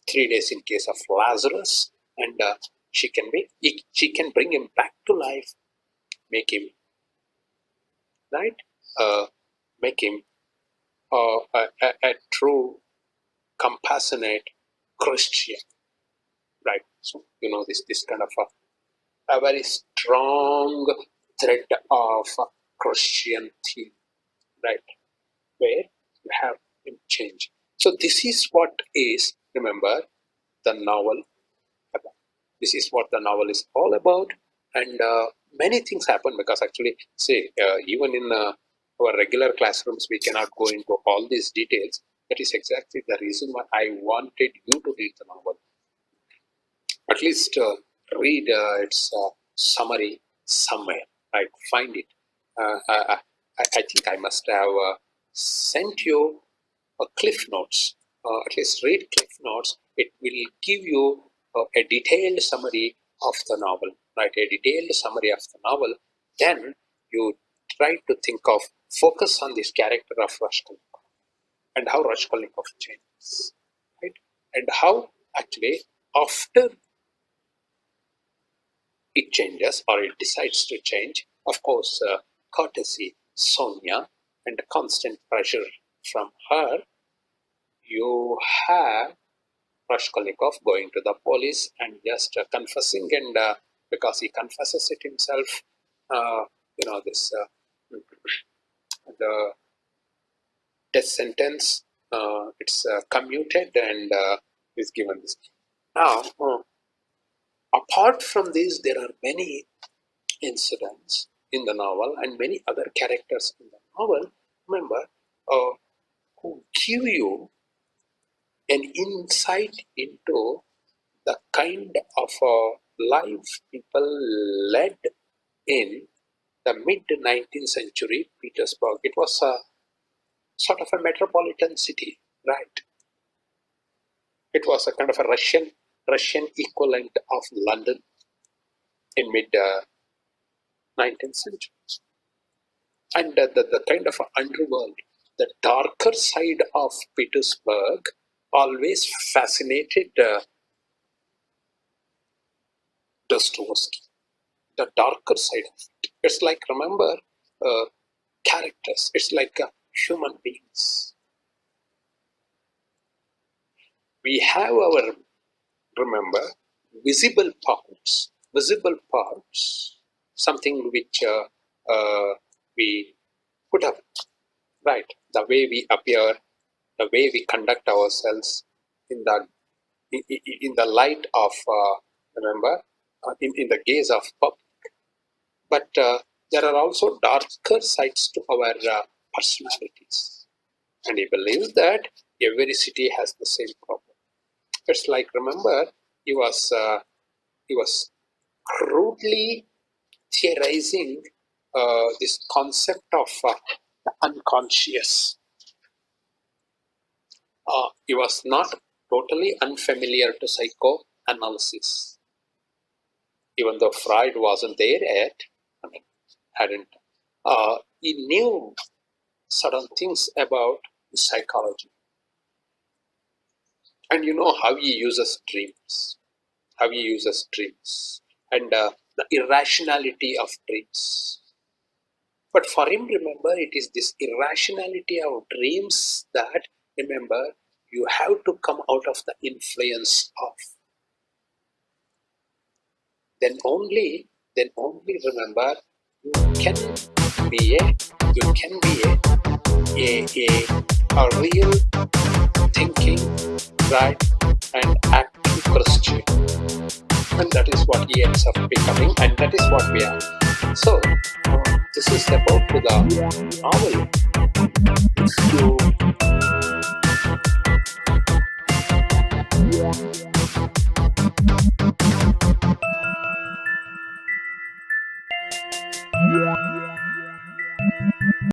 3 days in case of Lazarus, and she can bring him back to life, make him right? Make him a true compassionate Christian, right? So this kind of a very strong thread of Christian theme, right? Where you have him change. So this is what is, remember, the novel about. This is what the novel is all about, and many things happen because actually, say, even in our regular classrooms, we cannot go into all these details. That is exactly the reason why I wanted you to read the novel. At least read its summary somewhere, right? Find it. I think I must have sent you a cliff notes. At least read cliff notes. It will give you a detailed summary of the novel, right? A detailed summary of the novel. Then you try to think of, focus on this character of Raskolnikov and how Raskolnikov changes, right? And how actually after it changes or it decides to change, of course, courtesy, Sonia, and constant pressure from her, you have Raskolnikov going to the police and just confessing, and because he confesses it himself, this the death sentence, it's commuted and is given this. Now, apart from this, there are many incidents in the novel and many other characters in the novel, remember, who give you an insight into the kind of life people led in the mid 19th century Petersburg. It was a sort of a metropolitan city, right? It was a kind of a Russian equivalent of London in mid 19th century. And the kind of underworld, the darker side of Petersburg, always fascinated Dostoevsky. The darker side of it. It's like, remember, characters. It's like human beings. We have our, remember, visible parts, something which we put up, right? The way we appear, the way we conduct ourselves in the light of, remember, in the gaze of public. But there are also darker sides to our personalities. And he believes that every city has the same problem. It's like, remember, he was crudely theorizing this concept of the unconscious. He was not totally unfamiliar to psychoanalysis, even though Freud wasn't there yet. I mean, hadn't. He knew certain things about psychology, and you know how he uses dreams, and the irrationality of dreams. But for him, remember, it is this irrationality of dreams that, remember, you have to come out of the influence of. Then only remember, you can be a real thinking, right, and active Christian. And that is what he ends up becoming, and that is what we are. So, this is about the novel. If you